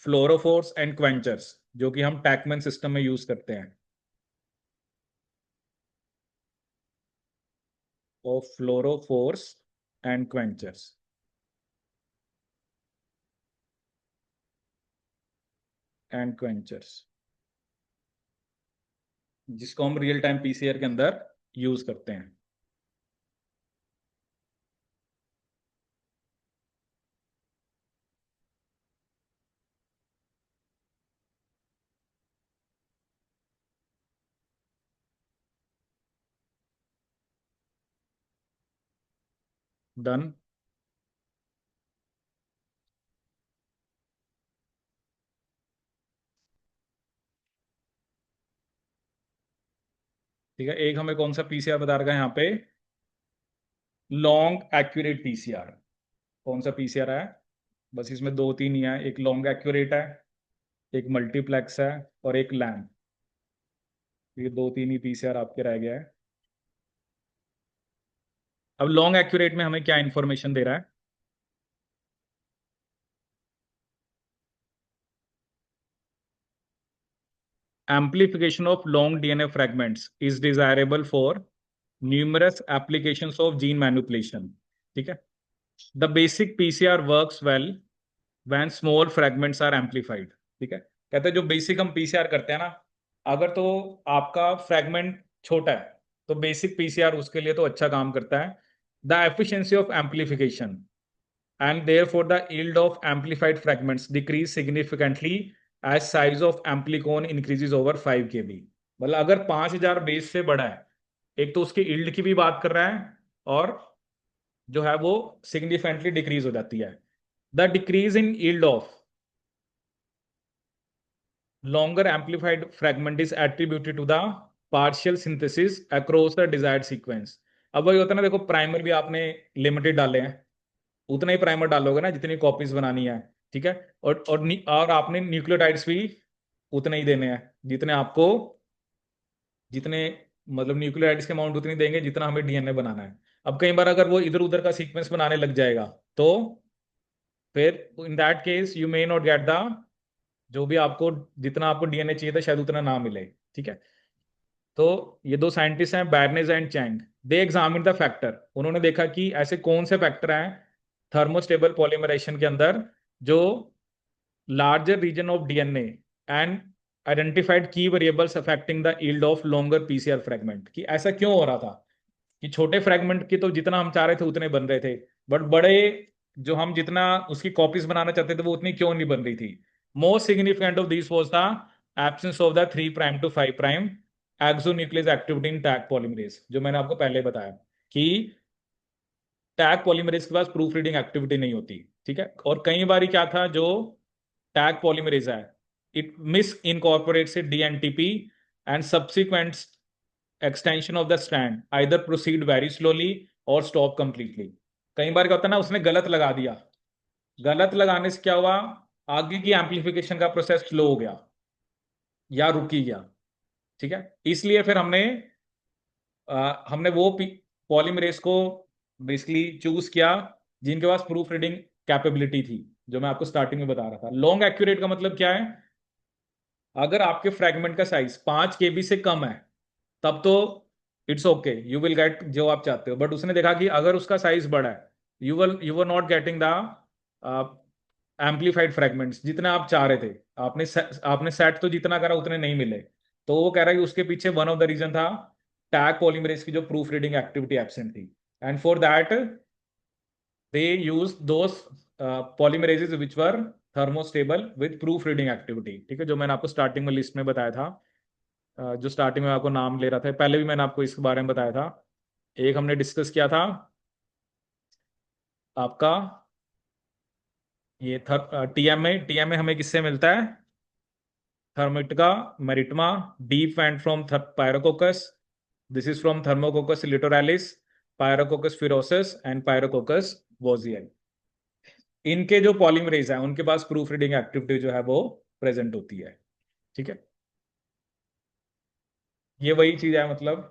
फ्लोरोफोर्स एंड क्वेंचर्स, जो कि हम टैकमैन सिस्टम में यूज करते हैं, ऑफ फ्लोरोफोर्स एंड क्वेंचर्स, एंड क्वेंचर्स, जिसको हम रियल टाइम पीसीआर के अंदर यूज करते हैं। डन। ठीक है, एक हमें कौन सा पीसीआर बता रखा है यहाँ पे, लॉन्ग एक्यूरेट पीसीआर। कौन सा पीसीआर है, बस इसमें दो तीन ही है, एक लॉन्ग एक्यूरेट है, एक मल्टीप्लेक्स है, और एक लैम्प। ये दो तीन ही पीसीआर आपके रह गया है। अब लॉन्ग एक्यूरेट में हमें क्या इंफॉर्मेशन दे रहा है, amplification of long DNA fragments is desirable for numerous applications of gene manipulation, ठीक है। The basic PCR works well when small fragments are amplified, ठीक है। कहते हैं जो बेसिक हम पीसीआर करते हैं ना, अगर तो आपका फ्रैगमेंट छोटा है तो बेसिक पीसीआर उसके लिए तो अच्छा काम करता है। The efficiency of amplification and therefore the yield of amplified fragments decrease significantly as size of amplicon increases over 5 kb। मतलब अगर 5000 बेस से बड़ा है, एक तो उसकी यील्ड की भी बात कर रहा है, और जो है वो सिग्निफिकेंटली डिक्रीज हो जाती है। The decrease in yield of longer amplified fragment is attributed to the partial synthesis across the desired sequence। अब वही होता है ना, देखो प्राइमर भी आपने लिमिटेड डाले हैं, उतना ही प्राइमर डालोगे ना जितनी कॉपीज बनानी है, ठीक है। और आपने न्यूक्लियोटाइड्स भी उतने ही देने हैं जितने आपको, जितने मतलब न्यूक्लियोटाइड्स के अमाउंट उतनी देंगे जितना हमें डीएनए बनाना है। अब कई बार अगर वो इधर उधर का सीक्वेंस बनाने लग जाएगा, तो फिर in that case you may not get the, जो भी आपको जितना आपको डीएनए चाहिए था शायद उतना ना मिले, ठीक है। तो ये दो साइंटिस्ट हैं, Barnes and Chang, they examine the factor. उन्होंने देखा कि ऐसे कौन से फैक्टर हैं थर्मोस्टेबल पॉलीमराइजेशन के अंदर जो larger region of DNA and identified key variables affecting the yield of longer PCR fragment। कि ऐसा क्यों हो रहा था कि छोटे फ्रैगमेंट की तो जितना हम चाह रहे थे उतने बन रहे थे, बट बड़े जो हम जितना उसकी कॉपीज बनाना चाहते थे वो उतनी क्यों नहीं बन रही थी। Most significant of this was the absence of the 3 prime to 5 prime exonuclease activity in Taq polymerase, जो मैंने आपको पहले बताया कि टैग पॉलीमरेज के पास प्रूफ रीडिंग एक्टिविटी नहीं होती, ठीक है। और कई बार क्या था, जो टैग पॉलीमरेज है, it misincorporates dNTP and subsequent extension of the strand either proceed very slowly और स्टॉप कंप्लीटली। कई बार क्या होता है ना, उसने गलत लगा दिया, गलत लगाने से क्या हुआ, आगे की एम्पलीफिकेशन का प्रोसेस स्लो हो गया या रुक ही गया, ठीक है। इसलिए फिर हमने वो पॉलीमरेज को बेसिकली चूज किया जिनके पास प्रूफ रीडिंग कैपेबिलिटी थी, जो मैं आपको स्टार्टिंग में बता रहा था। लॉन्ग एक्यूरेट का मतलब क्या है, अगर आपके फ्रैगमेंट का साइज 5 KB से कम है तब तो it's okay, you will gate जो आप चाहते हो। बट उसने देखा कि अगर उसका साइज बड़ा है, you will not getting the amplified fragments जितने आप चाह रहे थे, आपने सेट तो जितना करा उतने नहीं मिले। तो वो कह रहा है कि उसके पीछे वन ऑफ द रीजन था टैग पॉलीमरेज की जो प्रूफ रीडिंग एक्टिविटी एब्सेंट थी, and for that they use those polymerases which were thermostable with proof reading activity. ठीक है, जो मैंने आपको स्टार्टिंग में लिस्ट में बताया था, जो स्टार्टिंग में आपको नाम ले रहा था, पहले भी मैंने आपको इसके बारे में बताया था। एक हमने डिस्कस किया था आपका ये टीएमए। टीएमए हमें किससे मिलता है? Thermotoga maritima, deep and from Pyrococcus, this is from Thermococcus litoralis, Pyrococcus furiosus and Pyrococcus woesei. इनके जो पॉलीमरेज है उनके पास प्रूफ रीडिंग एक्टिविटी जो है वो प्रेजेंट होती है। ठीक है, ये वही चीज है मतलब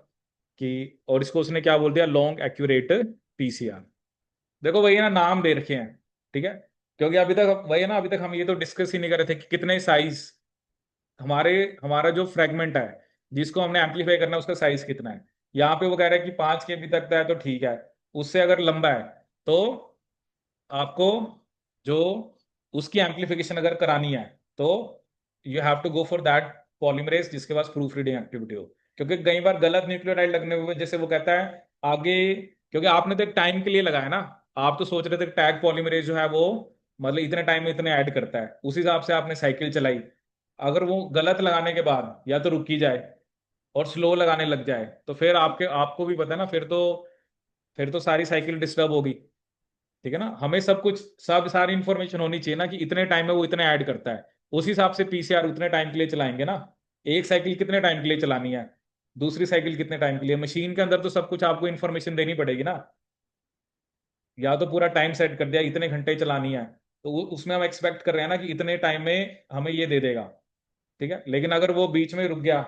कि, और इसको उसने क्या बोल दिया, लॉन्ग एक्यूरेट पीसीआर। देखो वही है ना, नाम दे रखे हैं। ठीक है, क्योंकि अभी तक वही है ना, अभी तक हम ये तो डिस्कस ही नहीं कर रहे थे कि कितने साइज हमारे, हमारा जो फ्रेगमेंट है जिसको हमने एम्पलीफाई करना है उसका साइज कितना है। यहाँ पे वो कह रहा है कि 5 KB तक का है तो ठीक है, उससे अगर लंबा है तो आपको जो उसकी एम्पलीफिकेशन अगर करानी है तो you have to go for that polymerase जिसके पास प्रूफ रीडिंग एक्टिविटी हो। क्योंकि कई बार गलत न्यूक्लियोटाइड लगने हुए, जैसे वो कहता है आगे, क्योंकि आपने तो एक टाइम के लिए लगाया ना, आप तो सोच रहे थे टैग पॉलीमरेज जो है वो मतलब इतने टाइम में इतने ऐड करता है, उस हिसाब से आपने साइकिल चलाई। अगर वो गलत लगाने के बाद या तो रुकी जाए और स्लो लगाने लग जाए तो फिर आपके आपको भी पता है ना, फिर तो सारी साइकिल डिस्टर्ब होगी। ठीक है ना, हमें सब कुछ, सब सारी इंफॉर्मेशन होनी चाहिए ना कि इतने टाइम में वो इतने ऐड करता है, उस हिसाब से पीसीआर उतने टाइम के लिए चलाएंगे ना। एक साइकिल कितने टाइम के लिए चलानी है, दूसरी साइकिल कितने टाइम के लिए, मशीन के अंदर तो सब कुछ आपको इन्फॉर्मेशन देनी पड़ेगी ना। या तो पूरा टाइम सेट कर दिया इतने घंटे चलानी है, तो उसमें हम एक्सपेक्ट कर रहे हैं ना कि इतने टाइम में हमें ये दे देगा। ठीक है, लेकिन अगर वो बीच में रुक गया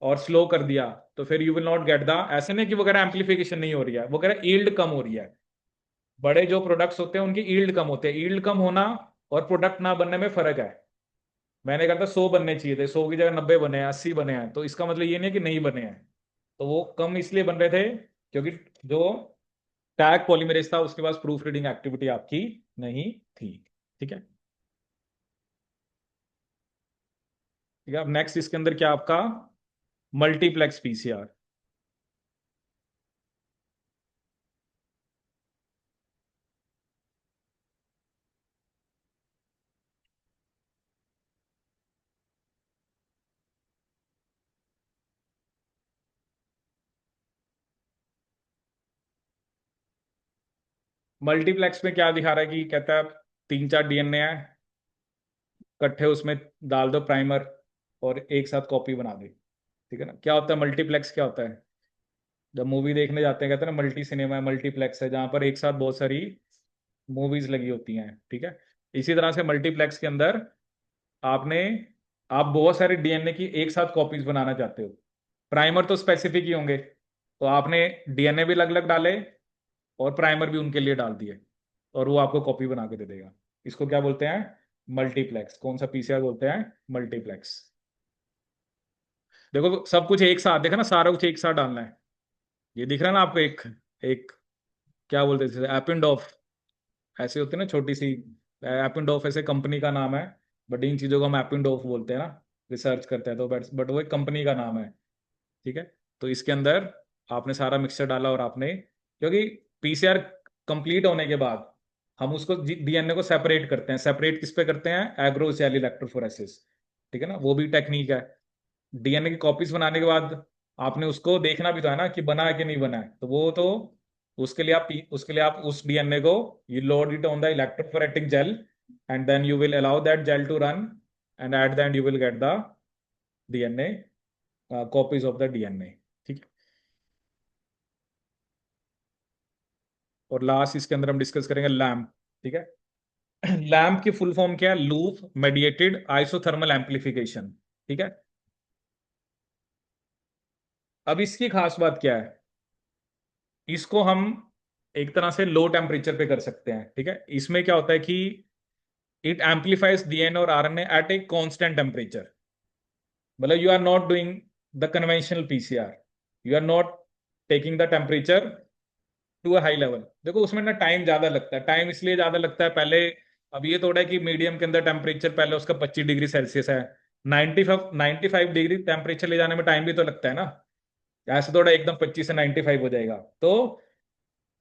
और स्लो कर दिया तो फिर you will not get the, ऐसे नहीं कि वगैरह एम्पलीफिकेशन नहीं हो रही है, वगैरह ईल्ड कम हो रही है। बड़े जो प्रोडक्ट्स होते हैं उनकी ईल्ड कम होते हैं, ईल्ड कम होना और प्रोडक्ट ना बनने में फर्क है। मैंने कहा था 100 बनने चाहिए थे, 100 की जगह 90 बने हैं, 80 बने हैं, तो इसका मतलब ये नहीं है कि नहीं बने हैं। तो वो कम इसलिए बन रहे थे क्योंकि जो टैग पॉलीमरेज था उसके पास प्रूफ रीडिंग एक्टिविटी आपकी नहीं थी। ठीक है, ठीक है। अब नेक्स्ट इसके अंदर क्या आपका मल्टीप्लेक्स पीसीआर। मल्टीप्लेक्स में क्या दिखा रहा है कि कहता है 3-4 डीएनए है इकट्ठे, उसमें डाल दो प्राइमर और एक साथ कॉपी बना दे। ठीक है ना, क्या होता है मल्टीप्लेक्स, क्या होता है? जब मूवी देखने जाते हैं कहते हैं ना मल्टी सिनेमा है, मल्टीप्लेक्स है जहां पर एक साथ बहुत सारी मूवीज लगी होती हैं। ठीक है, इसी तरह से मल्टीप्लेक्स के अंदर आपने, आप बहुत सारे डीएनए की एक साथ कॉपीज बनाना चाहते हो, प्राइमर तो स्पेसिफिक ही होंगे, तो आपने डीएनए भी अलग अलग डाले और प्राइमर भी उनके लिए डाल दिए, और वो आपको कॉपी बना के दे देगा। इसको क्या बोलते हैं? मल्टीप्लेक्स। कौन सा पीसीआर बोलते हैं? मल्टीप्लेक्स। देखो सब कुछ एक साथ, देखा ना, सारा कुछ एक साथ डालना है। ये दिख रहा है ना आपको, एक एक क्या बोलते हैं, एपिंडोफ ऐसे होते हैं ना, छोटी सी एपिंडोफ ऐसे कंपनी का नाम है, बट इन चीजों को हम एपिंडोफ बोलते हैं ना, रिसर्च करते हैं तो, बट वो एक कंपनी का नाम है। ठीक है, तो इसके अंदर आपने सारा मिक्सचर डाला और आपने, क्योंकि पीसीआर कंप्लीट होने के बाद हम उसको डीएनए को सेपरेट करते हैं। सेपरेट किस पे करते हैं? Agarose gel electrophoresis. ठीक है ना, वो भी टेक्निक है। डीएनए की कॉपीज बनाने के बाद आपने उसको देखना भी तो है ना कि बना है कि नहीं बना है, तो वो तो उसके लिए आप उस डीएनए को you load it on the electrophoretic gel and then you will allow that gel to run, and at the end you will get the DNA, copies of the DNA. ठीक है, और लास्ट इसके अंदर हम discuss करेंगे lamp. ठीक है, lamp की फुल फॉर्म क्या है? Loop mediated isothermal amplification. ठीक है, अब इसकी खास बात क्या है? इसको हम एक तरह से लो टेम्परेचर पे कर सकते हैं। ठीक है, इसमें क्या होता है कि इट एम्पलीफाइज डीएनए और RNA at a constant temperature. मतलब you are not doing the conventional PCR, you are not taking the temperature to a high level. देखो उसमें ना टाइम ज्यादा लगता है, टाइम इसलिए ज्यादा लगता है, पहले अब ये थोड़ा है कि मीडियम के अंदर टेम्परेचर पहले उसका 25 डिग्री सेल्सियस है, 95 डिग्री टेम्परेचर ले जाने में टाइम भी तो लगता है ना। ऐसे थोड़ा एकदम 25 से 95 हो जाएगा। तो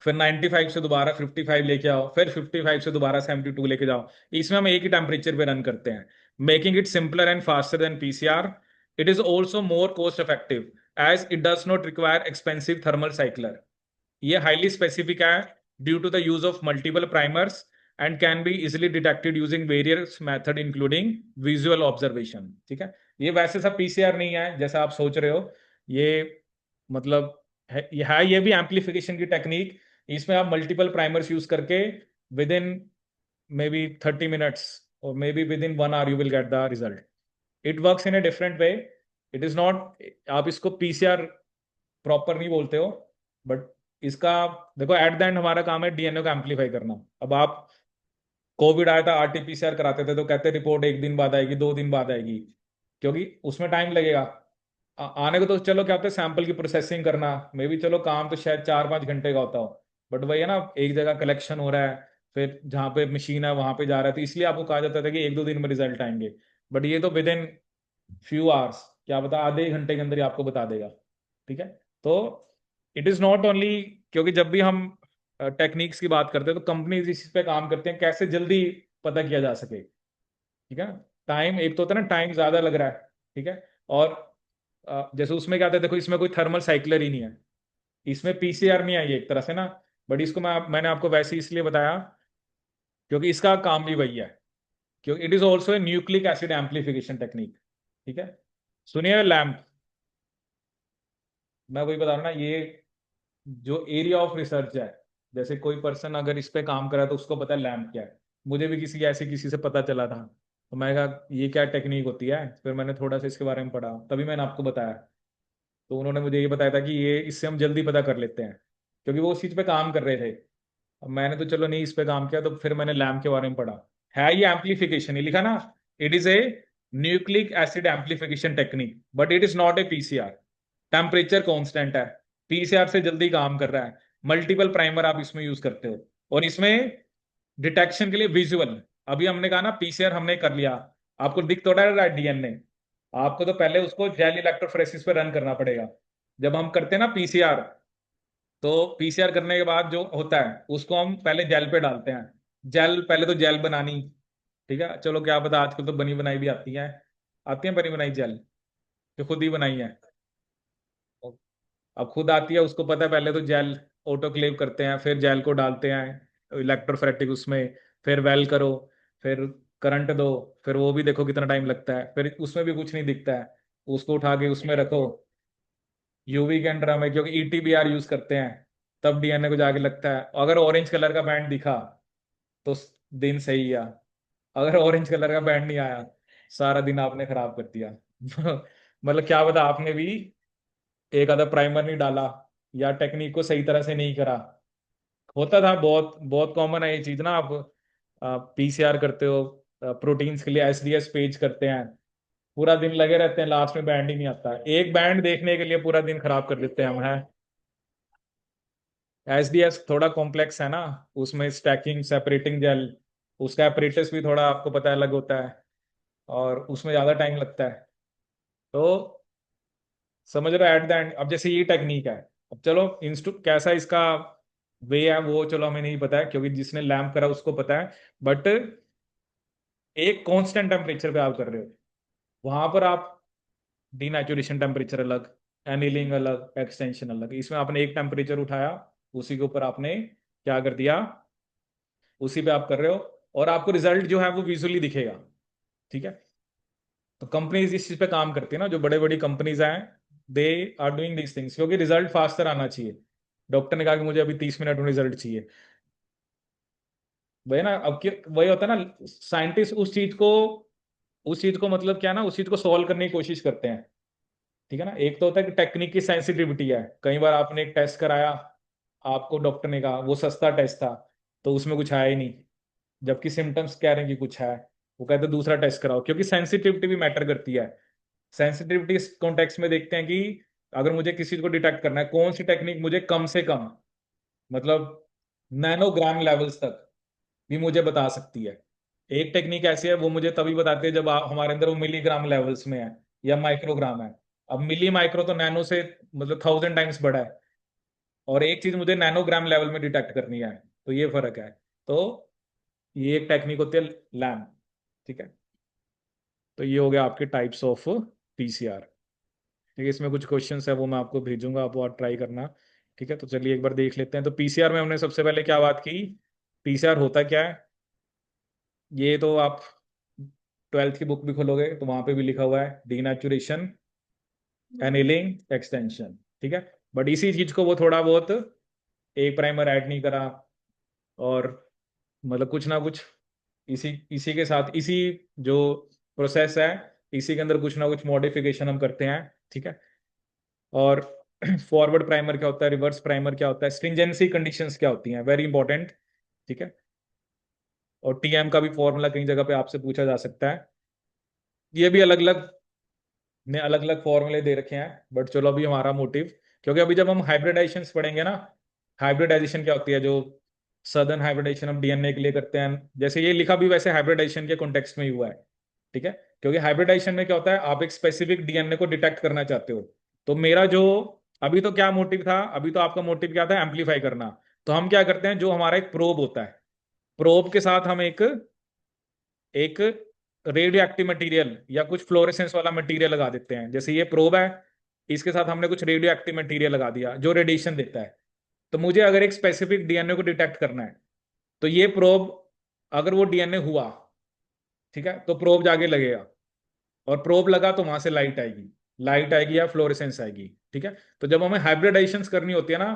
फिर 95 से दोबारा 55 लेके आओ, फिर 55 से दोबारा 72 लेके जाओ। इसमें हम एक ही टेम्परेचर पे रन करते हैं, making it simpler and faster than PCR. It is also more cost effective as it does not require expensive thermal cycler. ये हाईली स्पेसिफिक है due to the use of multiple primers and can be easily detected using various method including visual observation. ठीक है, ये वैसे सब PCR नहीं है जैसा आप सोच रहे हो। ये मतलब है ये भी एम्पलीफिकेशन की टेक्निक। इसमें आप मल्टीपल प्राइमर्स यूज करके within may be 30 minutes और may be within 1 hour you will get the result. It works in a different way. It is not, आप इसको पीसीआर प्रॉपर नहीं बोलते हो, बट इसका देखो एट द एंड हमारा काम है डीएनए को एम्पलीफाई करना। अब आप कोविड आया था आरटीपीसीआर कराते थे तो कहते रिपोर्ट 1 दिन बाद आएगी, 2 दिन बाद आएगी, क्योंकि उसमें टाइम लगेगा। आने को तो चलो क्या होता है सैंपल की प्रोसेसिंग करना, मे भी चलो काम तो शायद 4-5 घंटे का होता हो, बट वही है ना, एक जगह कलेक्शन हो रहा है, फिर जहाँ पे मशीन है वहां पे जा रहा है, तो इसलिए आपको कहा जाता था कि 1-2 दिन में रिजल्ट आएंगे। बट ये तो विद इन फ्यू आवर्स, क्या बता आधे एक घंटे के अंदर ही आपको बता देगा। ठीक है, तो इट इज नॉट ओनली, क्योंकि जब भी हम टेक्निक्स की बात करते हैं तो कंपनीज इस पे काम करते हैं कैसे जल्दी पता किया जा सके। ठीक है, टाइम एक तो होता है ना, टाइम ज्यादा लग रहा है। ठीक है, और जैसे उसमें क्या था, देखो इसमें कोई थर्मल साइक्लर ही नहीं है, इसमें पीसीआर नहीं आई एक तरह से ना, बट इसको मैंने आपको वैसे ही इसलिए बताया क्योंकि इसका काम भी वही है, क्योंकि it is also a nucleic acid amplification technique. ठीक है, सुनिए लैम्प, मैं वही बता रहा हूँ ना, ये जो एरिया ऑफ रिसर्च है, जैसे कोई पर्सन अगर इस पे काम करा तो उसको पता है लैम्प क्या है। मुझे भी किसी ऐसे किसी से पता चला था, तो मैं कहा ये क्या टेक्निक होती है, फिर मैंने थोड़ा सा इसके बारे में पढ़ा, तभी मैंने आपको बताया। तो उन्होंने मुझे ये बताया था कि ये इससे हम जल्दी पता कर लेते हैं, क्योंकि वो उस चीज पे काम कर रहे थे। अब मैंने तो चलो नहीं इस पे काम किया, तो फिर मैंने लैम्प के बारे में पढ़ा। है ये एम्पलीफिकेशन, ये लिखा ना, it is a nucleic acid amplification technique but it is not a PCR. Temperature constant है, पीसीआर से जल्दी काम कर रहा है। मल्टीपल प्राइमर आप इसमें यूज करते हो, और इसमें डिटेक्शन के लिए विजुअल। अभी हमने कहा ना पीसीआर हमने कर लिया, आपको दिख तो रहा है डीएनए, आपको तो पहले उसको जेल इलेक्ट्रोफोरेसिस पे रन करना पड़ेगा। जब हम करते हैं ना पीसीआर, तो पीसीआर करने के बाद जो होता है उसको हम पहले जेल पे डालते हैं। जेल पहले तो जेल बनानी, ठीक है, चलो क्या पता आजकल तो बनी बनाई भी आती है बनी बनाई जेल, जो खुद ही बनाई है। अब खुद आती है, उसको पता है पहले तो जेल ऑटोक्लेव करते हैं, फिर जेल को डालते हैं इलेक्ट्रोफोरेटिक उसमें, फिर वेल करो, फिर करंट दो, फिर वो भी देखो कितना टाइम लगता है, फिर उसमें भी कुछ नहीं दिखता है, उसको उठा के उसमें रखो। यूवी के अंडर में क्योंकि ईटीबीआर यूज करते हैं, तब डीएनए को जाके लगता है। अगर ऑरेंज कलर का बैंड दिखा तो दिन सही है, अगर ऑरेंज कलर का बैंड नहीं आया सारा दिन आपने खराब कर दिया। मतलब क्या बता, आपने भी एक आधा प्राइमर नहीं डाला या टेक्निक को सही तरह से नहीं करा। होता था, बहुत बहुत कॉमन है ये चीज ना। आप पीसीआर करते हो, प्रोटीन्स के लिए एसडीएस पेज करते हैं, पूरा दिन लगे रहते हैं, लास्ट में बैंड ही नहीं आता, एक बैंड देखने के लिए पूरा दिन खराब कर देते हैं हम हैं। एसडीएस थोड़ा कॉम्प्लेक्स है ना, उसमें स्टैकिंग सेपरेटिंग जेल, उसका एपरेटस भी थोड़ा आपको पता है अलग होता है, और उसमें ज्यादा टाइम लगता है। तो समझ रहे हो एट द एंड, अब जैसे ये टेक्निक है, अब चलो इंस्टू कैसा इसका वे है वो चलो हमें नहीं पता है, क्योंकि जिसने लैम्प करा उसको पता है। बट एक कांस्टेंट टेम्परेचर पे आप कर रहे हो, वहां पर आप डीनेचुरेशन टेम्परेचर अलग, एनीलिंग अलग, एक्सटेंशन अलग, इसमें आपने एक टेम्परेचर उठाया, उसी के ऊपर आपने क्या कर दिया, उसी पे आप कर रहे हो, और आपको रिजल्ट जो है वो विजुअली दिखेगा। ठीक है, तो कंपनीज इस चीज पे काम करती है ना, जो बड़े बड़ी कंपनीज हैं, they are doing these things, क्योंकि रिजल्ट फास्टर आना चाहिए। डॉक्टर ने कहा कि मुझे अभी 30 मिनट में रिजल्ट चाहिए, वही ना। अब वही होता है ना, साइंटिस्ट उस चीज को मतलब क्या ना, उस चीज को सॉल्व करने की कोशिश करते हैं। ठीक है ना, एक तो होता है कि टेक्निक की सेंसिटिविटी है, कई बार आपने एक टेस्ट कराया, आपको डॉक्टर ने कहा वो सस्ता टेस्ट था, तो उसमें कुछ आया ही नहीं, जबकि सिम्टम्स कह रहे हैं कि कुछ है, वो कहते हैं दूसरा टेस्ट कराओ, क्योंकि सेंसिटिविटी भी मैटर करती है। सेंसिटिविटी इस कॉन्टेक्स्ट में देखते हैं कि अगर मुझे किसी को डिटेक्ट करना है, कौन सी टेक्निक मुझे कम से कम, मतलब नैनोग्राम लेवल्स तक भी मुझे बता सकती है। एक टेक्निक ऐसी है, वो मुझे तभी बताते हैं जब हमारे अंदर वो मिलीग्राम लेवल्स में है या माइक्रोग्राम है। अब मिली माइक्रो तो नैनो से मतलब 1000 टाइम्स बड़ा है, और एक चीज मुझे नैनोग्राम लेवल में डिटेक्ट करनी है, तो ये फर्क है। तो ये एक टेक्निक होती है लैम। ठीक है, तो ये हो गया आपके टाइप्स ऑफ पीसीआर। ठीक है, इसमें कुछ क्वेश्चंस है वो मैं आपको भेजूंगा, आप और ट्राई करना। ठीक है, तो चलिए एक बार देख लेते हैं। तो पीसीआर में हमने सबसे पहले क्या बात की, पीसीआर होता क्या है। ये तो आप 12th की बुक भी खोलोगे तो वहां पे भी लिखा हुआ है, डीनेचुरेशन, एनिलिंग, एक्सटेंशन। ठीक है, बट इसी चीज को वो थोड़ा बहुत एक प्राइमर ऐड नहीं करा, और मतलब कुछ ना कुछ इसी इसी के साथ, इसी जो प्रोसेस है, इसी के अंदर कुछ ना कुछ मॉडिफिकेशन हम करते हैं। ठीक है, और फॉरवर्ड प्राइमर क्या होता है, रिवर्स प्राइमर क्या होता है, स्ट्रिंजेंसी कंडीशंस क्या होती हैं, वेरी इंपॉर्टेंट। ठीक है, और टीएम का भी फॉर्मूला कई जगह पे आपसे पूछा जा सकता है। ये भी अलग अलग ने अलग अलग फॉर्मूले दे रखे हैं, बट चलो अभी हमारा मोटिव, क्योंकि अभी जब हम हाइब्रिडाइजेशन पढ़ेंगे ना, हाइब्रिडाइजेशन क्या होती है, जो सदर्न हाइब्रिडाइजेशन हम डीएनए के लिए करते हैं, जैसे ये लिखा भी वैसे हाइब्रिडाइजेशन के कॉन्टेक्स्ट में ही हुआ है। ठीक है, क्योंकि हाइब्रिडाइजेशन में क्या होता है, आप एक स्पेसिफिक डीएनए को डिटेक्ट करना चाहते हो। तो मेरा जो अभी तो क्या मोटिव था, अभी तो आपका मोटिव क्या था, एम्पलीफाई करना। तो हम क्या करते हैं, जो हमारा एक प्रोब होता है, प्रोब के साथ हम एक एक रेडियो एक्टिव मटीरियल या कुछ फ्लोरेसेंस वाला मटीरियल लगा देते हैं। जैसे ये प्रोब है, इसके साथ हमने कुछ रेडियो एक्टिव मटीरियल लगा दिया जो रेडिएशन देता है। तो मुझे अगर एक स्पेसिफिक डीएनए को डिटेक्ट करना है, तो ये प्रोब, अगर वो डीएनए हुआ, ठीक है, तो प्रोब जाके लगेगा, और प्रोब लगा तो वहां से लाइट आएगी, लाइट आएगी या फ्लोरेसेंस आएगी। ठीक है, तो जब हमें हाइब्रिडाइजेशन करनी होती है ना,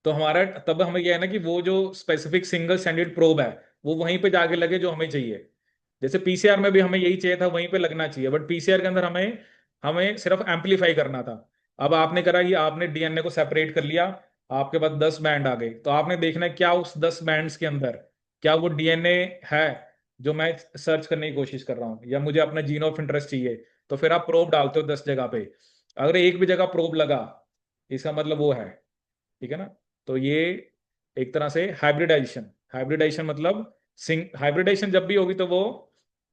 तो हमारा तब हमें यह है ना कि वो जो स्पेसिफिक सिंगल स्टैंडर्ड प्रोब है, वो वहीं पे जाके लगे जो हमें चाहिए। जैसे पीसीआर में भी हमें यही चाहिए था, वहीं पे लगना चाहिए, बट पीसीआर के अंदर हमें हमें सिर्फ एम्पलीफाई करना था। अब आपने करा कि आपने डीएनए को सेपरेट कर लिया, आपके पास 10 बैंड आ गए, तो आपने देखना है क्या उस 10 बैंड्स के अंदर क्या वो डीएनए है जो मैं सर्च करने की कोशिश कर रहा हूँ, या मुझे अपना जीन ऑफ इंटरेस्ट चाहिए। तो फिर आप प्रोब डालते हो 10 जगह पे, अगर एक भी जगह प्रोब लगा, इसका मतलब वो है। ठीक है ना, तो ये एक तरह से हाइब्रिडाइजेशन, हाइब्रिडाइजेशन मतलब हाइब्रिडाइजेशन जब भी होगी तो वो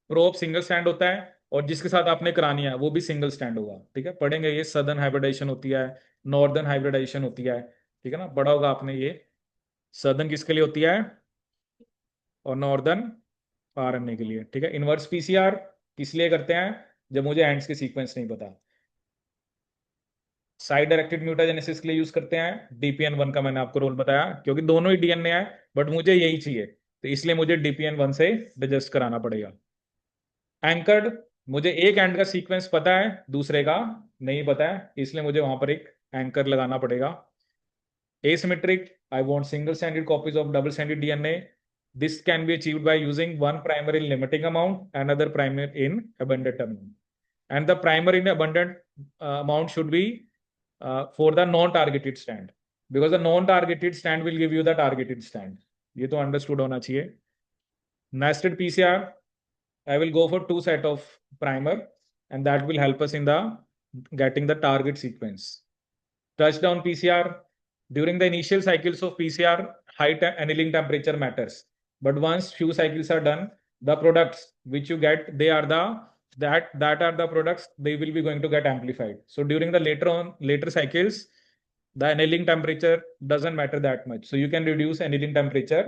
प्रोब सिंगल स्टैंड होता है, और जिसके साथ आपने करानी है वो भी सिंगल स्टैंड होगा। ठीक है, पढ़ेंगे ये सदर्न हाइब्रिडाइजेशन होती है, नॉर्दर्न हाइब्रिडाइजेशन होती है। ठीक है ना, पढ़ा होगा आपने ये। सदर्न किसके लिए होती है, और नॉर्दर्न आरएनए के लिए। ठीक है, इनवर्स पीसीआर किस लिए करते हैं, जब मुझे एंड्स के सीक्वेंस नहीं पता। साइड डायरेक्टेड म्यूटाजेनेसिस के लिए यूज करते हैं, डीपीएन 1 का मैंने आपको रोल बताया, क्योंकि दोनों ही डीएनए है, बट मुझे यही चाहिए, तो इसलिए मुझे डीपीएन 1 से डिजेस्ट कराना पड़ेगा। एंकर्ड, मुझे एक एंड का सीक्वेंस पता है, दूसरे का नहीं पता है, इसलिए मुझे वहां पर एक एंकर लगाना पड़ेगा। asymmetric, I want single stranded copies of double stranded DNA. This can be achieved by using one primer in limiting amount, another primer in abundant amount. And the primer in abundant amount should be for the non-targeted strand, because the non-targeted strand will give you the targeted strand. ये तो understood होना चाहिए। Nested PCR, I will go for 2 set of primer, and that will help us in the getting the target sequence. Touchdown PCR, during the initial cycles of PCR, high annealing temperature matters. But once few cycles are done, the products which you get, they are the that are the products they will be going to get amplified. So during the later cycles, the annealing temperature doesn't matter that much. So you can reduce annealing temperature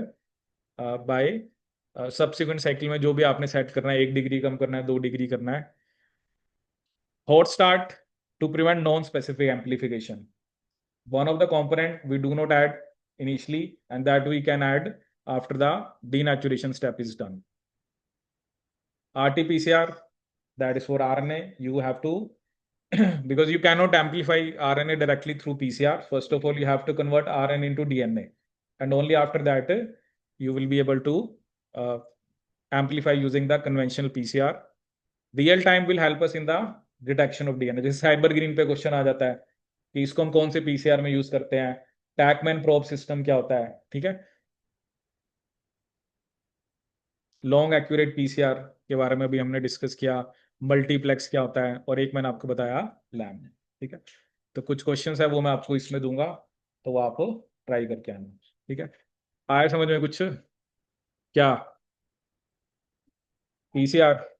by subsequent cycle में जो भी आपने set करना है, 1 degree कम करना है, 2 degree करना है। Hot start to prevent non-specific amplification. One of the component we do not add initially, and that we can add after the denaturation step is done. RT-PCR, that is for RNA, you have to because you cannot amplify RNA directly through PCR. First of all, you have to convert RNA into DNA, and only after that you will be able to amplify using the conventional PCR. Real time will help us in the detection of DNA. जैसे cyber green पे question आ जाता है कि इसको हम कौन से PCR में यूज करते हैं, टैकमैन प्रोब सिस्टम क्या होता है। ठीक है, लॉन्ग एक्यूरेट पीसीआर के बारे में भी हमने डिस्कस किया, मल्टीप्लेक्स क्या होता है, और एक मैंने आपको बताया लैम। ठीक है, तो कुछ क्वेश्चंस है वो मैं आपको इसमें दूंगा, तो वो आप ट्राई करके आना। ठीक है, आया समझ में कुछ क्या। पीसीआर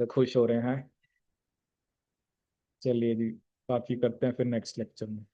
खुश हो रहे हैं। चलिए जी, बाकी करते हैं फिर नेक्स्ट लेक्चर में।